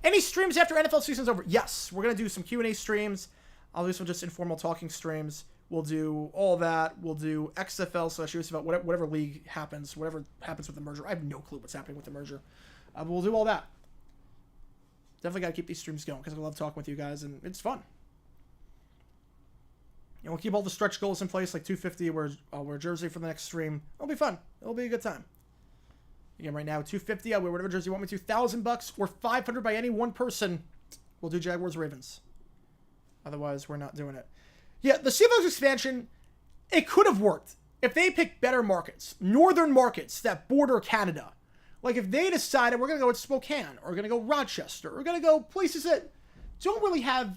Any streams after NFL season's over? Yes, we're going to do some Q&A streams. I'll do some just informal talking streams. We'll do all that. We'll do XFL/USFL, whatever league happens, whatever happens with the merger. I have no clue what's happening with the merger. But we'll do all that. Definitely got to keep these streams going because I love talking with you guys, and it's fun. And we'll keep all the stretch goals in place, like 250. I'll wear a jersey for the next stream. It'll be fun. It'll be a good time. Again, right now, 250. I'll wear whatever jersey you want me to. $1,000 or $500 by any one person. We'll do Jaguars Ravens. Otherwise, we're not doing it. Yeah, the CFL's expansion, it could have worked if they picked better markets, northern markets that border Canada. Like if they decided we're going to go with Spokane, or we're going to go Rochester, or we're going to go places that don't really have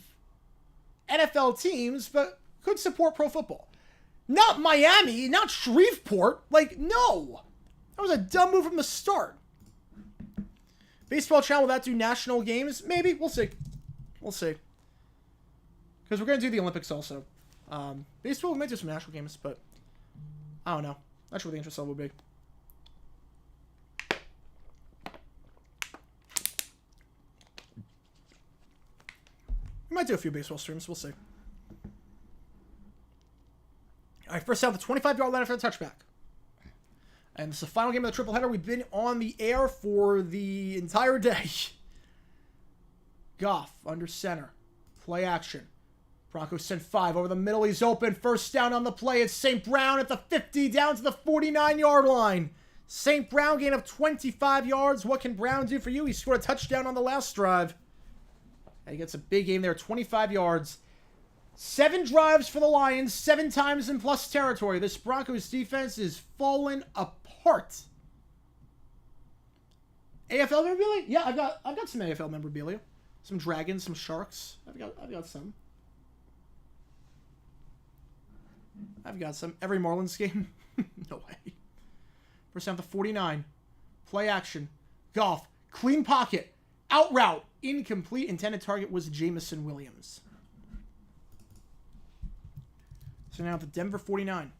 NFL teams, but could support pro football. Not Miami, not Shreveport. Like, no. That was a dumb move from the start. Baseball channel, will that do national games? Maybe. We'll see. We'll see. Because we're going to do the Olympics also. Baseball, we might do some national games, but I don't know. Not sure what the interest level would be. We might do a few baseball streams. We'll see. All right, first out, the 25-yard line after the touchback. And this is the final game of the triple header. We've been on the air for the entire day. Goff under center. Play action. Broncos send 5 over the middle. He's open. First down on the play. It's St. Brown at the 50 down to the 49-yard line. St. Brown gain of 25 yards. What can Brown do for you? He scored a touchdown on the last drive. And he gets a big game there. 25 yards. 7 drives for the Lions. 7 times in plus territory. This Broncos defense is falling apart. AFL memorabilia? Yeah, I've got some AFL memorabilia. Some dragons, some sharks. I've got some. I've got some. Every Marlins game? No way. First down to 49. Play action. Goff. Clean pocket. Out route. Incomplete. Intended target was Jameson Williams. So now the Denver 49.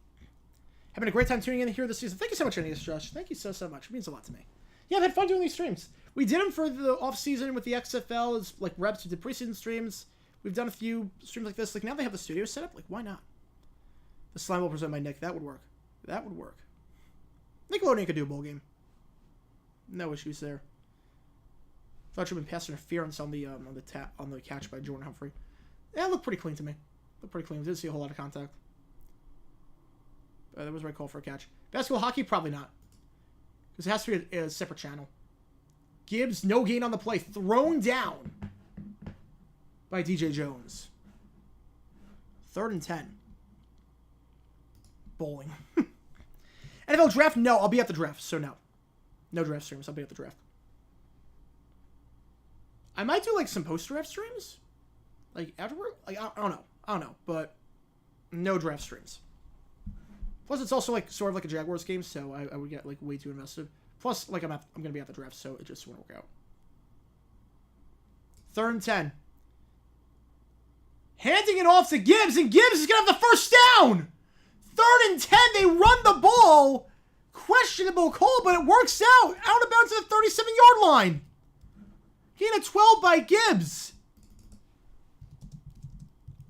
Having a great time tuning in here this season. Thank you so much, Aeneas Josh. Thank you so much. It means a lot to me. Yeah, I've had fun doing these streams. We did them for the off season with the XFL as like reps who did preseason streams. We've done a few streams like this. Like now they have the studio set up. Like why not? The slime will present my Nick. That would work. That would work. Nickelodeon could do a bowl game. No issues there. Thought you'd been pass interference on the catch by Jordan Humphrey. Yeah, it looked pretty clean to me. Looked pretty clean. We didn't see a whole lot of contact. That was the right call for a catch. Basketball, hockey, probably not. Because it has to be a separate channel. Gibbs, no gain on the play. Thrown down by DJ Jones. 3rd and 10. Bowling. NFL draft? No, I'll be at the draft, so no. No draft streams, I'll be at the draft. I might do like some post-draft streams. Like afterward? Like I don't know. But no draft streams. Plus it's also like sort of like a Jaguars game, so I would get like way too invested. Plus, like I'm gonna be at the draft, so it just won't work out. 3rd and 10. Handing it off to Gibbs, and Gibbs is gonna have the first down! 3rd and 10, they run the ball. Questionable call, but it works out. Out of bounds to the 37-yard line. Gain of 12 by Gibbs.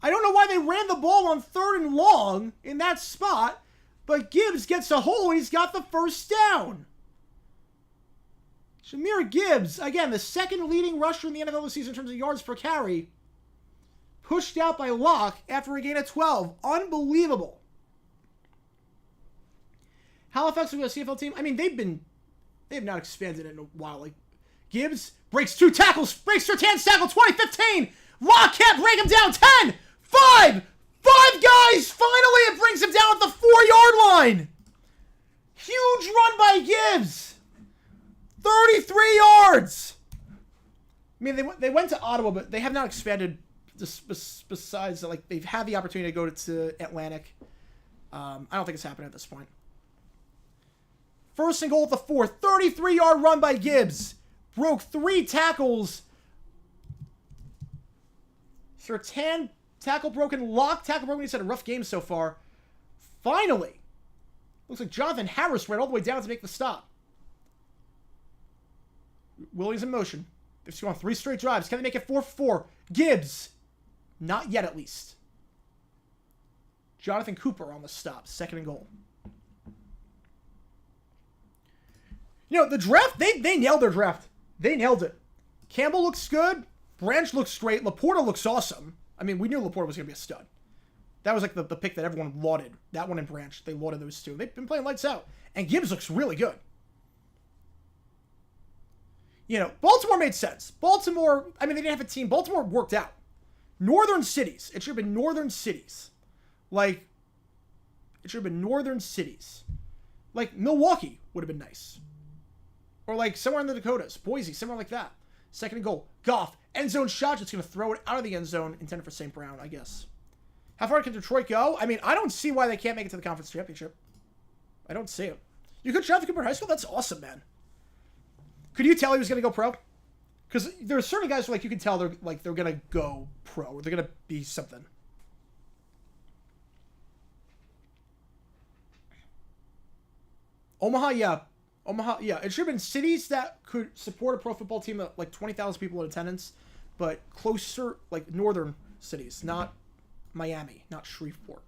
I don't know why they ran the ball on 3rd and long in that spot, but Gibbs gets a hole and he's got the first down. Jahmyr Gibbs, again, the 2nd leading rusher in the NFL this season in terms of yards per carry, pushed out by Locke after a gain of 12. Unbelievable. Halifax will be a CFL team. I mean, they have not expanded in a while. Like, Gibbs breaks 2 tackles, breaks Sertan's tackle, 20-15. Locke can't break him down, 10, 5 guys. Finally, it brings him down at the 4-yard line. Huge run by Gibbs. 33 yards. I mean, they went to Ottawa, but they have not expanded besides, like, they've had the opportunity to go to Atlantic. I don't think it's happening at this point. 1st and goal at the 4. 33-yard run by Gibbs. Broke 3 tackles. Sertan, tackle broken. Locke, tackle broken. He's had a rough game so far. Finally. Looks like Jonathan Harris ran all the way down to make the stop. Willie's in motion. They've gone 3 straight drives. Can they make it 4-4? Gibbs. Not yet, at least. Jonathan Cooper on the stop. 2nd and goal. You know, the draft, they nailed their draft. They nailed it. Campbell looks good. Branch looks great. Laporta looks awesome. I mean, we knew Laporta was going to be a stud. That was like the pick that everyone lauded. That one and Branch. They lauded those two. They've been playing lights out. And Gibbs looks really good. You know, Baltimore made sense. Baltimore, I mean, they didn't have a team. Baltimore worked out. Northern cities. It should have been northern cities. Like, it should have been northern cities. Like, Milwaukee would have been nice. Or like somewhere in the Dakotas. Boise, somewhere like that. 2nd and goal. Goff. End zone shot. Just going to throw it out of the end zone. Intended for St. Brown, I guess. How far can Detroit go? I mean, I don't see why they can't make it to the conference championship. I don't see it. You could Jonathan Cooper in high school? That's awesome, man. Could you tell he was going to go pro? Because there are certain guys who, like, you can tell they're going to go pro. Or they're going to be something. Omaha, yeah. Omaha, yeah. It should have been cities that could support a pro football team of like 20,000 people in attendance, but closer, like northern cities, not Miami, not Shreveport,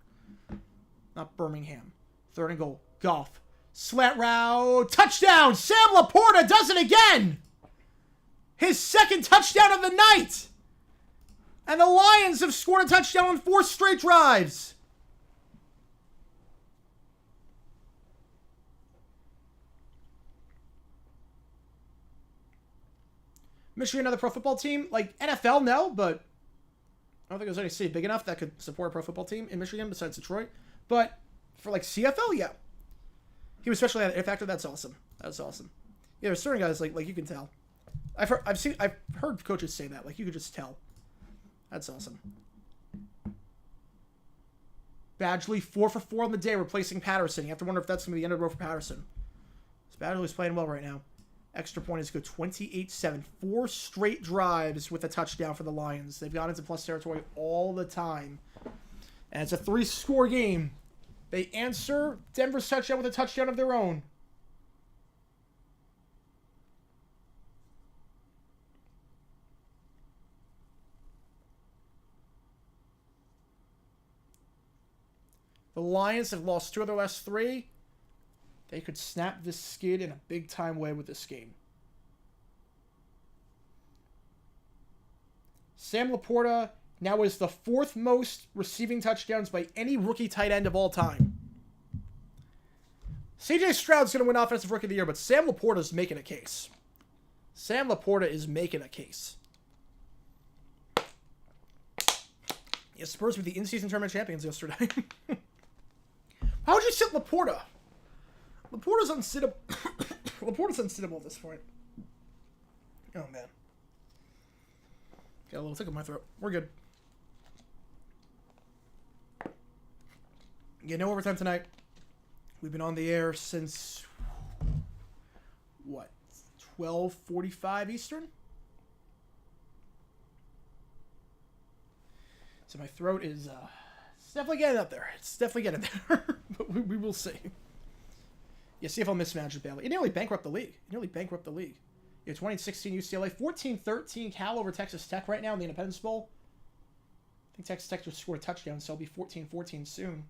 not Birmingham. 3rd and goal. Goff. Slant route. Touchdown. Sam Laporta does it again. His 2nd touchdown of the night. And the Lions have scored a touchdown on 4 straight drives. Michigan, another pro football team. Like, NFL, no, but I don't think there's any city big enough that could support a pro football team in Michigan besides Detroit. But for, like, CFL, yeah. He was especially at the X Factor. That's awesome. That's awesome. Yeah, there's certain guys, like you can tell. I've heard coaches say that. Like, you could just tell. That's awesome. Badgley, 4 for 4 on the day, replacing Patterson. You have to wonder if that's going to be the end of the road for Patterson. So Badgley's playing well right now. Extra point is good. 28-7. 4 straight drives with a touchdown for the Lions. They've gone into plus territory all the time. And it's a 3-score game. They answer Denver's touchdown with a touchdown of their own. Lions have lost 2 of their last 3. They could snap this skid in a big-time way with this game. Sam Laporta now is the 4th most receiving touchdowns by any rookie tight end of all time. CJ Stroud's going to win Offensive Rookie of the Year, but Sam Laporta's making a case. Sam Laporta is making a case. Yeah, Spurs were the in-season tournament champions yesterday. How would you sit Laporta? Laporta's unsittable. Laporta's unsittable at this point. Oh, man. Got a little tick in my throat. We're good. Yeah, no overtime tonight. We've been on the air since, what, 12:45 Eastern? So my throat is it's definitely getting up there. It's definitely getting there. But we will see. Yeah, CFL mismanaged badly. It nearly bankrupt the league. Yeah, 2016 UCLA. 14-13 Cal over Texas Tech right now in the Independence Bowl. I think Texas Tech just scored a touchdown, so it'll be 14-14 soon.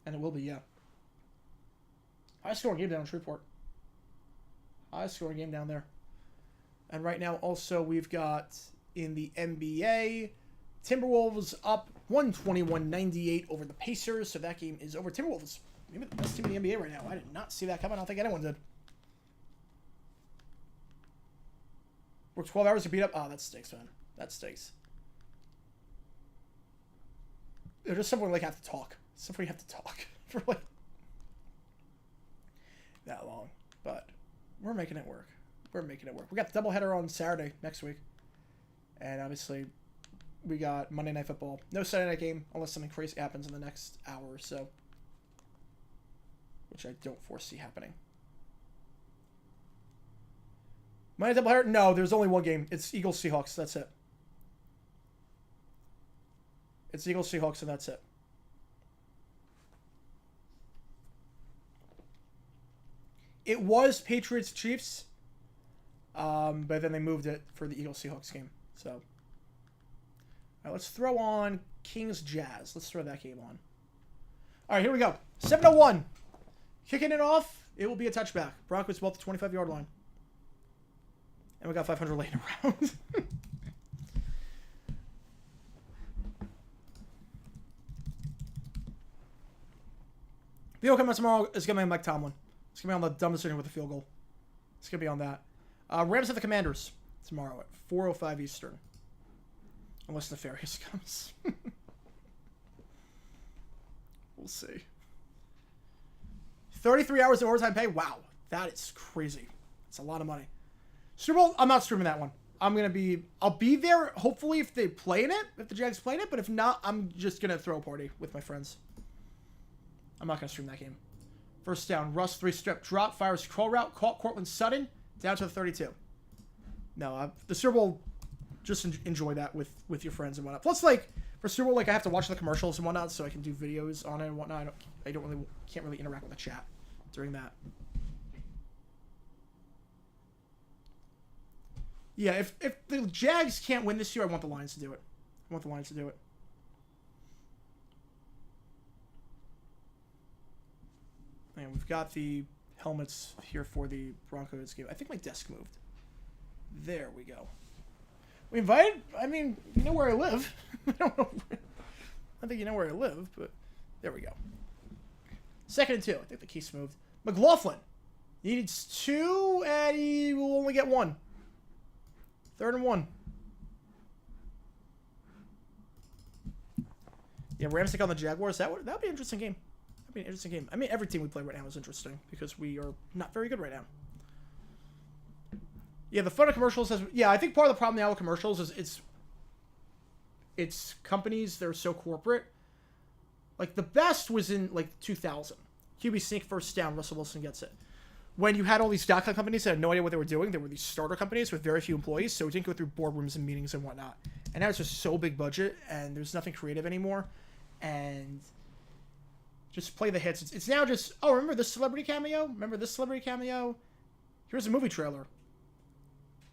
And it will be, yeah. Highest scoring game down in Shreveport. Highest scoring game down there. And right now also we've got in the NBA, Timberwolves up 121-98 over the Pacers. So that game is over. Timberwolves, maybe the best team in the NBA right now. I did not see that coming. I don't think anyone did. We're 12 hours to beat up. Oh, that stinks, man. That stinks. There's just somewhere like have to talk. Somewhere you have to talk for like that long. But we're making it work. We're making it work. We got the doubleheader on Saturday next week. And obviously we got Monday Night Football. No Saturday night game unless something crazy happens in the next hour or so. Which I don't foresee happening. Monday Night Doubleheader? No, there's only one game. It's Eagles-Seahawks. That's it. It's Eagles-Seahawks and that's it. It was Patriots-Chiefs. But then they moved it for the Eagles-Seahawks game. So, all right, let's throw on Kings-Jazz. Let's throw that game on. All right, here we go. 7:01. Kicking it off. It will be a touchback. Broncos ball at the 25-yard line. And we got 500 laying around. Video coming out tomorrow is going to be Mike Tomlin. It's going to be on the dumb decision with the field goal. It's going to be on that. Rams have the Commanders tomorrow at 4:05 Eastern. Unless Nefarious comes. We'll see. 33 hours of overtime pay? Wow. That is crazy. It's a lot of money. Super Bowl, I'm not streaming that one. I'll be there, hopefully, if they play in it, if the Jags play in it, but if not, I'm just going to throw a party with my friends. I'm not going to stream that game. First down, Russ, 3-step drop, fires crawl route, caught Cortland Sutton, down to the 32. No, the Super Bowl, just enjoy that with your friends and whatnot. Plus, like, for Super Bowl, like, I have to watch the commercials and whatnot, so I can do videos on it and whatnot. I can't really interact with the chat during that. Yeah, if the Jags can't win this year, I want the Lions to do it. And we've got the helmets here for the Broncos game. I think my desk moved. There we go. We invited? I mean, you know where I live. I don't know. I think you know where I live, but there we go. 2nd and 2. I think the keys moved. McLaughlin. He needs 2, and he will only get 1. 3rd and 1. Yeah, Rams take on the Jaguars. That would be an interesting game. That'd be an interesting game. I mean, every team we play right now is interesting because we are not very good right now. Yeah, the fun of commercials has. Yeah, I think part of the problem now with commercials is it's companies that are so corporate. Like the best was in like 2000. QB sneak first down, Russell Wilson gets it. When you had all these .com companies that had no idea what they were doing, there were these starter companies with very few employees, so it didn't go through boardrooms and meetings and whatnot. And now it's just so big budget, and there's nothing creative anymore. And just play the hits. It's now just, oh, remember this celebrity cameo? Remember this celebrity cameo? Here's a movie trailer.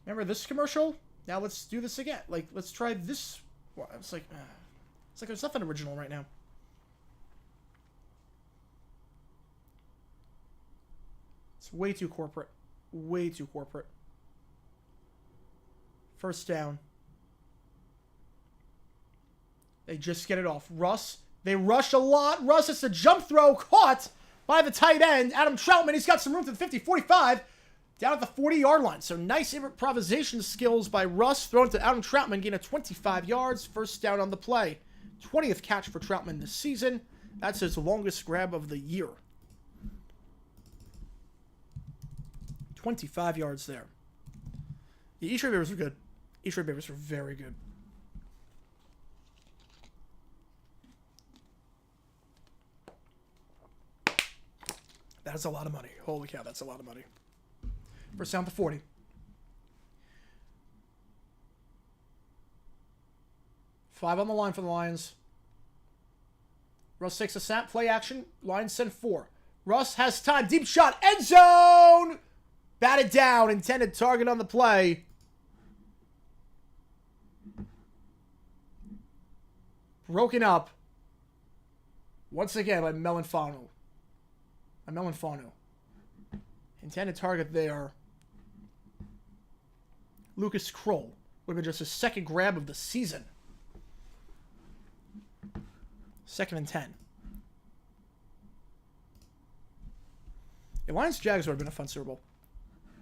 Remember this commercial? Now let's do this again. Like, let's try this. Well, it's like there's nothing original right now. It's way too corporate. Way too corporate. First down. They just get it off. Russ, they rush a lot. Russ, it's a jump throw caught by the tight end. Adam Troutman, he's got some room to the 50, 45. Down at the 40-yard line. So nice improvisation skills by Russ. Thrown to Adam Troutman, gain of 25 yards. First down on the play. 20th catch for Troutman this season. That's his longest grab of the year. 25 yards there. The East Ray Beavers were good. East Ray Beavers were very good. That's a lot of money. Holy cow, that's a lot of money. First down to 40. Five on the line for the Lions. Russ takes a snap. Play action. Lions send 4. Russ has time. Deep shot. End zone! Batted down. Intended target on the play. Broken up. Once again by Melanfano. Intended target there. Lucas Kroll. Would have been just his second grab of the season. 2nd and 10. The Lions-Jags would have been a fun Super Bowl.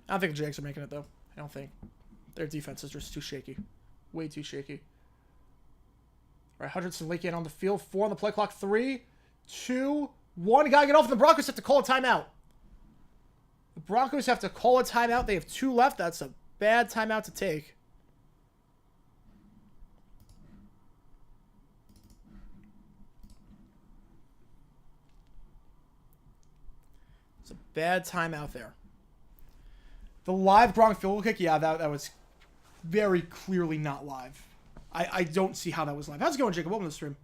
I don't think the Jags are making it, though. I don't think. Their defense is just too shaky. Way too shaky. All right, Hutchinson Lake in on the field. 4 on the play clock. 3, 2, 1. Gotta get off, and the Broncos have to call a timeout. The Broncos have to call a timeout. They have 2 left. That's a bad timeout to take. It's a bad timeout there. The live Gronk field goal kick, yeah, that was very clearly not live. I don't see how that was live. How's it going, Jacob? Welcome to the stream.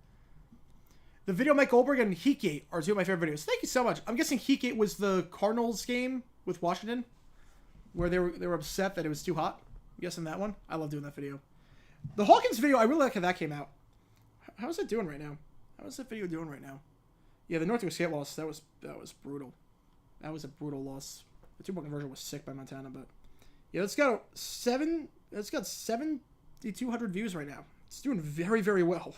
The video Mike Goldberg and Heatgate are 2 of my favorite videos. Thank you so much. I'm guessing Heatgate was the Cardinals game with Washington, where they were upset that it was too hot. I'm guessing that one. I love doing that video. The Hawkins video, I really like how that came out. How's it doing right now? How's that video doing right now? Yeah, the Northwest Gate loss, that was brutal. That was a brutal loss. The 2-point conversion was sick by Montana, but yeah, it's got 7,200 views right now. It's doing very, very well.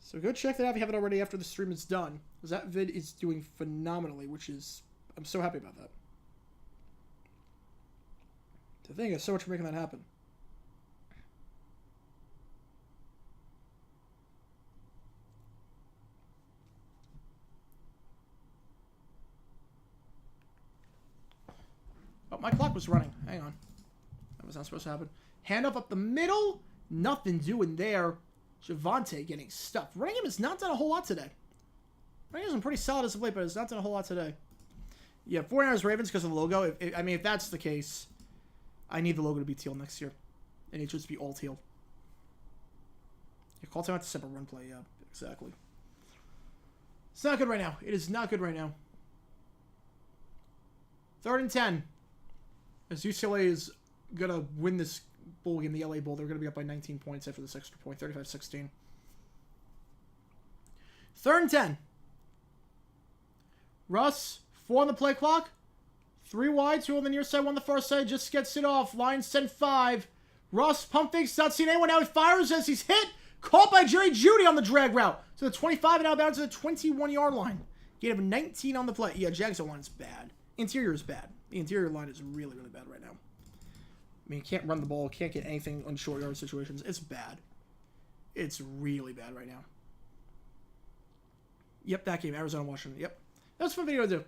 So go check that out if you haven't already after the stream is done, because that vid is doing phenomenally, which is, I'm so happy about that. So thank you so much for making that happen. Oh, my clock was running. Hang on. That was not supposed to happen. Hand up the middle. Nothing doing there. Javonte getting stuffed. Runningham has not done a whole lot today. Runningham's been pretty solid as of late, but has not done a whole lot today. Yeah, 49ers Ravens because of the logo. I mean, if that's the case, I need the logo to be teal next year. And it should just be all teal. Yeah, call time out to separate run play. Yeah, exactly. It's not good right now. It is not good right now. 3rd and 10. As UCLA is going to win this bowl game, the LA Bowl, they're going to be up by 19 points after this extra point, 35-16. 3rd and 10. Russ, 4 on the play clock. 3 wide, 2 on the near side, 1 on the far side. Just gets it off. Lions send 5. Russ, pump fakes, not seeing anyone. Now he fires as he's hit. Caught by Jerry Jeudy on the drag route. So the 25 and now down to the 21-yard line. Gain of 19 on the play. Yeah, Jags' line is bad. Interior is bad. The interior line is really, really bad right now. I mean, can't run the ball, can't get anything on short yard situations. It's bad. It's really bad right now. Yep, that game, Arizona, Washington. Yep. That's a fun video to do.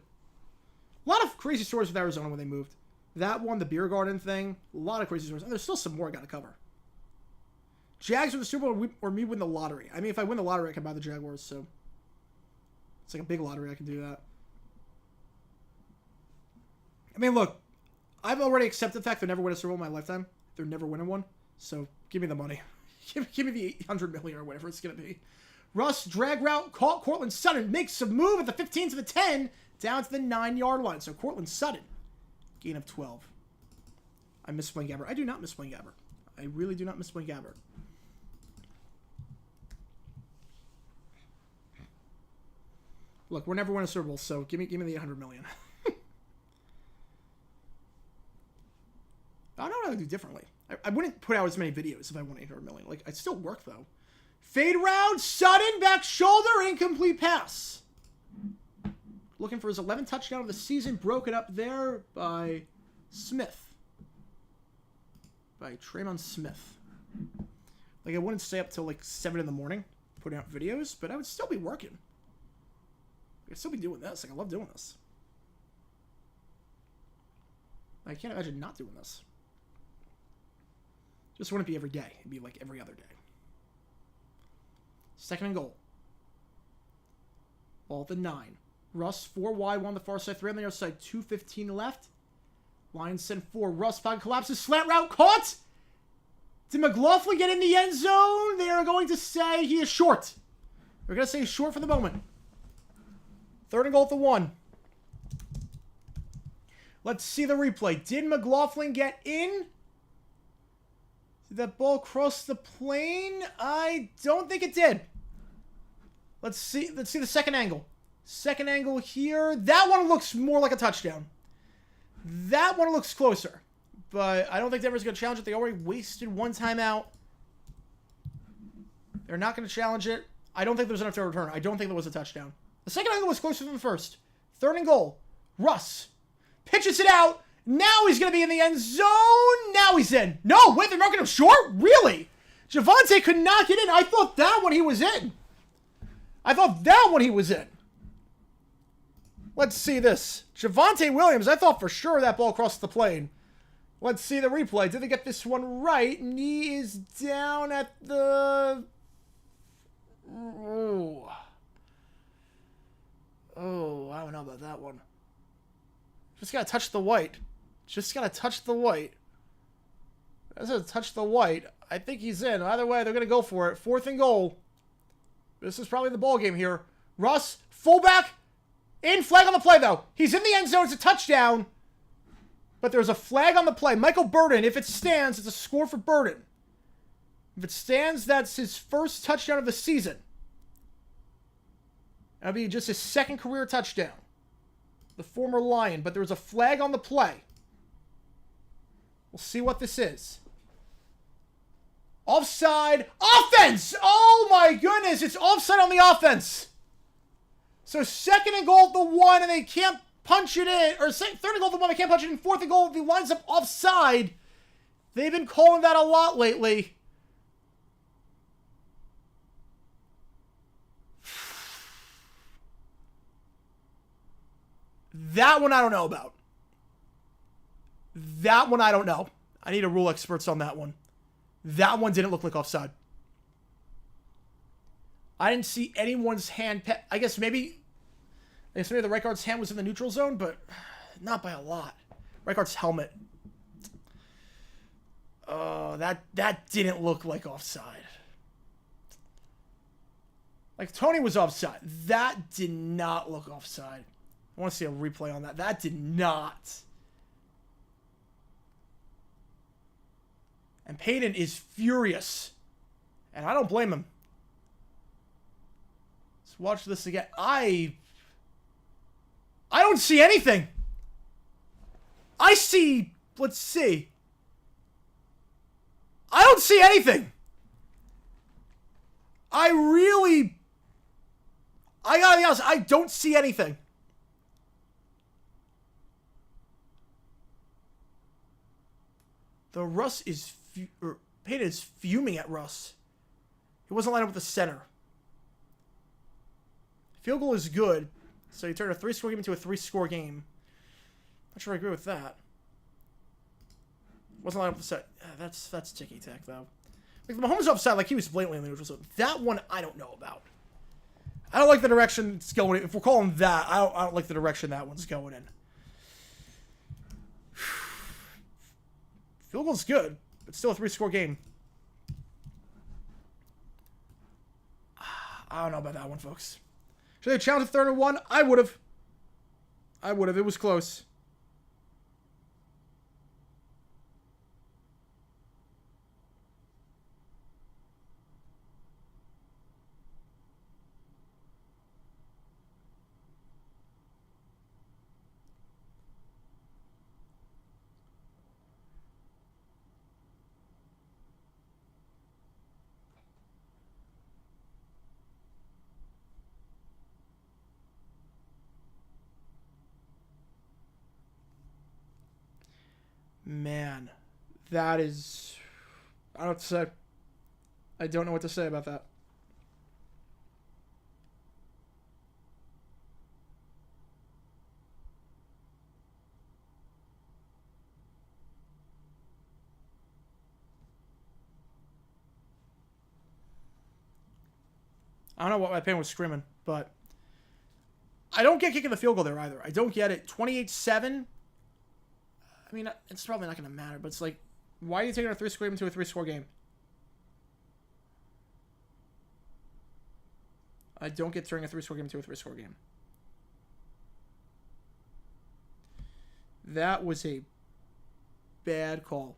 A lot of crazy stories with Arizona when they moved. That one, the beer garden thing, a lot of crazy stories. And there's still some more I got to cover. Jags win the Super Bowl or me win the lottery. I mean, if I win the lottery, I can buy the Jaguars, so it's like a big lottery. I can do that. I mean, look, I've already accepted the fact they'll never win a Super Bowl in my lifetime. They're never winning one, so give me the money. give me the $800 million or whatever it's going to be. Russ, drag route, caught Cortland Sutton, makes a move at the 15 to the 10, down to the 9-yard line. So Cortland Sutton, gain of 12. I miss playing Gabbert. I do not miss playing Gabbert. I really do not miss playing Gabbert. Look, we're never winning a Super Bowl, so give me the $800 million. I would do differently? I wouldn't put out as many videos if I won 800 million. Like, I'd still work, though. Fade route, sudden, back shoulder, incomplete pass. Looking for his 11th touchdown of the season, broken up there by Smith. By Tremon Smith. Like, I wouldn't stay up till, like, 7 in the morning putting out videos, but I would still be working. I'd still be doing this. Like, I love doing this. I can't imagine not doing this. Just wouldn't be every day. It'd be, like, every other day. 2nd and goal. Ball at the 9. Russ, 4 wide, 1 on the far side, 3 on the other side, 2:15 left. Lions send 4. Russ, pocket collapses, slant route, caught! Did McLaughlin get in the end zone? They are going to say he is short. They're going to say he's short for the moment. 3rd and goal at the 1. Let's see the replay. Did McLaughlin get in? Did that ball cross the plane? I don't think it did. Let's see the second angle. Second angle here. That one looks more like a touchdown. That one looks closer. But I don't think Denver's going to challenge it. They already wasted 1 timeout. They're not going to challenge it. I don't think there's enough to return. I don't think there was a touchdown. The second angle was closer than the first. 3rd and goal. Russ pitches it out. Now he's going to be in the end zone. Now he's in. No, wait, they're marking him short? Really? Javonte could not get in. I thought that one he was in. Let's see this. Javonte Williams, I thought for sure that ball crossed the plane. Let's see the replay. Did they get this one right? Knee is down at the... Oh, I don't know about that one. Just got to touch the white. Just got to touch the white. I think he's in. Either way, they're going to go for it. 4th and goal. This is probably the ball game here. Russ, fullback. In, flag on the play, though. He's in the end zone. It's a touchdown. But there's a flag on the play. Michael Burden, if it stands, it's a score for Burden. If it stands, that's his first touchdown of the season. That'll be just his 2nd career touchdown. The former Lion. But there was a flag on the play. We'll see what this is. Offside. Offense! Oh my goodness, it's offside on the offense. So 2nd and goal at the 1, and they can't punch it in. Or 3rd and goal at the 1, they can't punch it in. 4th and goal, he lines up offside. They've been calling that a lot lately. That one I don't know about. That one I don't know. I need a rule experts on that one. That one didn't look like offside. I didn't see anyone's hand. I guess maybe the right guard's hand was in the neutral zone, but not by a lot. Right guard's helmet. That didn't look like offside. Like Tony was offside. That did not look offside. I want to see a replay on that. That did not. And Payton is furious. And I don't blame him. Let's watch this again. I don't see anything. I see... Let's see. I don't see anything. I gotta be honest, I don't see anything. The Russ is... Payton is fuming at Russ. He wasn't lined up with the center. Field goal is good. So you turn a 3-score game into a 3-score game. Not sure I agree with that. Wasn't lined up with the set. That's ticky-tack, though. Like, the Mahomes offside, like, he was blatantly in the neutral zone. That one, I don't know about. I don't like the direction it's going in. If we're calling that, I don't like the direction that one's going in. Field goal's good. It's still a 3-score game. I don't know about that one, folks. Should they have challenged 3rd and 1? I would have. It was close. Man, that is... I don't know what to say. I don't know what to say about that. I don't know what my opinion was screaming, but I don't get kicking the field goal there either. I don't get it. 28-7. I mean, it's probably not going to matter, but it's like, why are you taking a 3-score game into a 3-score game? I don't get turning a 3-score game into a 3-score game. That was a bad call.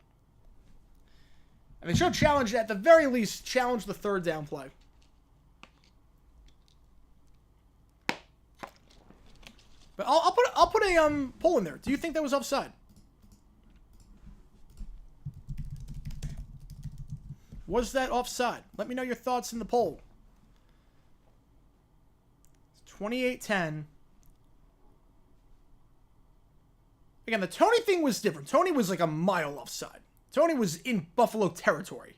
And they should challenge, at the very least, challenge the third down play. But I'll put a poll in there. Do you think that was offside? Was that offside? Let me know your thoughts in the poll. 28-10. Again, the Tony thing was different. Tony was like a mile offside. Tony was in Buffalo territory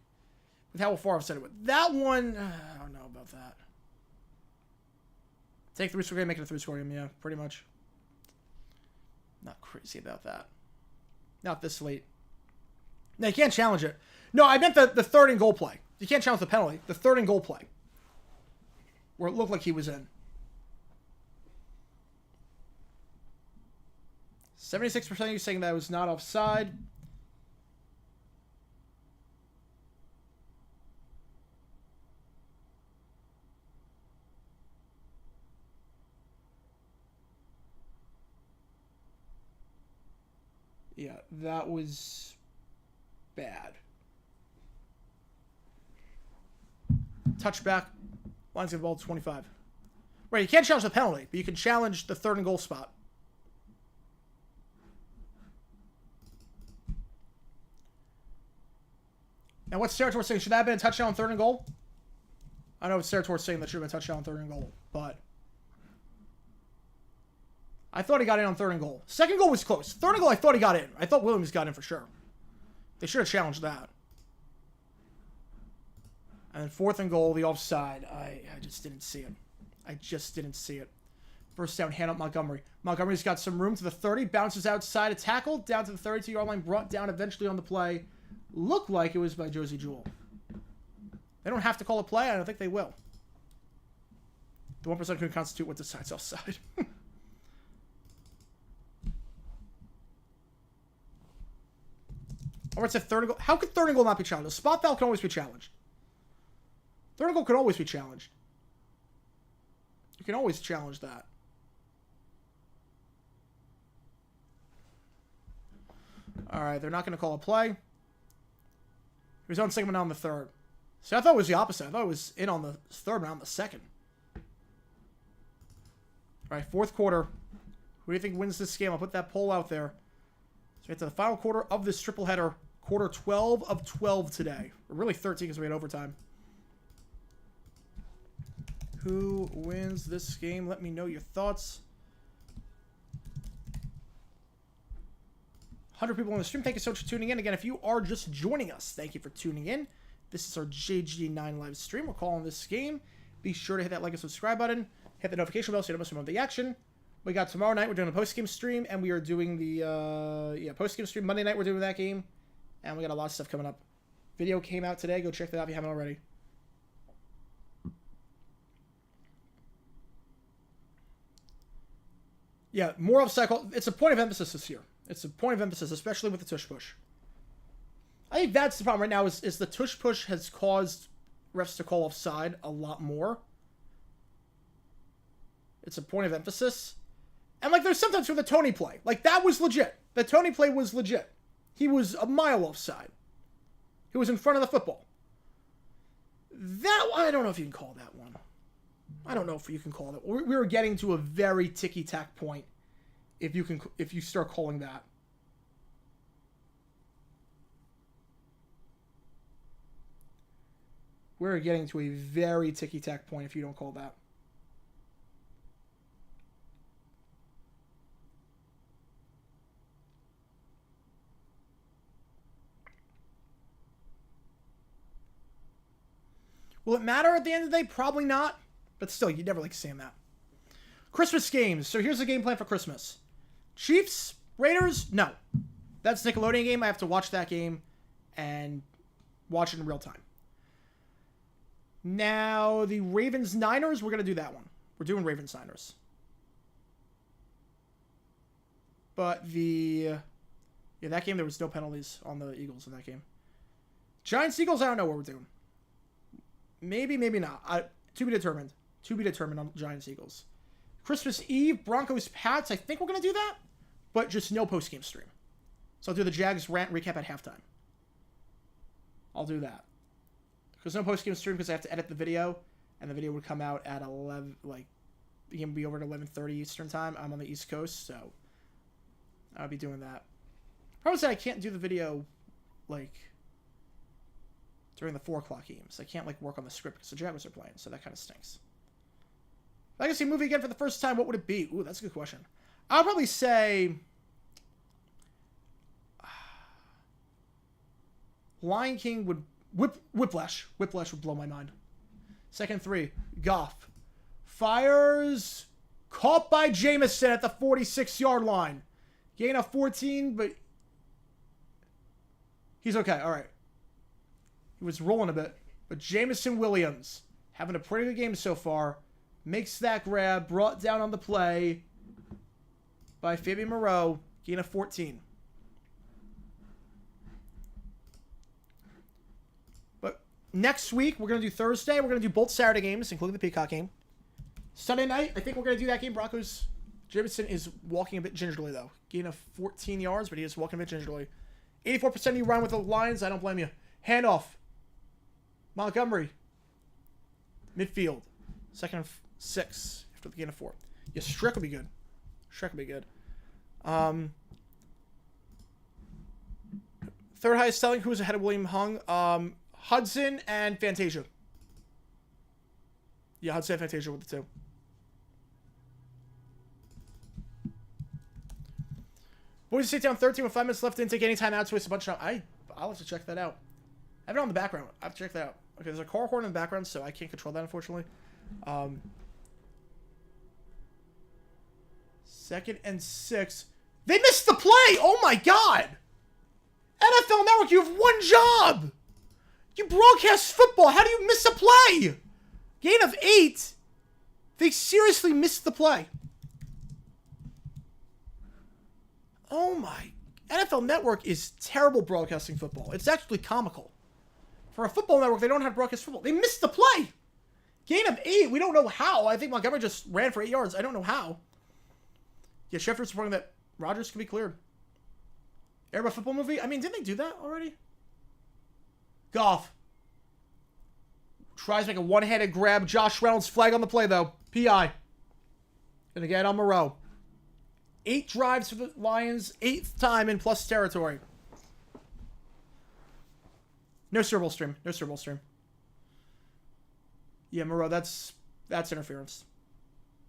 with how far offside it went. That one, I don't know about that. Take the 3-score game, make it a 3-score game. Yeah, pretty much. Not crazy about that. Not this late. No, you can't challenge it. No, I meant the third and goal play. You can't challenge the penalty. The third and goal play. Where it looked like he was in. 76% of you saying that was not offside. Yeah, that was bad. Touchback. Lions get the ball at 25. Right, you can't challenge the penalty, but you can challenge the third and goal spot. And what's Territory saying? Should that have been a touchdown on third and goal? I know Territory saying that should have been a touchdown on third and goal, but I thought he got in on third and goal. Second goal was close. Third and goal, I thought he got in. I thought Williams got in for sure. They should have challenged that. And then fourth and goal, the offside. I just didn't see it. I just didn't see it. First down, hand up Montgomery. Montgomery's got some room to the 30. Bounces outside. A tackle down to the 32-yard line. Brought down eventually on the play. Looked like it was by Josie Jewell. They don't have to call a play. I don't think they will. The 1% could constitute what decides offside. Or it's a third and goal. How could third and goal not be challenged? A spot foul can always be challenged. Third and goal can always be challenged. You can always challenge that. All right, they're not going to call a play. He was on second, but not on the third. See, I thought it was the opposite. I thought it was in on the third, but not on the second. All right, fourth quarter. Who do you think wins this game? I'll put that poll out there. So we get to the final quarter of this triple header. Quarter 12 of 12 today. Or really 13 because we had overtime. Who wins this game? Let me know your thoughts. 100 people on the stream. Thank you so much for tuning in. Again, if you are just joining us, thank you for tuning in. This is our JG9 live stream. We're calling this game. Be sure to hit that like and subscribe button. Hit the notification bell so you don't miss the action. We got tomorrow night. We're doing a post-game stream, and we are doing the post-game stream. Monday night, we're doing that game, and we got a lot of stuff coming up. Video came out today. Go check that out if you haven't already. Yeah, more offside call. It's a point of emphasis this year. It's a point of emphasis, especially with the tush push. I think that's the problem right now is the tush push has caused refs to call offside a lot more. It's a point of emphasis. And, like, there's sometimes with the Tony play. Like, that was legit. The Tony play was legit. He was a mile offside. He was in front of the football. That, I don't know if you can call that one. I don't know if you can call that. We were getting to a very ticky-tack point if you start calling that. We're getting to a very ticky-tack point if you don't call that. Will it matter at the end of the day? Probably not. But still, you never like saying that. Christmas games. So here's the game plan for Christmas. Chiefs, Raiders, no. That's a Nickelodeon game. I have to watch that game and watch it in real time. Now, the Ravens-Niners, we're going to do that one. We're doing Ravens-Niners. But yeah, that game, there was no penalties on the Eagles in that game. Giants-Eagles, I don't know what we're doing. Maybe, maybe not. To be determined. To be determined on Giants-Eagles. Christmas Eve, Broncos-Pats, I think we're going to do that. But just no post-game stream. So I'll do the Jags rant recap at halftime. I'll do that. Because no post-game stream because I have to edit the video. And the video would come out at 11, like, the game would be over at 11:30 Eastern time. I'm on the East Coast, so I'll be doing that. Probably say I can't do the video, like, during the 4 o'clock games. I can't, like, work on the script because the Jaguars are playing, so that kind of stinks. If I could see a movie again for the first time, what would it be? Ooh, that's a good question. I'll probably say Lion King would... Whiplash. Whiplash would blow my mind. Second 3. Goff. Fires. Caught by Jameson at the 46-yard line. Gain of 14, but... he's okay. All right. He was rolling a bit. But Jameson Williams, having a pretty good game so far, makes that grab. Brought down on the play by Fabian Moreau. Gain of 14. Next week, we're going to do Thursday. We're going to do both Saturday games, including the Peacock game. Sunday night, I think we're going to do that game. Broncos. Jameson is walking a bit gingerly, though. Gain of 14 yards, but he is walking a bit gingerly. 84% you run with the Lions. I don't blame you. Handoff. Montgomery. Midfield. Second of 6 after the gain of 4. Yeah, Strick will be good. Strick will be good. Third highest selling. Who's ahead of William Hung? Hudson and Fantasia. Yeah, Hudson and Fantasia with the 2. Boys sit down 13 with 5 minutes left. Didn't take any time out to waste a bunch of time. I'll have to check that out. I have it on the background. I have to check that out. Okay, there's a car horn in the background, so I can't control that, unfortunately. 2nd and 6. They missed the play! Oh my god! NFL Network, you have one job! You broadcast football. How do you miss a play? Gain of 8. They seriously missed the play. Oh my. NFL Network is terrible broadcasting football. It's actually comical. For a football network, they don't have to broadcast football. They missed the play. Gain of 8. We don't know how. I think Montgomery just ran for 8 yards. I don't know how. Yeah, Shefford's reporting that Rodgers can be cleared. Airbud football movie? I mean, didn't they do that already? Goff. Tries to make a one-handed grab. Josh Reynolds flag on the play, though. PI. Gonna get on Moreau. 8 drives for the Lions. 8th time in plus territory. No Super Bowl stream. No Super Bowl stream. Yeah, Moreau, that's interference.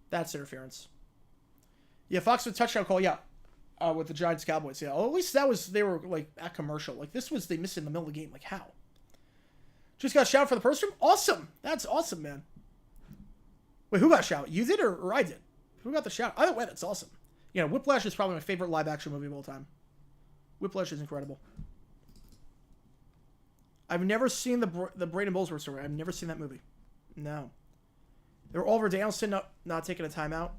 That's interference. Yeah, Fox with touchdown call, yeah. With the Giants Cowboys, yeah. Well, at least they were, like, at commercial. Like, this was, they missed in the middle of the game. Like, how? Just got a shout for the purse stream? Awesome. That's awesome, man. Wait, who got a shout? You did or I did? Who got the shout? Either way, that's awesome. You know, Whiplash is probably my favorite live-action movie of all time. Whiplash is incredible. I've never seen the Braden Bullsworth story. I've never seen that movie. No. They were Oliver Danielson not taking a timeout.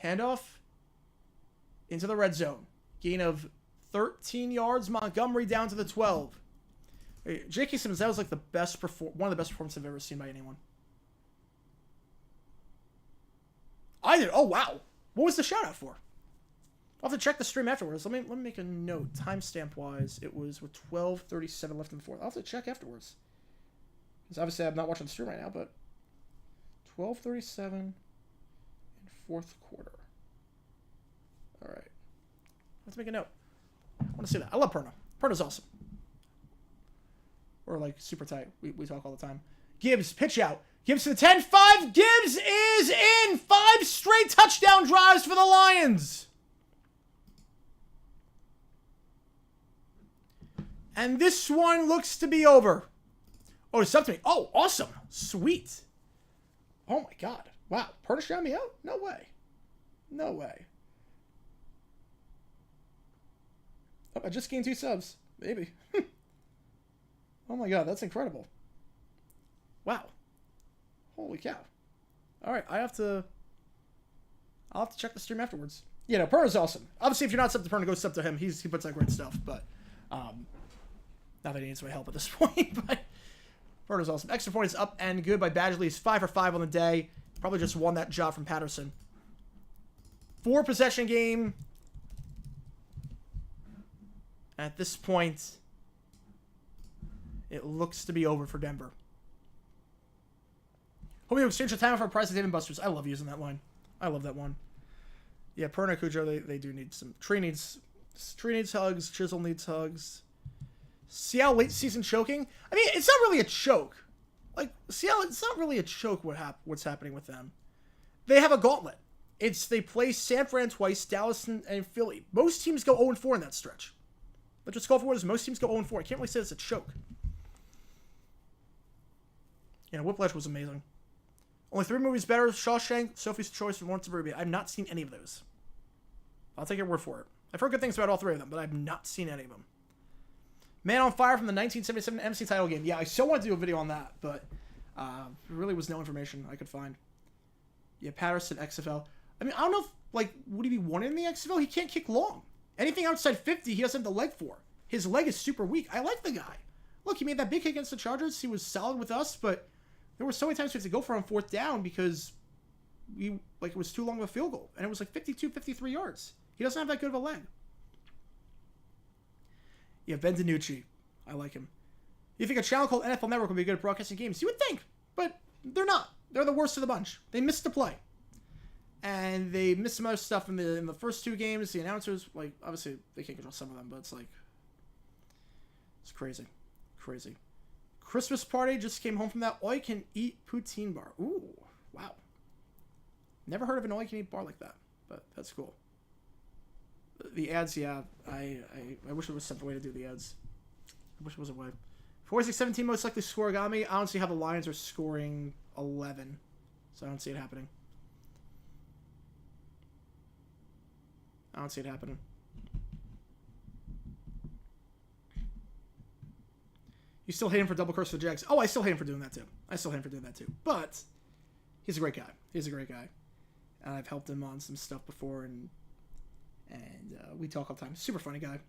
Handoff into the red zone. Gain of 13 yards. Montgomery down to the 12. Hey, J.K. Simmons, that was like one of the best performances I've ever seen by anyone. I did. Oh, wow. What was the shout out for? I'll have to check the stream afterwards. Let me make a note. Timestamp wise, it was with 12:37 left in the fourth. I'll have to check afterwards. Because obviously I'm not watching the stream right now, but 12:37 in fourth quarter. All right. Let's make a note. I want to see that. I love Perno. Perno's awesome. We're like super tight. We talk all the time. Gibbs, pitch out. Gibbs to the 10-5. Gibbs is in. 5 straight touchdown drives for the Lions. And this one looks to be over. Oh, it's up to me. Oh, awesome. Sweet. Oh my god. Wow. Purdish got me out? No way. No way. Oh, I just gained 2 subs. Maybe. Oh my god, that's incredible. Wow. Holy cow. Alright, I'll have to check the stream afterwards. Yeah, no, Perna's awesome. Obviously, if you're not subbed to Perna, go sub to him. He puts out great stuff, but not that he needs my help at this point, but Perna's awesome. Extra point is up and good by Badgley. He's 5 for 5 on the day. Probably just won that job from Patterson. 4 possession game. At this point, it looks to be over for Denver. Hope you exchange your time for a prize of Dave & Buster's. I love using that line. I love that one. Yeah, Perna, Cujo, they do need some. Tree needs hugs. Chisel needs hugs. Seattle late season choking. I mean, it's not really a choke. Like, Seattle, it's not really a choke what's happening with them. They have a gauntlet. They play San Fran twice, Dallas and Philly. Most teams go 0-4 in that stretch. But just call for what it is. Most teams go 0-4. I can't really say it's a choke. Yeah, Whiplash was amazing. Only 3 movies better: Shawshank, Sophie's Choice, and Lawrence of Arabia. I've not seen any of those. I'll take your word for it. I've heard good things about all 3 of them, but I've not seen any of them. Man on Fire from the 1977 MC title game. Yeah, I still want to do a video on that, but there really was no information I could find. Yeah, Patterson, XFL. I mean, I don't know if, like, would he be wanted in the XFL? He can't kick long. Anything outside 50, he doesn't have the leg for. His leg is super weak. I like the guy. Look, he made that big kick against the Chargers. He was solid with us, but there were so many times we had to go for him 4th down because it was too long of a field goal. And it was like 52, 53 yards. He doesn't have that good of a leg. Yeah, Ben DiNucci. I like him. You think a channel called NFL Network would be good at broadcasting games? You would think, but they're not. They're the worst of the bunch. They missed the play. And they missed some other stuff in the first 2 games. The announcers, like, obviously, they can't control some of them, but it's like, it's crazy. Crazy. Christmas party, just came home from that all-you-can-eat poutine bar. Ooh, wow. Never heard of an all-you-can-eat bar like that, but that's cool. The ads, yeah, I wish there was some way to do the ads. I wish there was a way. 46-17 most likely score got me. I don't see how the Lions are scoring 11, so I don't see it happening. I don't see it happening. You still hate him for double curse for the Jags? Oh, I still hate him for doing that too. But he's a great guy. And I've helped him on some stuff before, and we talk all the time. Super funny guy.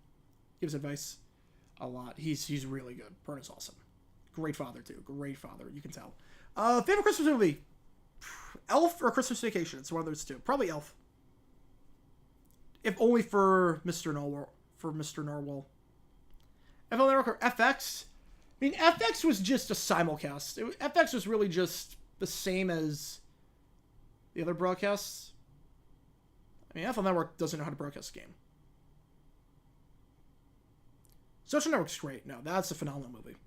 Gives advice a lot. He's really good. Perna's awesome. Great father too. Great father. You can tell. Favorite Christmas movie? Elf or Christmas Vacation? It's one of those 2. Probably Elf. If only for Mr. Narwhal. FL Network or FX? I mean, FX was just a simulcast. FX was really just the same as the other broadcasts. I mean, FL Network doesn't know how to broadcast a game. Social Network's great. No, that's a phenomenal movie.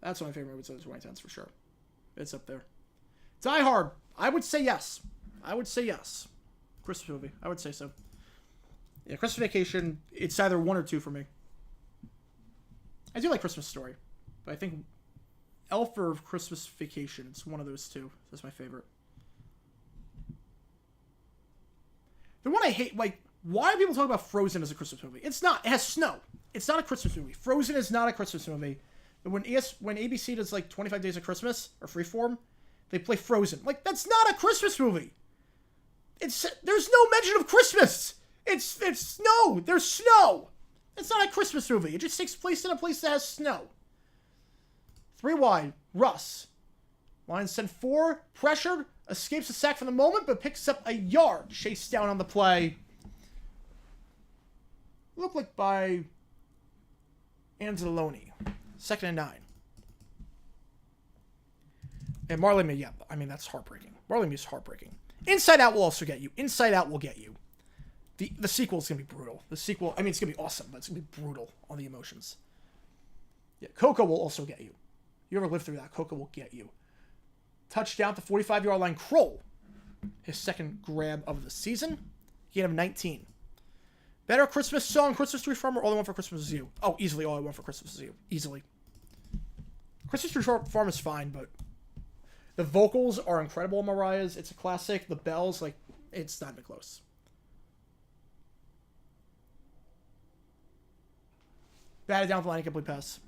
That's one of my favorite movies of the 2010s for sure. It's up there. Die Hard. I would say yes. Christmas movie. I would say so. Yeah, Christmas Vacation. It's either 1 or 2 for me. I do like Christmas Story, but I think Elf or Christmas Vacation. It's one of those 2. That's my favorite. The one I hate, like, why do people talk about Frozen as a Christmas movie? It's not. It has snow. It's not a Christmas movie. Frozen is not a Christmas movie. But when ABC does, like, 25 Days of Christmas, or Freeform, they play Frozen. Like, that's not a Christmas movie. There's no mention of Christmas. It's snow. There's snow. It's not a Christmas movie. It just takes place in a place that has snow. 3 wide. Russ. Lions send 4. Pressured. Escapes the sack for the moment, but picks up a yard. Chased down on the play. Looked like by Anzalone. 2nd and 9. And Marley May, yeah, I mean, that's heartbreaking. Marley May is heartbreaking. Inside Out will also get you. Inside Out will get you. The sequel is going to be brutal. The sequel, I mean, it's going to be awesome, but it's going to be brutal on the emotions. Yeah, Coco will also get you. You ever lived through that, Coco will get you. Touchdown at the 45-yard line. Kroll. His 2nd grab of the season. He had 19. Better Christmas song, Christmas Tree Farm, or All I Want for Christmas Is You? Oh, easily All I Want for Christmas Is You. Easily. Christmas Tree Farm is fine, but the vocals are incredible on Mariah's. It's a classic. The bells, like, it's not even close. Batted down with line, complete pass.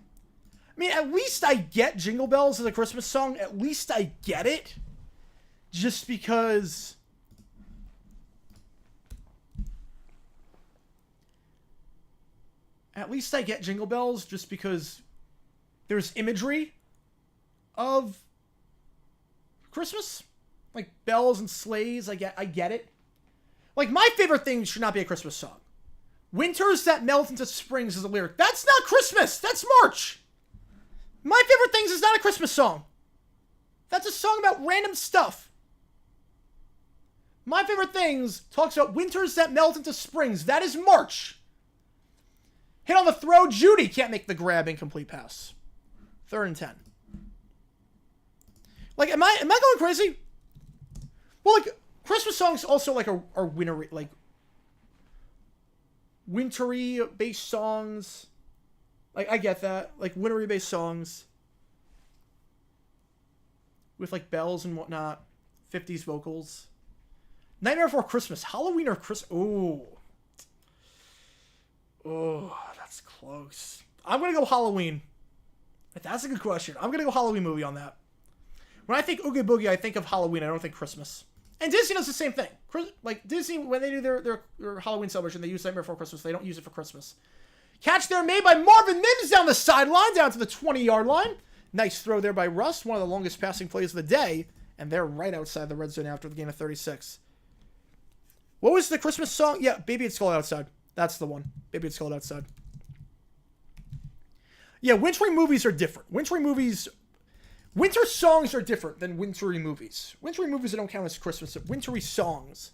I mean, at least I get Jingle Bells as a Christmas song. At least I get it. Just because... At least I get Jingle Bells just because there's imagery of Christmas. Like bells and sleighs. I get it. Like, my favorite thing should not be a Christmas song. Winters that melt into springs is a lyric. That's not Christmas. That's March. My favorite things is not a Christmas song. That's a song about random stuff. My favorite things talks about winters that melt into springs. That is March. Hit on the throw. Judy can't make the grab. Incomplete pass. 3rd and 10. Like, am I going crazy? Well, like, Christmas songs also, like, are wintry, like, wintry-based songs. Like, I get that. Like, wintry-based songs. With, like, bells and whatnot. 50s vocals. Nightmare Before Christmas. Halloween or Christmas? Ooh. Oh, that's close. I'm going to go Halloween. That's a good question. I'm going to go Halloween movie on that. When I think Oogie Boogie, I think of Halloween. I don't think Christmas. And Disney does the same thing. Like, Disney, when they do their Halloween celebration, they use Nightmare Before Christmas. They don't use it for Christmas. Catch there made by Marvin Mims down the sideline, down to the 20-yard line. Nice throw there by Russ. One of the longest passing plays of the day. And they're right outside the red zone after the gain of 36. What was the Christmas song? Yeah, Baby It's Cold Outside. That's the one. Baby It's Cold Outside. Yeah, wintry movies are different. Winter songs are different than wintry movies. Wintry movies don't count as Christmas. Wintry songs.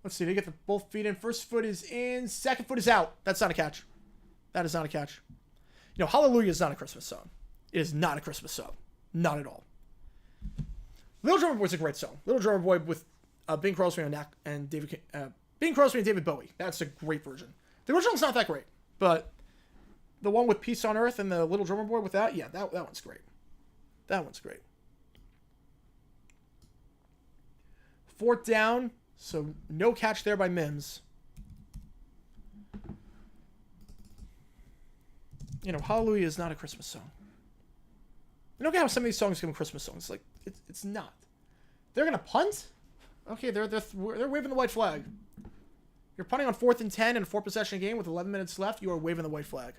Let's see. They get both feet in. First foot is in. Second foot is out. That's not a catch. That is not a catch. You know, Hallelujah is not a Christmas song. It is not a Christmas song. Not at all. Little Drummer Boy is a great song. Little Drummer Boy with Bing Crosby and David Bowie. That's a great version. The original's not that great, but the one with Peace on Earth and the Little Drummer Boy with that, yeah, that one's great. That one's great. 4th down, so no catch there by Mims. You know, Hallelujah is not a Christmas song. You don't get how some of these songs become Christmas songs. Like, it's not. They're gonna punt? Okay, they're waving the white flag. You're punting on 4th and 10 in a 4-possession game with 11 minutes left. You are waving the white flag.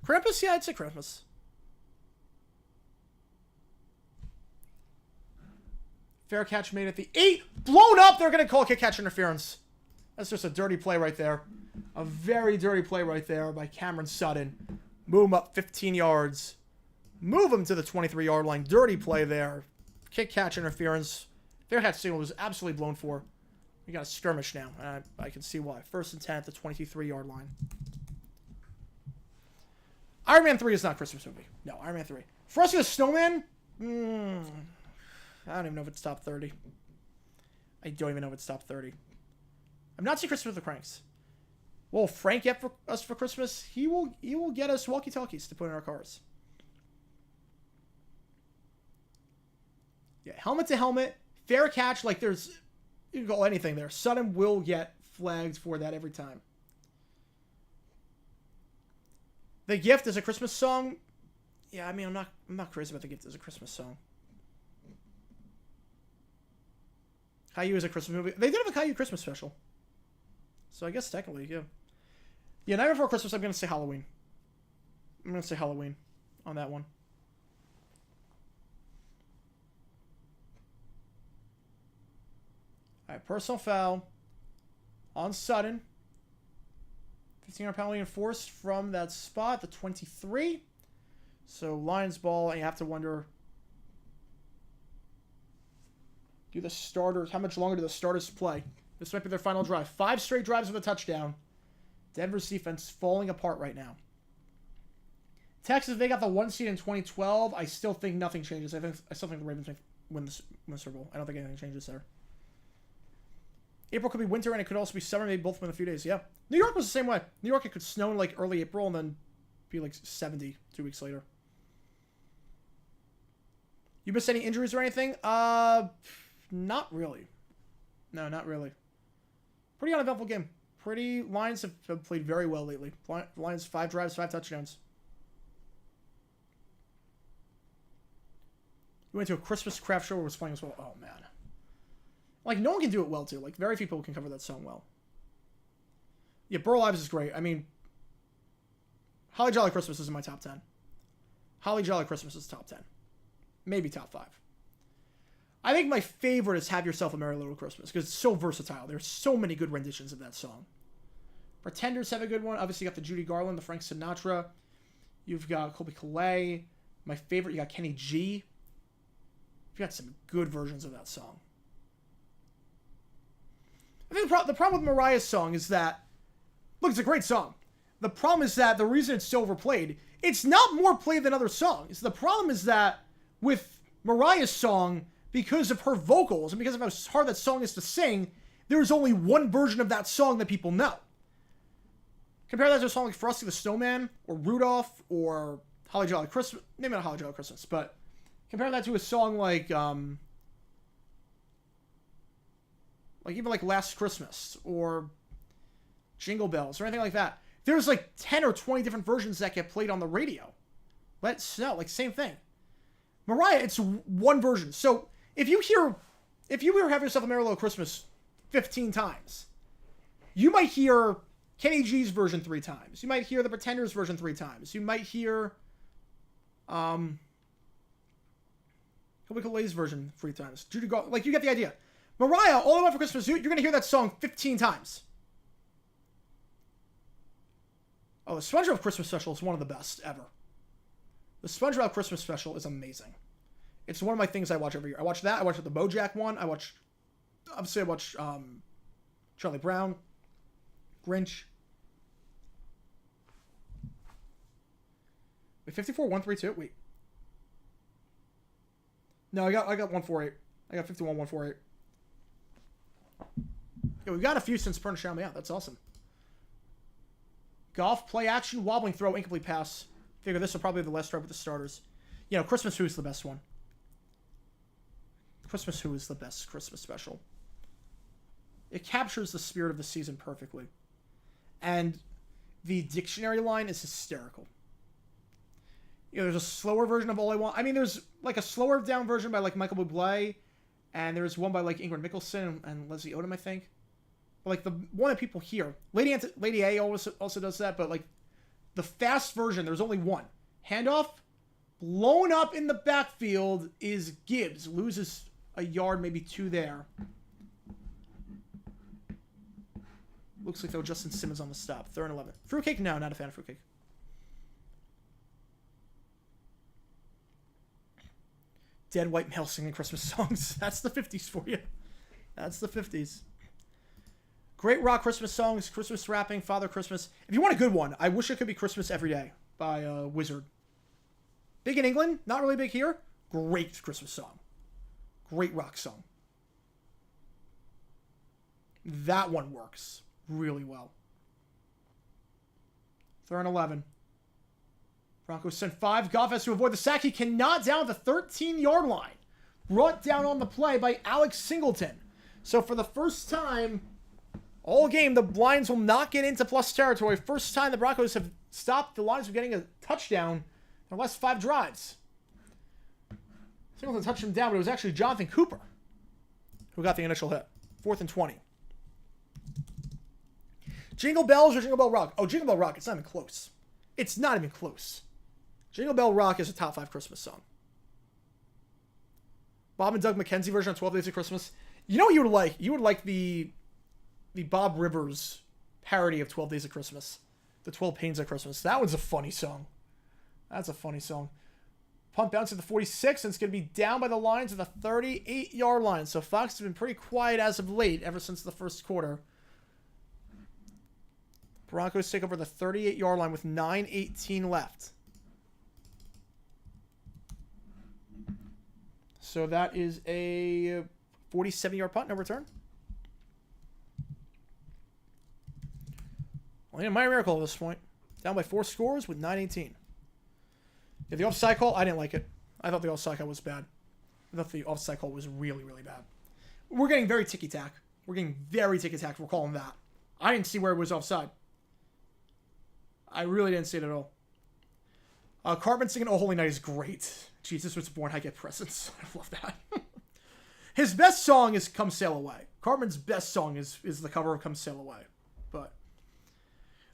Krampus? Yeah, I'd say Krampus. Fair catch made at the 8. Blown up. They're going to call kick catch interference. That's just a dirty play right there. A very dirty play right there by Cameron Sutton. Move him up 15 yards. Move him to the 23-yard line. Dirty play there. Kick catch interference. Fair catch signal was absolutely blown for. We got a skirmish now. And I can see why. 1st and 10 at the 23-yard line. Iron Man 3 is not a Christmas movie. No, Iron Man 3. Frosty the Snowman? I don't even know if it's top 30. I don't even know if it's top 30. I'm not seeing Christmas with the Cranks. Will Frank get for us for Christmas? He will get us walkie-talkies to put in our cars. Yeah, helmet to helmet. Fair catch. Like, you can call anything there. Sutton will get flags for that every time. The Gift is a Christmas song. Yeah, I mean, I'm not crazy about The Gift as a Christmas song. Caillou is a Christmas movie. They did have a Caillou Christmas special. So I guess technically, yeah. Yeah, Night Before Christmas, I'm going to say Halloween. I'm going to say Halloween on that one. All right, personal foul on Sutton. 15-yard penalty enforced from that spot, the 23. So Lions ball, and you have to wonder, do the starters, how much longer do the starters play? This might be their final drive. 5 straight drives with a touchdown. Denver's defense falling apart right now. Texas, they got the 1 seed in 2012. I still think nothing changes. I still think the Ravens win the Super Bowl. I don't think anything changes there. April could be winter and it could also be summer, maybe both within a few days. Yeah. New York was the same way. New York, it could snow in like early April and then be like 70 2 weeks later. You missed any injuries or anything? Not really. No, not really. Pretty uneventful game. Lions have played very well lately. Lions 5 drives, 5 touchdowns. We went to a Christmas craft show where it was playing as well. Oh, man. Like, no one can do it well, too. Like, very few people can cover that song well. Yeah, Burl Ives is great. I mean, Holly Jolly Christmas is in my top 10. Holly Jolly Christmas is top 10. Maybe top 5. I think my favorite is Have Yourself a Merry Little Christmas because it's so versatile. There's so many good renditions of that song. Pretenders have a good one. Obviously, you got the Judy Garland, the Frank Sinatra. You've got Colby Calais. My favorite, you got Kenny G. You've got some good versions of that song. I think the problem with Mariah's song is that, look, it's a great song. The problem is that the reason it's so overplayed, it's not more played than other songs. The problem is that with Mariah's song, because of her vocals and because of how hard that song is to sing, there's only one version of that song that people know. Compare that to a song like Frosty the Snowman or Rudolph or Holly Jolly Christmas. Maybe not Holly Jolly Christmas, but compare that to a song like even like Last Christmas or Jingle Bells or anything like that. There's like 10 or 20 different versions that get played on the radio. Let It Snow, like same thing. Mariah, it's one version. So if you hear Have Yourself a Merry Little Christmas 15 times, you might hear Kenny G's version 3 times. You might hear the Pretenders version 3 times. You might hear Colby Calais's version 3 times. Judy Garland, like you get the idea. Mariah, All I Want for Christmas, you're going to hear that song 15 times. Oh, the SpongeBob Christmas special is one of the best ever. The SpongeBob Christmas special is amazing. It's one of my things I watch every year. I watch that. I watch the BoJack one. I watch Charlie Brown, Grinch. Wait, 54, 132? Wait. No, I got 148. I got 51, 148. Yeah, we've got a few since Burn Shout Me Out. That's awesome. Golf, play action, wobbling throw, incomplete pass. Figure this will probably be the last drive with the starters. You know, Christmas Who is the best one. Christmas Who is the best Christmas special. It captures the spirit of the season perfectly. And the dictionary line is hysterical. You know, there's a slower version of All I Want. I mean, there's like a slower down version by like Michael Bublé. And there's one by like Ingrid Michaelson and Leslie Odom, I think. But like the one that people hear. Lady A also does that, but like the fast version, there's only one. Handoff, blown up in the backfield is Gibbs. Loses a yard, maybe 2 there. Looks like though Justin Simmons on the stop. 3rd and 11. Fruitcake? No, not a fan of fruitcake. Dead white male singing Christmas songs. That's the 50s for you. That's the 50s. Great rock Christmas songs, Christmas rapping, Father Christmas. If you want a good one, I Wish It Could Be Christmas Every Day by Wizard. Big in England, not really big here. Great Christmas song. Great rock song. That one works really well. 3rd and 11. Broncos send 5. Goff has to avoid the sack. He cannot down the 13-yard line. Brought down on the play by Alex Singleton. So for the first time all game, the Lions will not get into plus territory. First time the Broncos have stopped the Lions from getting a touchdown in the last 5 drives. Singleton touched him down, but it was actually Jonathan Cooper who got the initial hit. 4th and 20. Jingle Bells or Jingle Bell Rock? Oh, Jingle Bell Rock. It's not even close. It's not even close. Jingle Bell Rock is a top 5 Christmas song. Bob and Doug McKenzie version of 12 Days of Christmas. You know what you would like? You would like the Bob Rivers parody of 12 Days of Christmas. The 12 Pains of Christmas. That one's a funny song. That's a funny song. Punt bounce at the 46, and it's going to be down by the Lions at the 38-yard line. So Fox has been pretty quiet as of late, ever since the first quarter. Broncos take over the 38-yard line with 9:18 left. So that is a 47-yard punt, no return. Well, yeah, minor miracle at this point. Down by 4 scores with 9:18. Yeah, the offside call, I didn't like it. I thought the offside call was bad. I thought the offside call was really, really bad. We're getting very ticky-tack. We're getting very ticky-tack for calling that. I didn't see where it was offside. I really didn't see it at all. Cartman singing Oh Holy Night is great. Jesus was born, I get presents. I love that. His best song is Come Sail Away. Cartman's best song is the cover of Come Sail Away. But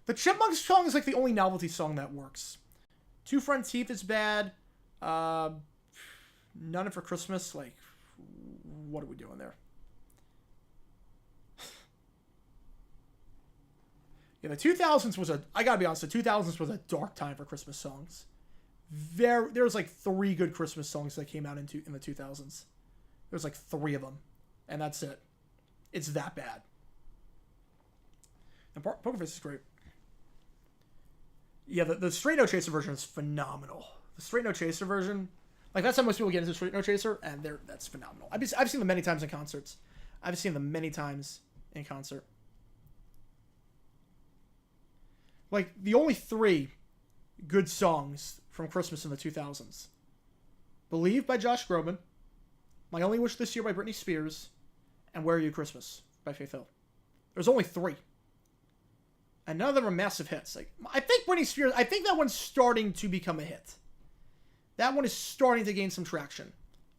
the Chipmunks song is like the only novelty song that works. Two Front Teeth is bad. None for Christmas. Like, what are we doing there? Yeah, the 2000s was I gotta be honest, the 2000s was a dark time for Christmas songs. There was like 3 good Christmas songs that came out in the 2000s. There's like 3 of them, and that's it. It's that bad. And Poker Face is great. Yeah, the Straight No Chaser version is phenomenal. The Straight No Chaser version, like that's how most people get into Straight No Chaser, and that's phenomenal. I've seen them many times in concerts. I've seen them many times in concert. Like the only 3 good songs from Christmas in the 2000s: Believe by Josh Groban, My Only Wish This Year by Britney Spears, and Where Are You Christmas by Faith Hill. There's only 3. And none of them are massive hits. Like, I think Britney Spears, I think that one's starting to become a hit. That one is starting to gain some traction.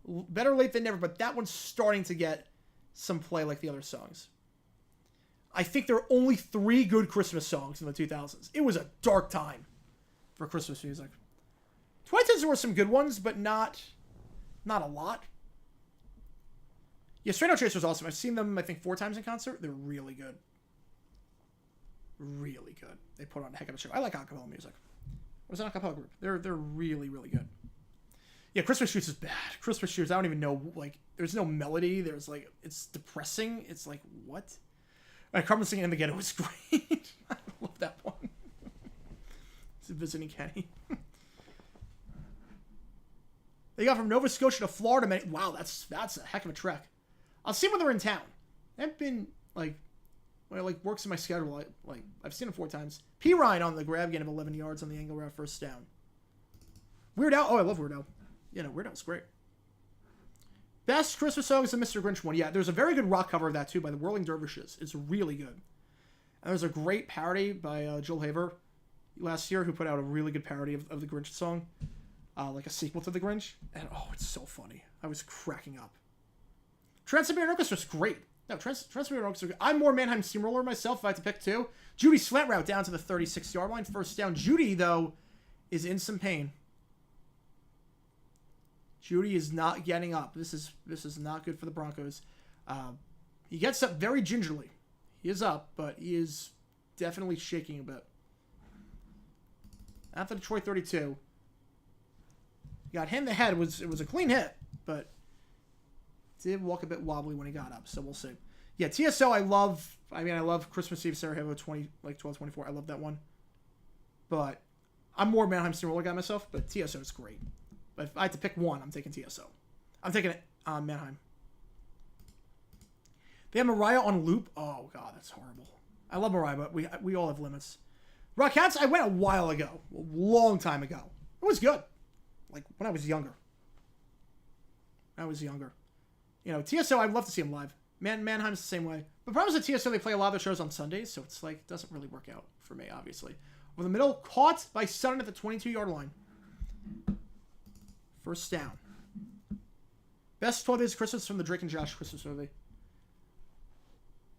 Better late than never, but that one's starting to get some play like the other songs. I think there are only 3 good Christmas songs in the 2000s. It was a dark time for Christmas music. 2010s there were some good ones, but not a lot. Yeah, Straight No Chaser was awesome. I've seen them, I think, 4 times in concert. They're really good. Really good. They put on a heck of a show. I like acapella music. What was an acapella group? They're really, really good. Yeah, Christmas Shoots is bad. Christmas Shoots, I don't even know, like, there's no melody. There's, like, it's depressing. It's like, what? Carmen singing in the Ghetto was great. I love that one. It's visiting Kenny. They got from Nova Scotia to Florida. Wow, that's a heck of a trek. I'll see when they're in town. They've been, like, when it, like, works in my schedule. Like I've seen them 4 times. P. Ryan on the grab gain of 11 yards on the angle route first down. Weird Al. Oh, I love Weird Al. Yeah, no, Weird Al's great. Best Christmas song is the Mr. Grinch one. Yeah, there's a very good rock cover of that, too, by the Whirling Dervishes. It's really good. And there's a great parody by Joel Haver last year, who put out a really good parody of the Grinch song. Like a sequel to the Grinch. And, oh, it's so funny. I was cracking up. Trans-Siberian Orchestra's great. No, Trans-Siberian Orchestra. I'm more Mannheim Steamroller myself if I had to pick 2. Judy's slant route down to the 36-yard line. First down. Judy, though, is in some pain. Judy is not getting up. This is not good for the Broncos. He gets up very gingerly. He is up, but he is definitely shaking a bit. After the Detroit 32. He got hit in the head. It was a clean hit, but did walk a bit wobbly when he got up, so we'll see. Yeah, TSO I love. I love Christmas Eve Sarajevo 12-24. I love that one. But I'm more Mannheim Steamroller guy myself, but TSO is great. But if I had to pick one, I'm taking TSO. I'm taking it Mannheim. They have Mariah on loop. Oh, God, that's horrible. I love Mariah, but we all have limits. Rockettes, I went a while ago. A long time ago. It was good. Like, when I was younger. You know, TSO, I'd love to see them live. Mannheim's the same way. But the problem is at TSO, they play a lot of their shows on Sundays, so it's like, it doesn't really work out for me, obviously. Over the middle, caught by Sutton at the 22-yard line. First down. Best 12 Days of Christmas from the Drake and Josh Christmas movie.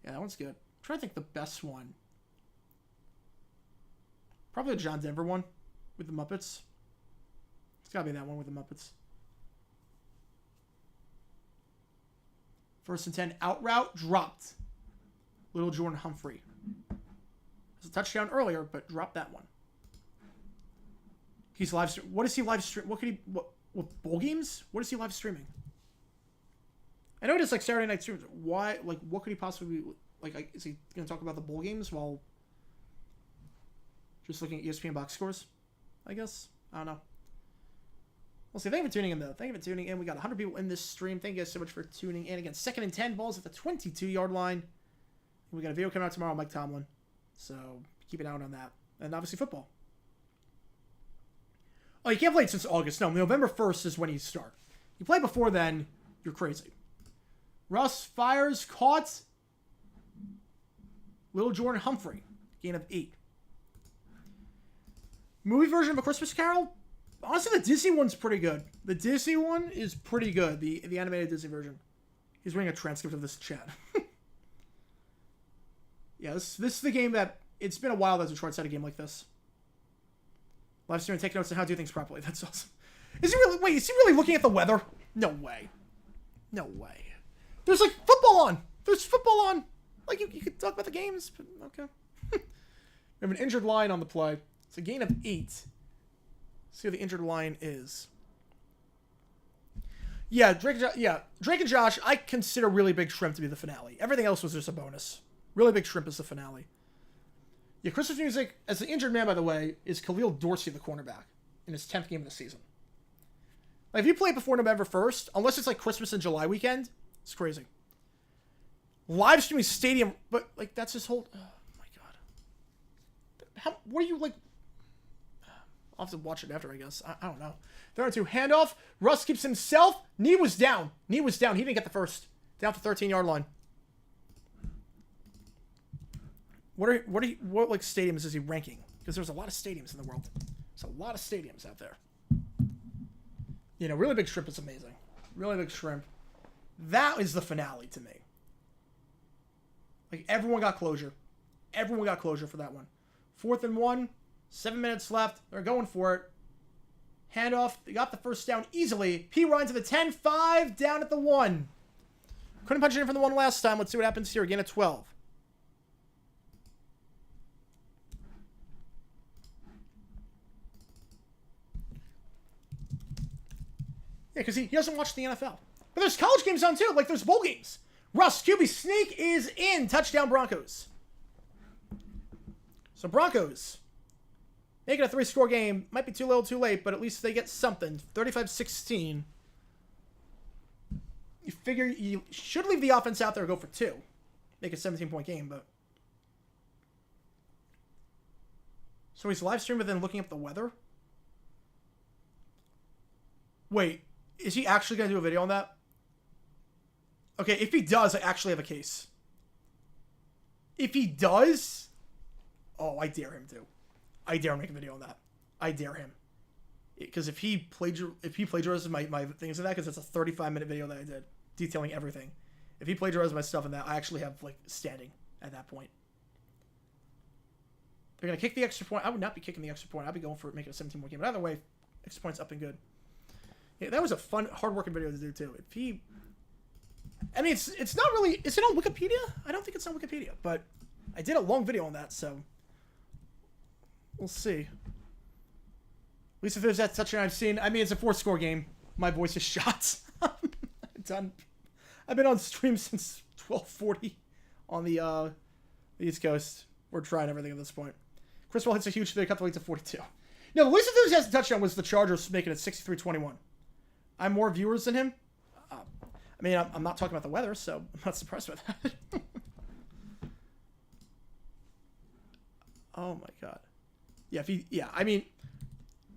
Yeah, that one's good. I'm trying to think the best one. Probably the John Denver one with the Muppets. It's gotta be that one with the Muppets. First and 10, out route, dropped. Little Jordan Humphrey. There's a touchdown earlier, but dropped that one. He's live stream. What is he live stream? What bowl games? What is he live streaming? I know it is like Saturday night streams. Why? Like, what could he possibly be? Like, is he going to talk about the bowl games while just looking at ESPN box scores? I guess. I don't know. We'll see. Thank you for tuning in, though. Thank you for tuning in. We got 100 people in this stream. Thank you guys so much for tuning in. Again, 2nd and 10, balls at the 22-yard line. We got a video coming out tomorrow, Mike Tomlin. So keep an eye on that. And obviously football. Oh, you can't play it since August. No, November 1st is when you start. You play before then, you're crazy. Russ fires, caught. Little Jordan Humphrey, gain of 8. Movie version of A Christmas Carol? Honestly, the Disney one's pretty good. The Disney one is pretty good, the animated Disney version. He's reading a transcript of this chat. Yeah, this is the game that... It's been a while that we've tried to set a game like this. Live stream and take notes on how to do things properly. That's awesome. Is he really... Wait, is he really looking at the weather? No way. No way. There's, like, football on. There's football on. Like, you could talk about the games, but okay. We have an injured line on the play. It's a gain of 8. See what the injured line is. Yeah, Drake and Josh, I consider Really Big Shrimp to be the finale. Everything else was just a bonus. Really Big Shrimp is the finale. Yeah, Christmas music, as the injured man, by the way, is Khalil Dorsey, the cornerback, in his 10th game of the season. Like, if you play it before November 1st, unless it's like Christmas and July weekend, it's crazy. Live streaming stadium, but like that's his whole. Oh my god. What are you like? I'll have to watch it after, I guess. I don't know. 32 handoff. Russ keeps himself. Knee was down. He didn't get the first. Down to 13-yard line. What like stadiums is he ranking? Because there's a lot of stadiums in the world. There's a lot of stadiums out there. You know, Really Big Shrimp is amazing. Really Big Shrimp. That is the finale to me. Like, everyone got closure. Everyone got closure for that one. 4th and 1. 7 minutes left. They're going for it. Handoff. They got the first down easily. P runs to the 10-5. Down at the 1. Couldn't punch it in from the 1 last time. Let's see what happens here. Again at 12. Yeah, because he doesn't watch the NFL. But there's college games on too. Like, there's bowl games. Russ, QB sneak is in. Touchdown Broncos. So Broncos make it a 3-score game. Might be too little too late, but at least they get something. 35-16. You figure you should leave the offense out there and go for 2. Make a 17-point game, but... So he's live streaming then looking up the weather? Wait, is he actually going to do a video on that? Okay, if he does, I actually have a case. If he does... Oh, I dare him to. I dare him to make a video on that. I dare him. Because if he plagiarizes my things in that, because it's a 35-minute video that I did, detailing everything. If he plagiarizes my stuff in that, I actually have, like, standing at that point. They're going to kick the extra point. I would not be kicking the extra point. I'd be going for making a 17-point game. But either way, extra point's up and good. Yeah, that was a fun, hard-working video to do, too. If he... I mean, it's not really... Is it on Wikipedia? I don't think it's on Wikipedia, but I did a long video on that, so... We'll see. At least if there's that touchdown I've seen. I mean, it's a 4-score game. My voice is shot. I've been on stream since 12:40 on the East Coast. We're trying everything at this point. Chris Paul hits a huge 3, cut the lead to 42. No, the least enthusiastic touchdown was the Chargers making it 63-21. I'm more viewers than him. I mean, I'm not talking about the weather, so I'm not surprised by that. Oh my god. Yeah, I mean,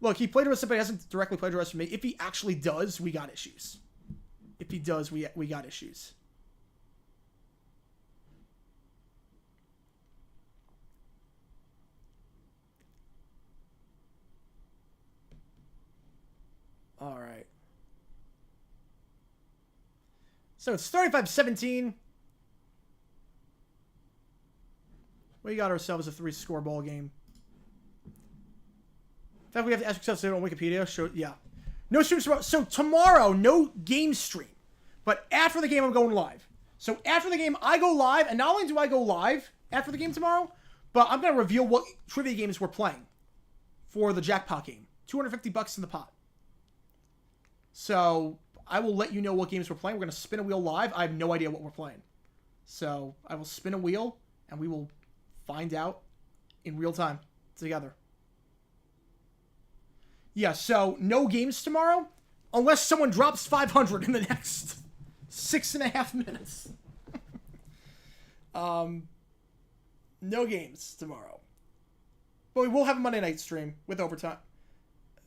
look, he plagiarized somebody, hasn't directly plagiarized from me. If he actually does, we got issues. If he does, we got issues. All right. So it's 35-17. We got ourselves a 3-score ball game. In fact, we have to ask ourselves on Wikipedia. Yeah. No streams tomorrow. So tomorrow, no game stream. But after the game, I'm going live. So after the game, I go live. And not only do I go live after the game tomorrow, but I'm going to reveal what trivia games we're playing for the jackpot game. $250 in the pot. So I will let you know what games we're playing. We're going to spin a wheel live. I have no idea what we're playing. So I will spin a wheel, and we will find out in real time together. Yeah, so no games tomorrow, unless someone drops 500 in the next 6.5 minutes. No games tomorrow. But we will have a Monday night stream with overtime.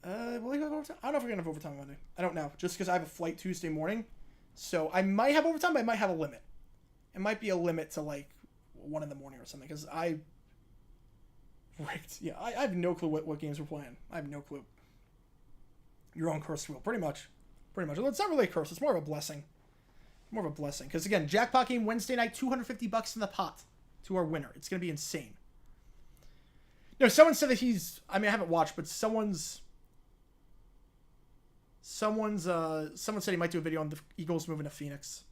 Will we have overtime? I don't know if we're going to have overtime Monday. I don't know. Just because I have a flight Tuesday morning. So I might have overtime, but I might have a limit. It might be a limit to like 1 in the morning or something. Because I have no clue what games we're playing. I have no clue. Your own cursed wheel. Pretty much. Well, it's not really a curse. It's more of a blessing. More of a blessing. Because again, jackpot game Wednesday night, $250 in the pot to our winner. It's going to be insane. No, someone said that I haven't watched, but someone said he might do a video on the Eagles moving to Phoenix,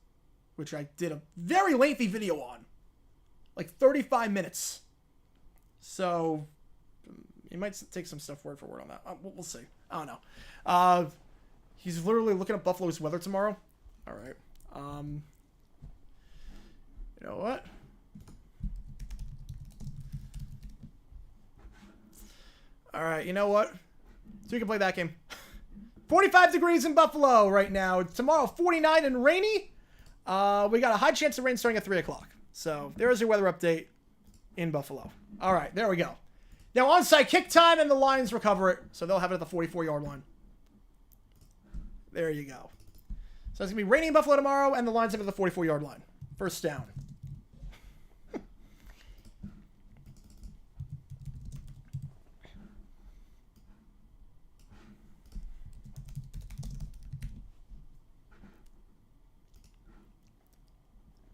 which I did a very lengthy video on, like 35 minutes. So he might take some stuff word for word on that. We'll see. I don't know. He's literally looking at Buffalo's weather tomorrow. All right. You know what? All right, you know what? So we can play that game. 45 degrees in Buffalo right now. Tomorrow, 49 and rainy. We got a high chance of rain starting at 3 o'clock. So there's your weather update in Buffalo. All right, there we go. Now onside kick time, and the Lions recover it. So they'll have it at the 44-yard line. There you go. So it's going to be rainy in Buffalo tomorrow, and the Lions have it at the 44-yard line. First down.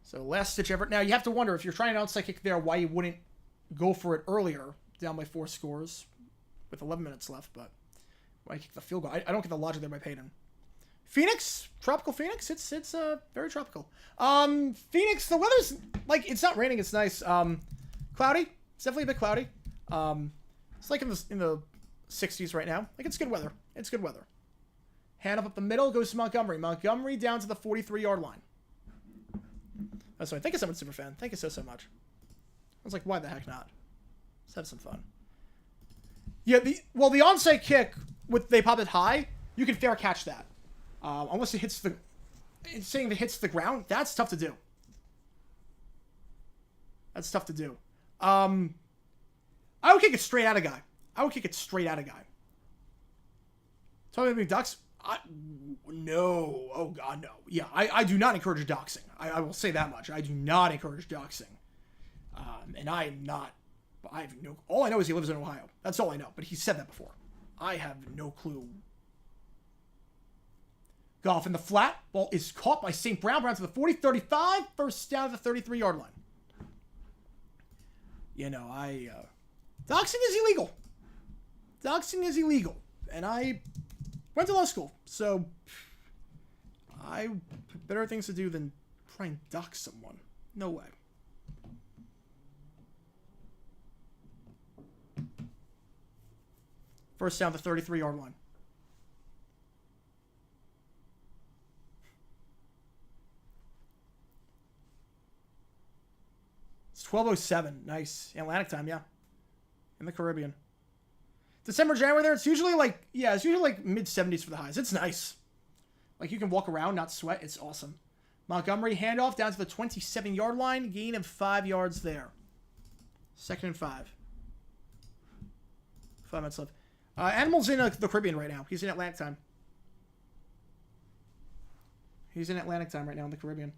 So last stitch effort. Now you have to wonder if you're trying an outside kick there, why you wouldn't go for it earlier, down by 4 scores, with 11 minutes left. But why kick the field goal? I don't get the logic there by Payton. Phoenix, tropical Phoenix. It's very tropical. Phoenix, the weather's like it's not raining. It's nice. Cloudy. It's definitely a bit cloudy. It's like in the 60s right now. Like it's good weather. It's good weather. Hand up the middle goes to Montgomery. Montgomery down to the 43-yard line. That's right. Thank you so much, Superfan. Thank you so much. I was like, why the heck not? Let's have some fun. Yeah, the onside kick, they pop it high, you can fair catch that. Unless it hits it hits the ground, that's tough to do. That's tough to do. I would kick it straight at a guy. Talking about ducks? No. Oh, God, no. Yeah, I do not encourage doxing. I will say that much. I do not encourage doxing. And I am not... I have no... All I know is he lives in Ohio. That's all I know. But he said that before. I have no clue. Goff in the flat. Ball is caught by St. Brown. Brown to the 40-35. First down to the 33-yard line. You know, doxing is illegal. And I went to law school. So I have better things to do than try and dox someone. No way. First down the 33-yard line. It's 12:07. Nice. Atlantic time, yeah. In the Caribbean. December, January there, it's usually like mid-70s for the highs. It's nice. Like you can walk around, not sweat. It's awesome. Montgomery handoff down to the 27-yard line. Gain of 5 yards there. 2nd and 5. 5 minutes left. Animal's in the Caribbean right now. He's in Atlantic time. He's in Atlantic time right now in the Caribbean.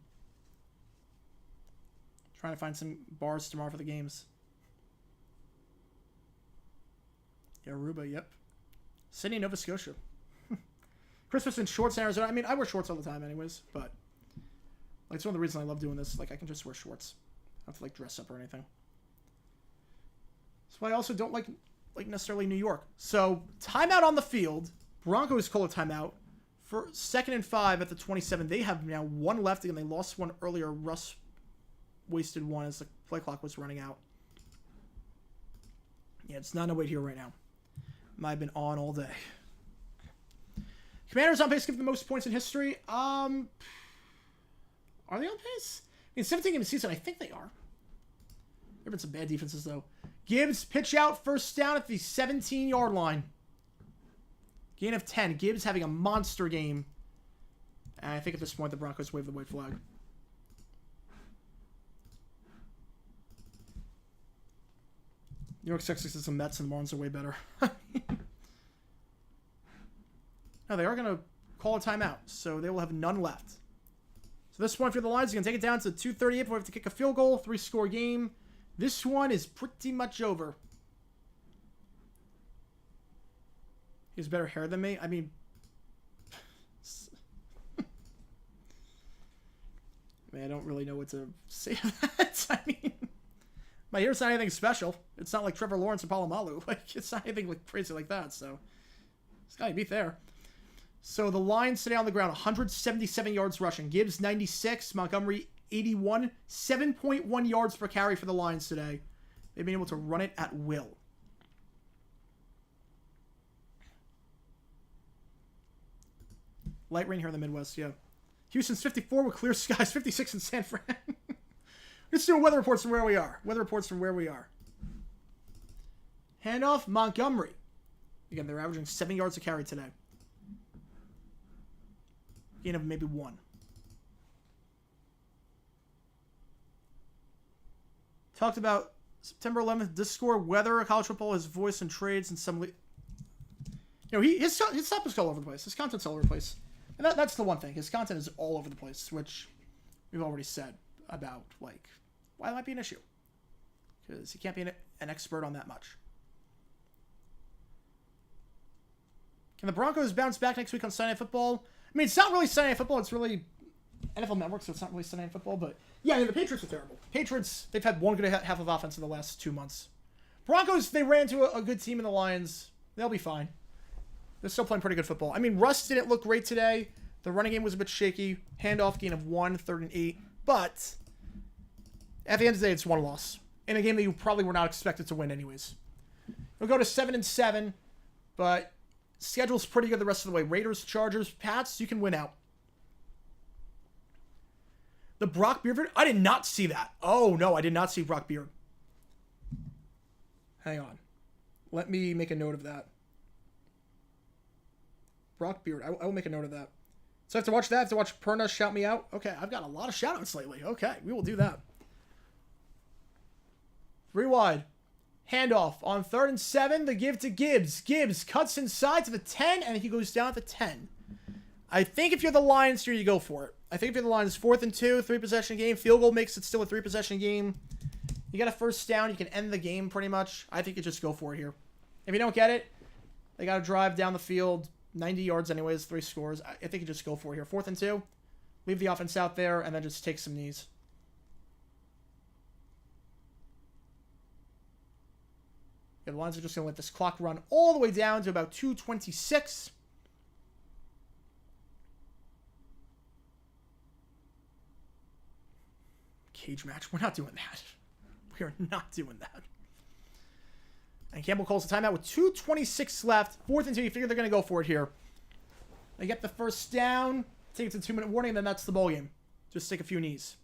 Trying to find some bars tomorrow for the games. Aruba, yep. Sydney, Nova Scotia. Christmas in shorts in Arizona. I mean, I wear shorts all the time anyways, but like it's one of the reasons I love doing this. Like I can just wear shorts. I don't have to like dress up or anything. That's why I also don't like necessarily New York. So timeout on the field. Broncos call a timeout for 2nd and 5 at the 27. They have now 1 left, and they lost 1 earlier. Russ wasted 1 as the play clock was running out. Yeah, it's not no wait here right now. Might have been on all day. Commanders on pace to give the most points in history. Are they on pace? I mean, 17 game season, I think they are. There have been some bad defenses, though. Gibbs, pitch out, first down at the 17-yard line. Gain of 10. Gibbs having a monster game. And I think at this point, the Broncos wave the white flag. New York 66 and Mets and the Marlins are way better. No, they are going to call a timeout, so they will have none left. So this one for the Lions, you can take it down to 2:38, but we have to kick a field goal, 3-score game. This one is pretty much over. He has better hair than me. I mean, I don't really know what to say to that. I mean, my hair's not anything special. It's not like Trevor Lawrence and Palomalu. Like, it's not anything like crazy like that. So it's got to be there. So the Lions today on the ground, 177 yards rushing. Gibbs 96, Montgomery 81, 7.1 yards per carry for the Lions today. They've been able to run it at will. Light rain here in the Midwest, yeah. Houston's 54 with clear skies, 56 in San Fran. Let's do weather reports from where we are. Weather reports from where we are. Handoff, Montgomery. Again, they're averaging 7 yards a carry today. Gain of maybe 1. Talked about September 11th, Discord, weather, college football, his voice and trades, and some... You know, his stuff is all over the place. His content's all over the place. And that's the one thing. His content is all over the place, which we've already said about, like, why that might be an issue. Because he can't be an expert on that much. Can the Broncos bounce back next week on Sunday Night Football? I mean, it's not really Sunday Night Football. It's really NFL Network, so it's not really Sunday Night Football. But, yeah, I mean, the Patriots are terrible. Patriots, they've had one good half of offense in the last 2 months. Broncos, they ran into a good team in the Lions. They'll be fine. They're still playing pretty good football. I mean, Russ didn't look great today. The running game was a bit shaky. Handoff gain of 1, 3rd and 8. But at the end of the day, it's one loss. In a game that you probably were not expected to win anyways. We'll go to 7-7. But schedule's pretty good the rest of the way. Raiders, Chargers, Pats, you can win out. The Brock Beard video? I did not see that. Oh, no, I did not see Brock Beard. Hang on. Let me make a note of that. Brock Beard. I will make a note of that. So I have to watch that. I have to watch Perna shout me out. Okay, I've got a lot of shout-outs lately. Okay, we will do that. 3 wide. Handoff on 3rd and 7. The give to Gibbs. Gibbs cuts inside to the 10, and he goes down at the 10. I think if you're the Lions here, you go for it. I think if you're the Lions, 4th and 2, 3-possession game. Field goal makes it still a 3-possession game. You got a first down. You can end the game pretty much. I think you just go for it here. If you don't get it, they got to drive down the field. 90 yards anyways, 3 scores. I think you just go for it here. 4th and 2. Leave the offense out there, and then just take some knees. Yeah, the Lions are just going to let this clock run all the way down to about 2:26. Cage match. We're not doing that. We are not doing that. And Campbell calls the timeout with 2:26 left. 4th and 2. You figure they're going to go for it here. They get the first down. Take it to 2-minute warning, and then that's the ball game. Just take a few knees.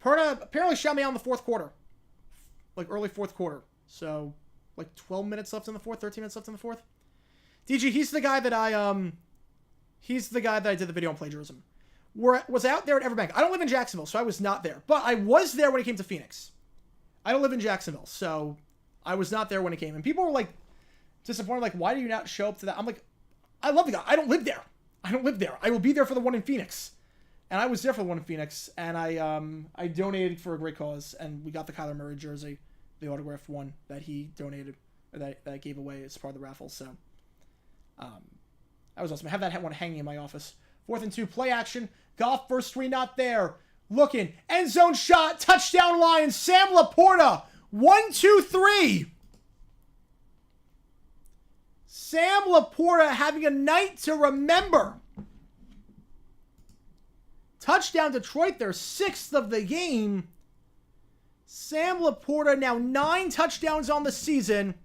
Perna apparently shot me out in the 4th quarter. Like early 4th quarter. So, like 12 minutes left in the 4th, 13 minutes left in the 4th. DG, he's the guy that I did the video on plagiarism. Was out there at Everbank. I don't live in Jacksonville, so I was not there. But I was there when it came to Phoenix. I don't live in Jacksonville, so I was not there when it came. And people were like disappointed, like, why do you not show up to that? I'm like, I love the guy. I don't live there. I don't live there. I will be there for the one in Phoenix. And I was there for the one in Phoenix, and I donated for a great cause, and we got the Kyler Murray jersey, the autographed one that he donated, or that I gave away as part of the raffle. So that was awesome. I have that one hanging in my office. 4th and 2, play action. Goff first 3 not there. Looking. End zone shot. Touchdown Lions. Sam Laporta. 1, 2, 3. Sam Laporta having a night to remember. Touchdown Detroit, their 6th of the game. Sam Laporta now 9 touchdowns on the season.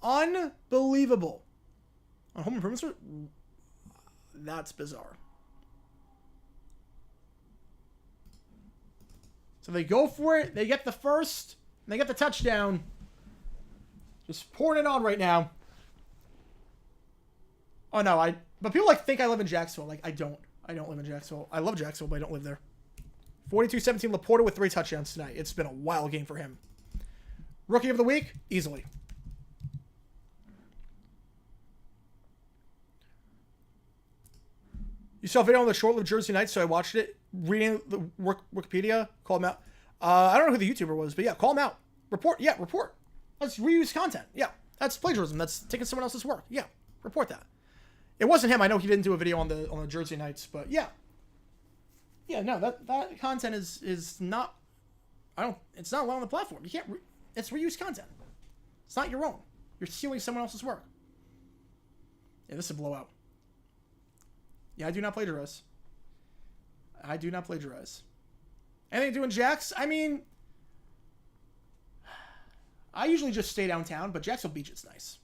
Unbelievable. On home improvements? That's bizarre. So they go for it. They get the first. And they get the touchdown. Just pouring it on right now. Oh, no. But people think I live in Jacksonville. Like, I don't. I don't live in Jacksonville. I love Jacksonville, but I don't live there. 42-17 Laporta with 3 touchdowns tonight. It's been a wild game for him. Rookie of the week, easily. You saw a video on the short-lived Jersey Knights, so I watched it. Reading the Wikipedia, call him out. I don't know who the YouTuber was, but yeah, call him out. Report. Yeah, report. That's reused content. Yeah, that's plagiarism. That's taking someone else's work. Yeah, report that. It wasn't him. I know he didn't do a video on the Jersey Knights, but yeah. Yeah, no, that content is not. It's not allowed on the platform. You can't. It's reused content. It's not your own. You're stealing someone else's work. Yeah, this is a blowout. Yeah, I do not plagiarize. I do not plagiarize. Anything to do in Jax? I mean, I usually just stay downtown, but Jacksonville Beach is nice.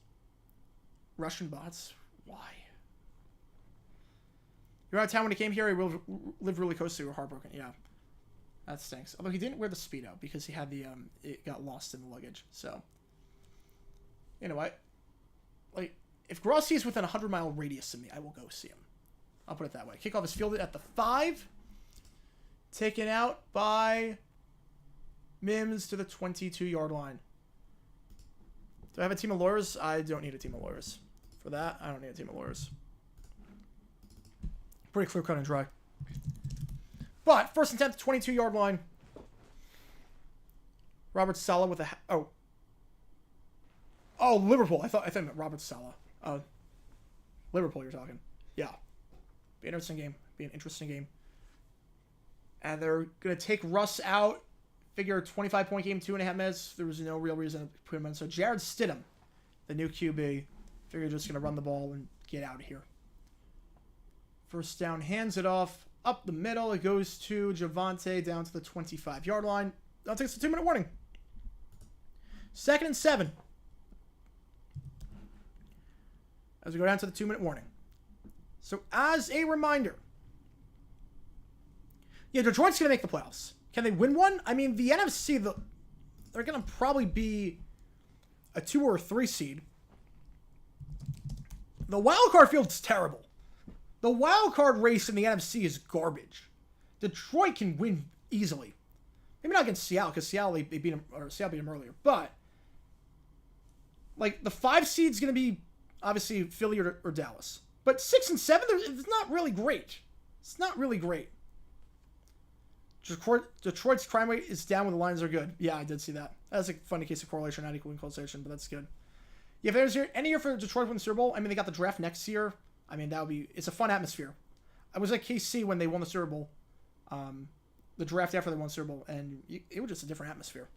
Russian bots? Why? You're out of town when he came here. He lived really close to you. Were heartbroken. Yeah, that stinks. Although he didn't wear the Speedo because he had the it got lost in the luggage. So, you know what? Like, if Grossi is within a 100-mile radius of me, I will go see him. I'll put it that way. Kickoff is fielded at the 5. Taken out by Mims to the 22-yard line. Do I have a team of lawyers? I don't need a team of lawyers. For that, I don't need a team of lawyers. Pretty clear cut and dry. But, first and 10th, 22-yard line. Robert Saleh with a... Oh, Liverpool. I thought it meant Robert Saleh. Liverpool, you're talking. Yeah. Be an interesting game. Be an interesting game. And they're going to take Russ out. Figure 25-point game, 2.5 minutes. There was no real reason to put him in. So Jared Stidham, the new QB, figure just going to run the ball and get out of here. First down, hands it off. Up the middle, it goes to Javonte down to the 25-yard line. That takes a 2-minute warning. 2nd and 7. As we go down to the 2-minute warning. So as a reminder, yeah, Detroit's going to make the playoffs. Can they win one? I mean, the NFC, they're going to probably be a 2 or a 3 seed. The wild card field's terrible. The wild card race in the NFC is garbage. Detroit can win easily. Maybe not against Seattle, because Seattle beat them earlier. But like the 5 seed's going to be obviously Philly or Dallas. But 6 and 7, it's not really great. It's not really great. Detroit's crime rate is down when the Lions are good. Yeah, I did see that. That's a funny case of correlation, not equaling causation, but that's good. Yeah, if there's any year for Detroit to win the Super Bowl, I mean, they got the draft next year. I mean, it's a fun atmosphere. I was at KC when they won the Super Bowl. The draft after they won the Super Bowl, and it was just a different atmosphere.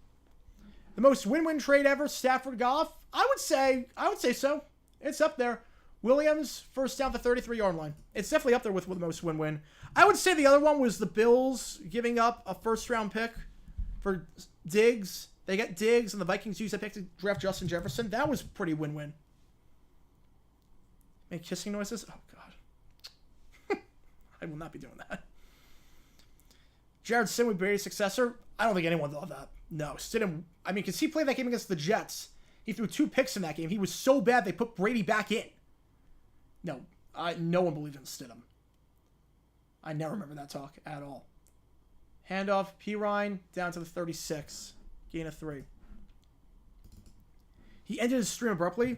The most win-win trade ever, Stafford Goff. I would say so. It's up there. Williams, first down the 33-yard line. It's definitely up there with the most win-win. I would say the other one was the Bills giving up a first-round pick for Diggs. They get Diggs, and the Vikings used that pick to draft Justin Jefferson. That was pretty win-win. Make kissing noises? Oh, God. I will not be doing that. Jared Stidham would be a successor? I don't think anyone thought that. No, Stidham, I mean, because he played that game against the Jets. He threw 2 picks in that game. He was so bad they put Brady back in. No, no one believed in Stidham. I never remember that talk at all. Handoff, Pirine, down to the 36. Gain of 3. He ended his stream abruptly.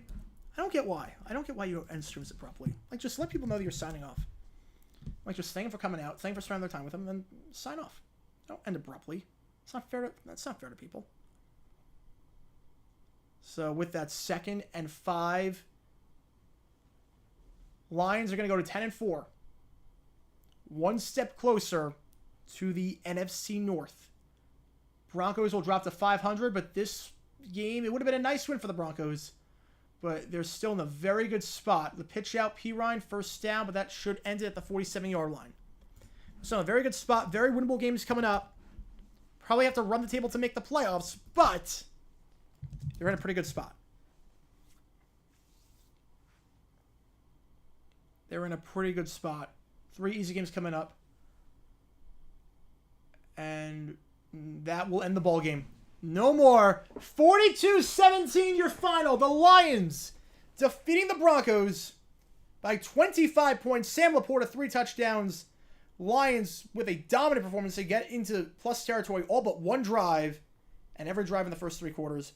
I don't get why. I don't get why you don't end streams abruptly. Like, just let people know that you're signing off. Like, just thank them for coming out, thank them for spending their time with them, and then sign off. Don't end abruptly. That's not fair to people. So, with that 2nd and 5, Lions are going to go to 10 and 4. One step closer to the NFC North. Broncos will drop to 500, but this game, it would have been a nice win for the Broncos. But they're still in a very good spot. The pitch out, Pirine, first down, but that should end it at the 47-yard line. So a very good spot. Very winnable games coming up. Probably have to run the table to make the playoffs, but they're in a pretty good spot. They're in a pretty good spot. 3 easy games coming up. And that will end the ball game. No more. 42-17 your final. The Lions defeating the Broncos by 25 points. Sam Laporta, 3 touchdowns. Lions with a dominant performance to get into plus territory all but one drive. And every drive in the first 3 quarters.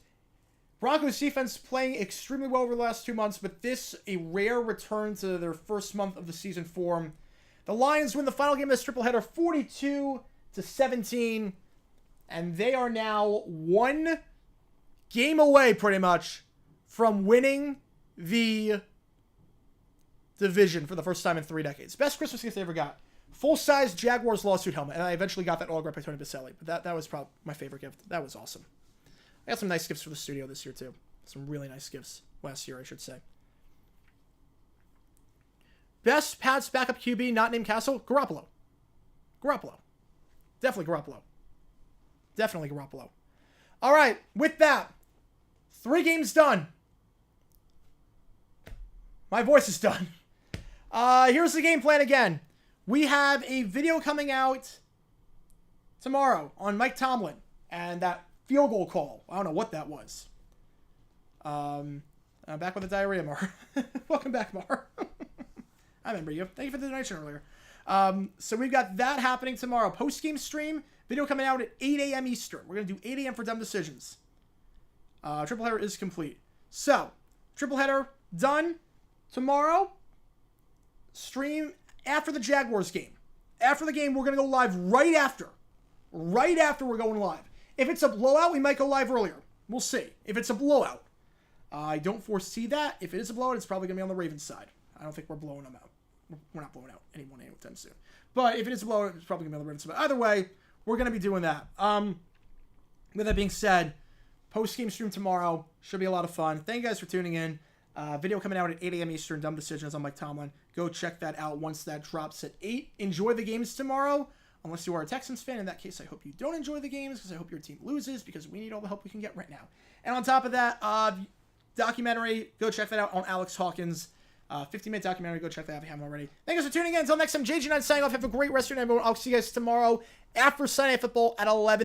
Broncos defense playing extremely well over the last 2 months, but this a rare return to their first month of the season form. The Lions win the final game of this triple header 42-17, and they are now 1 game away pretty much from winning the division for the first time in 3 decades. Best Christmas gift they ever got. Full-size Jaguars lawsuit helmet, and I eventually got that autographed by Tony Baselli, but that was probably my favorite gift. That was awesome. I got some nice gifts for the studio this year, too. Some really nice gifts. Last year, I should say. Best Pats backup QB not named Castle? Garoppolo. Definitely Garoppolo. All right, with that, 3 games done. My voice is done. Here's the game plan again. We have a video coming out tomorrow on Mike Tomlin and that field goal call. I don't know what that was. I'm back with the diarrhea, Mar. Welcome back, Mar. I remember you. Thank you for the donation earlier. So we've got that happening tomorrow. Post-game stream. Video coming out at 8 a.m. Eastern. We're going to do 8 a.m. for dumb decisions. Triple header is complete. So, triple header done. Tomorrow, stream after the Jaguars game. After the game, we're going to go live right after. Right after we're going live. If it's a blowout, we might go live earlier. We'll see. If it's a blowout. I don't foresee that. If it is a blowout, it's probably going to be on the Ravens side. I don't think we're blowing them out. We're not blowing out anyone anytime soon. But if it is a blowout, it's probably going to be on the Ravens side. But either way, we're going to be doing that. With that being said, post-game stream tomorrow. Should be a lot of fun. Thank you guys for tuning in. Video coming out at 8 a.m. Eastern. Dumb Decisions on Mike Tomlin. Go check that out once that drops at 8. Enjoy the games tomorrow. Unless you are a Texans fan. In that case, I hope you don't enjoy the games because I hope your team loses because we need all the help we can get right now. And on top of that, documentary. Go check that out on Alex Hawkins. 15-minute documentary. Go check that out if you haven't already. Thank you guys for tuning in. Until next time, JG9 signing off. Have a great rest of your night, everyone. I'll see you guys tomorrow after Sunday Night Football at 11.